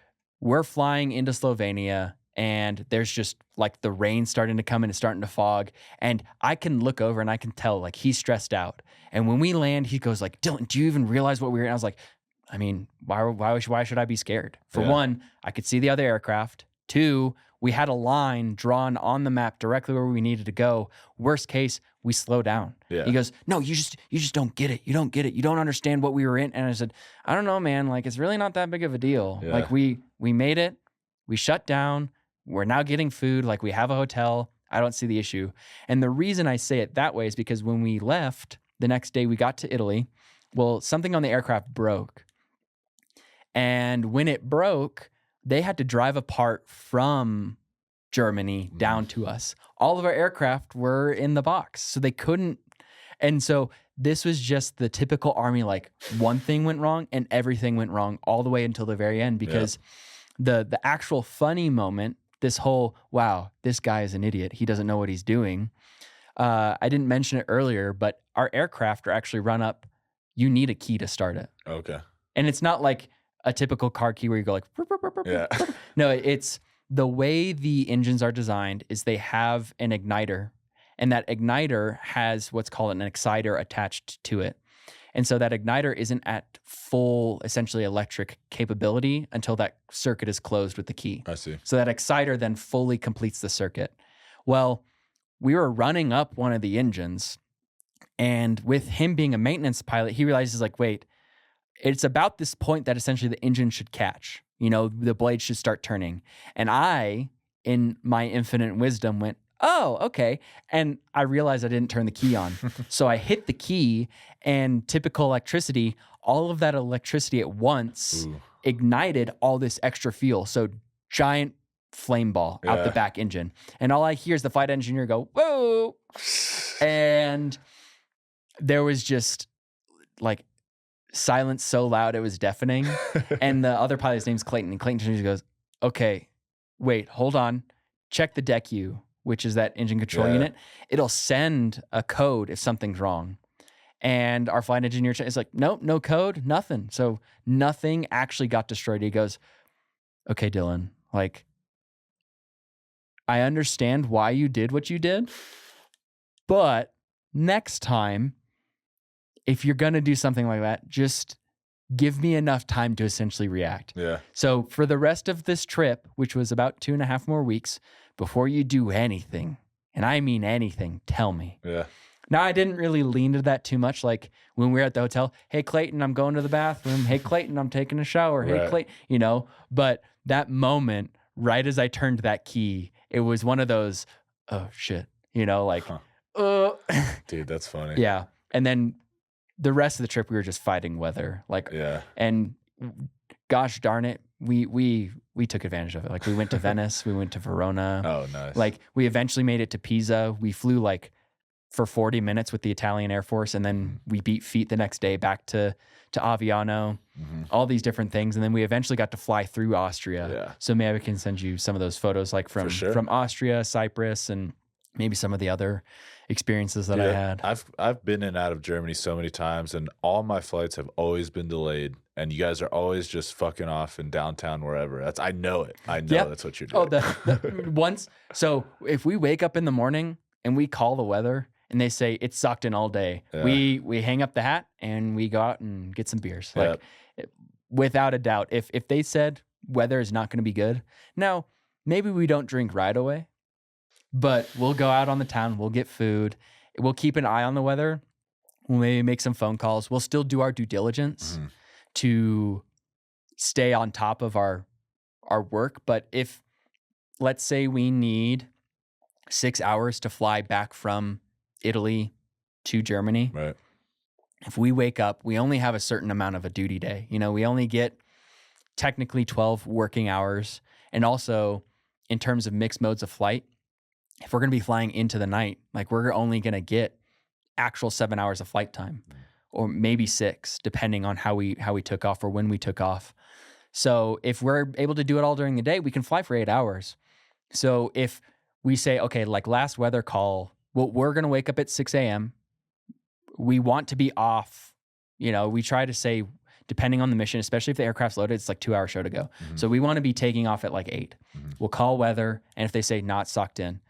we're flying into Slovenia and there's just like the rain starting to come and it's starting to fog. And I can look over and I can tell like he's stressed out. And when we land, he goes like, Dylan, do you even realize what we're in? I was like, I mean, why should I be scared? For one, I could see the other aircraft. 2, we had a line drawn on the map directly where we needed to go. Worst case, we slow down. Yeah. He goes, no, you just don't get it. You don't get it. You don't understand what we were in. And I said, I don't know, man. Like, it's really not that big of a deal. Yeah. Like we made it. We shut down. We're now getting food. Like we have a hotel. I don't see the issue. And the reason I say it that way is because when we left the next day, we got to Italy. Well, something on the aircraft broke. And when it broke, they had to drive a part from Germany down to us. All of our aircraft were in the box, so they couldn't. And so this was just the typical Army, like one thing went wrong and everything went wrong all the way until the very end because the actual funny moment, this whole, wow, this guy is an idiot. He doesn't know what he's doing. I didn't mention it earlier, but our aircraft are actually run up. You need a key to start it. Okay. And it's not like a typical car key where you go like, no, it's the way the engines are designed is they have an igniter and that igniter has what's called an exciter attached to it. And so that igniter isn't at full, essentially electric capability until that circuit is closed with the key. I see. So that exciter then fully completes the circuit. Well, we were running up one of the engines and with him being a maintenance pilot, he realizes like, wait, it's about this point that essentially the engine should catch. The blade should start turning. And I, in my infinite wisdom, went, oh, okay. And I realized I didn't turn the key on. So I hit the key and typical electricity, all of that electricity at once ignited all this extra fuel. So giant flame ball out the back engine. And all I hear is the flight engineer go, whoa. And there was just like, silence so loud it was deafening. And the other pilot's name's Clayton. And Clayton just goes, okay, wait, hold on. Check the DECU, which is that engine control unit. It'll send a code if something's wrong. And our flight engineer is like, nope, no code, nothing. So nothing actually got destroyed. He goes, okay, Dylan, Like, I understand why you did what you did, but next time, if you're going to do something like that, just give me enough time to essentially react. Yeah. So for the rest of this trip, which was about 2.5 more weeks, before you do anything, and I mean anything, tell me. Yeah. Now, I didn't really lean to that too much. Like when we were at the hotel, hey, Clayton, I'm going to the bathroom. Hey, Clayton, I'm taking a shower. Hey, Clayton, you know, but that moment, right as I turned that key, it was one of those, oh shit, you know, like, Dude, that's funny. Yeah. And then the rest of the trip, we were just fighting weather. Like, yeah. And gosh darn it, we took advantage of it. Like we went to Venice, we went to Verona. Oh, nice. Like we eventually made it to Pisa. We flew like for 40 minutes with the Italian Air Force, and then we beat feet the next day back to Aviano, all these different things. And then we eventually got to fly through Austria. Yeah. So maybe I can send you some of those photos like from Austria, Cyprus, and maybe some of the other experiences that I had. I've been in and out of Germany so many times, and all my flights have always been delayed. And you guys are always just fucking off in downtown wherever. I know it. I know that's what you're doing. Once. So if we wake up in the morning and we call the weather and they say it sucked in all day, we hang up the hat and we go out and get some beers. Like without a doubt, if they said weather is not going to be good, now maybe we don't drink right away. But we'll go out on the town, we'll get food, we'll keep an eye on the weather, we'll maybe make some phone calls, we'll still do our due diligence to stay on top of our work. But if, let's say we need 6 hours to fly back from Italy to Germany, right? If we wake up, we only have a certain amount of a duty day. You know, we only get technically 12 working hours. And also in terms of mixed modes of flight, if we're going to be flying into the night, like we're only going to get actual 7 hours of flight time, or maybe 6, depending on how we took off or when we took off. So if we're able to do it all during the day, we can fly for 8 hours. So if we say, okay, like last weather call, well, we're going to wake up at 6 a.m. We want to be off. You know, we try to say, depending on the mission, especially if the aircraft's loaded, it's like 2-hour show to go. So we want to be taking off at like 8. We'll call weather. And if they say not sucked in,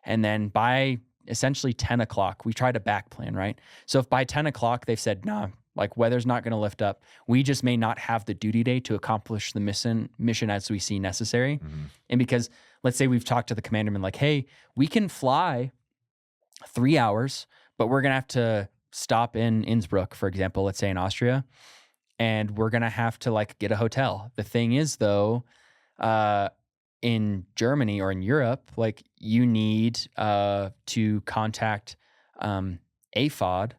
and then by essentially 10 o'clock, we try to back plan, right? So if by 10 o'clock they've said, nah, like weather's not going to lift up, we just may not have the duty day to accomplish the mission as we see necessary. And because let's say we've talked to the commander and been like, hey, we can fly 3 hours, but we're going to have to stop in Innsbruck, for example, let's say in Austria, and we're going to have to like get a hotel. The thing is though, in Germany or in Europe, like you need to contact AFOD,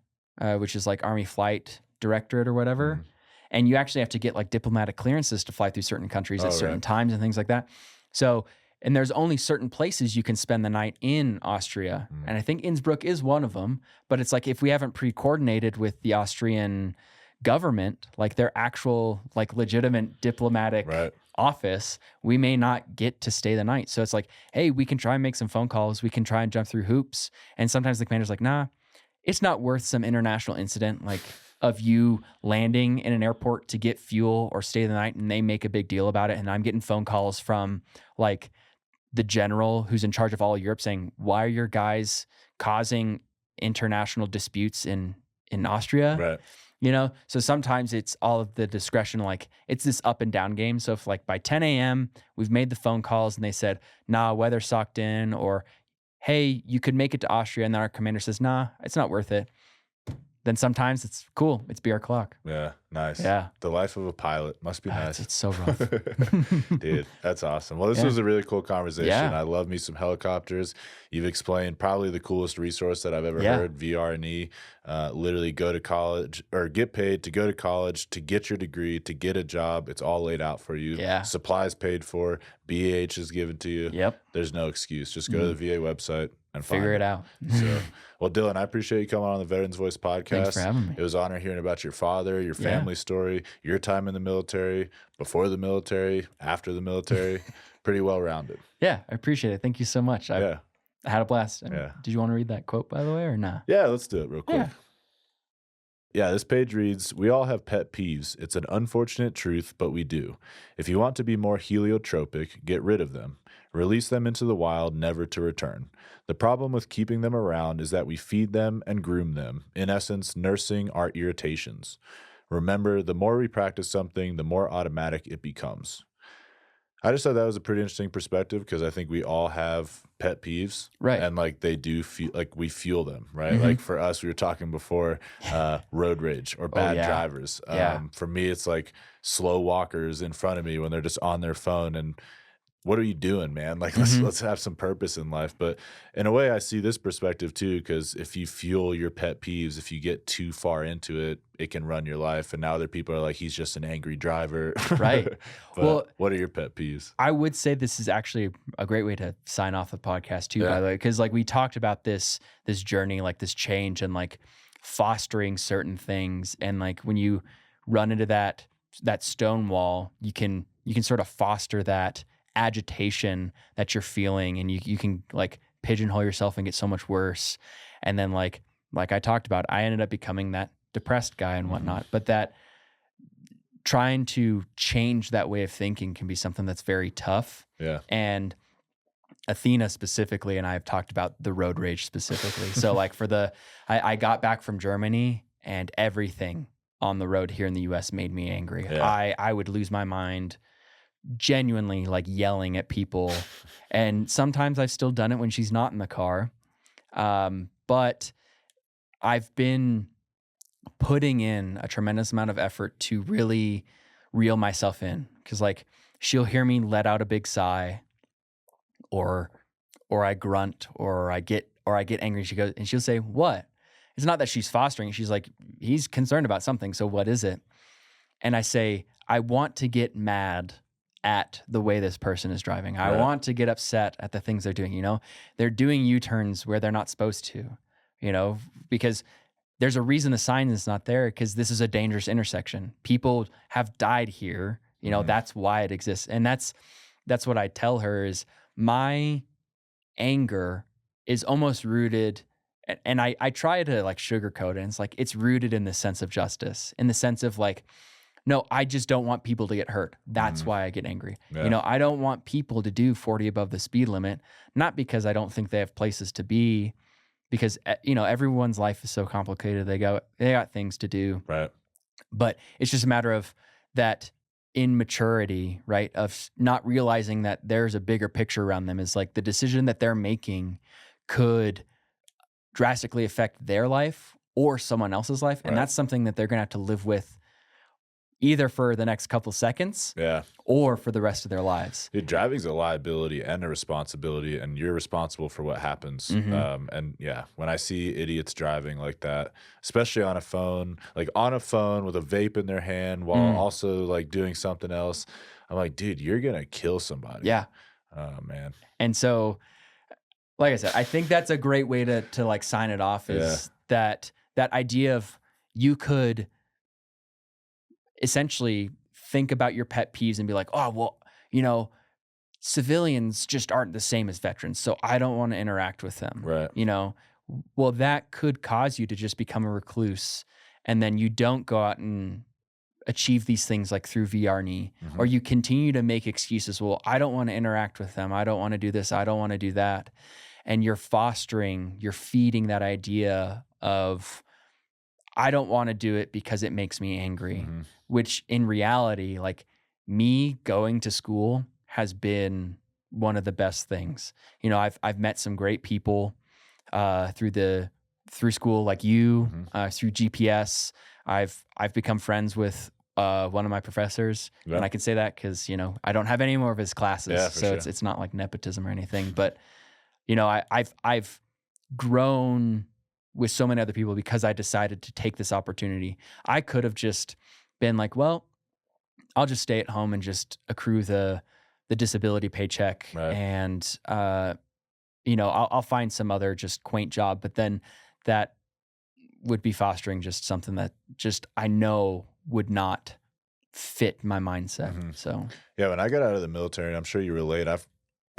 which is like Army Flight Directorate or whatever. And you actually have to get like diplomatic clearances to fly through certain countries at certain times and things like that. So, and there's only certain places you can spend the night in Austria. And I think Innsbruck is one of them. But it's like if we haven't pre-coordinated with the Austrian government, like their actual like legitimate diplomatic office, we may not get to stay the night. So it's like, hey, we can try and make some phone calls. We can try and jump through hoops. And sometimes the commander's like, nah, it's not worth some international incident like of you landing in an airport to get fuel or stay the night, and they make a big deal about it. And I'm getting phone calls from like the general who's in charge of all of Europe saying, why are your guys causing international disputes in Austria? Right. You know, so sometimes it's all of the discretion, like it's this up and down game. So if like by 10 a.m. we've made the phone calls and they said, nah, weather sucked in, or hey, you could make it to Austria, and then our commander says, nah, it's not worth it, then sometimes it's cool. It's be our clock. Yeah, nice. Yeah. The life of a pilot must be nice. It's so rough. Dude, that's awesome. Well, this was a really cool conversation. I love me some helicopters. You've explained probably the coolest resource that I've ever heard, VR&E. Literally go to college or get paid to go to college, to get your degree, to get a job. It's all laid out for you. Yeah. Supplies paid for. BH is given to you. Yep. There's no excuse. Just go to the VA website and figure it out. So, well, Dylan, I appreciate you coming on the Veterans Voice podcast. Thanks for having me. It was an honor hearing about your father, your family story, your time in the military, before the military, after the military. Pretty well rounded. Yeah, I appreciate it. Thank you so much. I had a blast. Did you want to read that quote, by the way, or not? Yeah, let's do it real quick. Yeah, this page reads, we all have pet peeves. It's an unfortunate truth, but we do. If you want to be more heliotropic, get rid of them. Release them into the wild, never to return. The problem with keeping them around is that we feed them and groom them, in essence, nursing our irritations. Remember, the more we practice something, the more automatic it becomes. I just thought that was a pretty interesting perspective because I think we all have pet peeves, Right. and like they do feel like we fuel them, right? Like for us, we were talking before, road rage or bad drivers. For me, it's like slow walkers in front of me when they're just on their phone and what are you doing, man? Like let's have some purpose in life. But in a way, I see this perspective too, because if you fuel your pet peeves, if you get too far into it, it can run your life. And now other people are like, he's just an angry driver. Right. But well, what are your pet peeves? I would say this is actually a great way to sign off the podcast too, by the way, because like we talked about this journey, like this change and like fostering certain things. And like when you run into that stone wall, you can sort of foster that agitation that you're feeling, and you can like pigeonhole yourself and get so much worse. And then like I talked about, I ended up becoming that depressed guy and whatnot. But that trying to change that way of thinking can be something that's very tough. Yeah. And Athena specifically, and I've talked about the road rage specifically. So like I got back from Germany and everything on the road here in the US made me angry. Yeah. I would lose my mind, genuinely like yelling at people. And sometimes I've still done it when she's not in the car. But I've been putting in a tremendous amount of effort to really reel myself in. Cause like she'll hear me let out a big sigh or I grunt or I get angry. She goes and she'll say, "What?" It's not that she's fostering. She's like, he's concerned about something. So what is it? And I say, I want to get mad at the way this person is driving. Right. I want to get upset at the things they're doing. You know, they're doing U-turns where they're not supposed to, you know, because there's a reason the sign is not there, because this is a dangerous intersection. People have died here. You know, that's why it exists. And that's what I tell her is my anger is almost rooted. And I try to like sugarcoat it. And it's like, it's rooted in the sense of justice, in the sense of like, no, I just don't want people to get hurt. That's why I get angry. Yeah. You know, I don't want people to do 40 above the speed limit, not because I don't think they have places to be, because, you know, everyone's life is so complicated. They got things to do. Right. But it's just a matter of that immaturity, right? Of not realizing that there's a bigger picture around them, is like the decision that they're making could drastically affect their life or someone else's life. And that's something that they're going to have to live with either for the next couple seconds or for the rest of their lives. Dude, driving's a liability and a responsibility, and you're responsible for what happens. And yeah, when I see idiots driving like that, especially on a phone with a vape in their hand while also like doing something else, I'm like, dude, you're going to kill somebody. Yeah. Oh, man. And so, like I said, I think that's a great way to like sign it off, is that idea of you could essentially think about your pet peeves and be like, oh, well, you know, civilians just aren't the same as veterans, so I don't want to interact with them. Right. You know, well, that could cause you to just become a recluse, and then you don't go out and achieve these things like through VR&E, or you continue to make excuses. Well, I don't want to interact with them. I don't want to do this. I don't want to do that. And you're feeding that idea of, I don't want to do it because it makes me angry, which in reality, like me going to school has been one of the best things. You know, I've met some great people through school, like you, through GPS. I've become friends with one of my professors, and I can say that because, you know, I don't have any more of his classes, so sure. It's not like nepotism or anything. But you know, I've grown with so many other people because I decided to take this opportunity. I could have just been like, well, I'll just stay at home and just accrue the disability paycheck, and you know, I'll find some other just quaint job. But then that would be fostering just something that just I know would not fit my mindset. So yeah, when I got out of the military, and I'm sure you relate,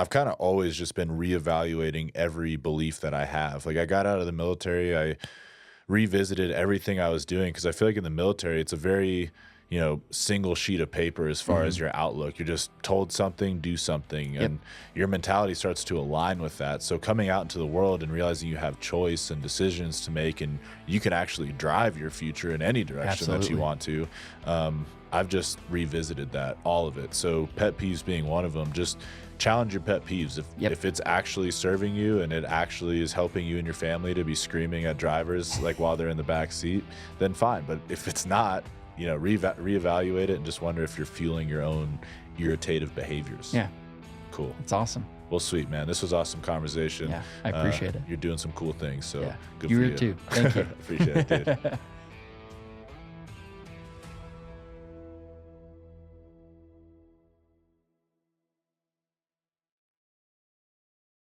I've kind of always just been reevaluating every belief that I have. Like I got out of the military, I revisited everything I was doing, because I feel like in the military, it's a very, you know, single sheet of paper as far as your outlook. You're just told something, do something, and your mentality starts to align with that. So coming out into the world and realizing you have choice and decisions to make, and you can actually drive your future in any direction that you want to. I've just revisited that, all of it. So pet peeves being one of them. Just challenge your pet peeves. If it's actually serving you and it actually is helping you and your family to be screaming at drivers like while they're in the back seat, then fine. But if it's not, you know, reevaluate it and just wonder if you're fueling your own irritative behaviors. Yeah. Cool. It's awesome. Well, sweet, man. This was awesome conversation. Yeah, I appreciate it. You're doing some cool things. So good you for were you. too. Thank you. Appreciate it, dude.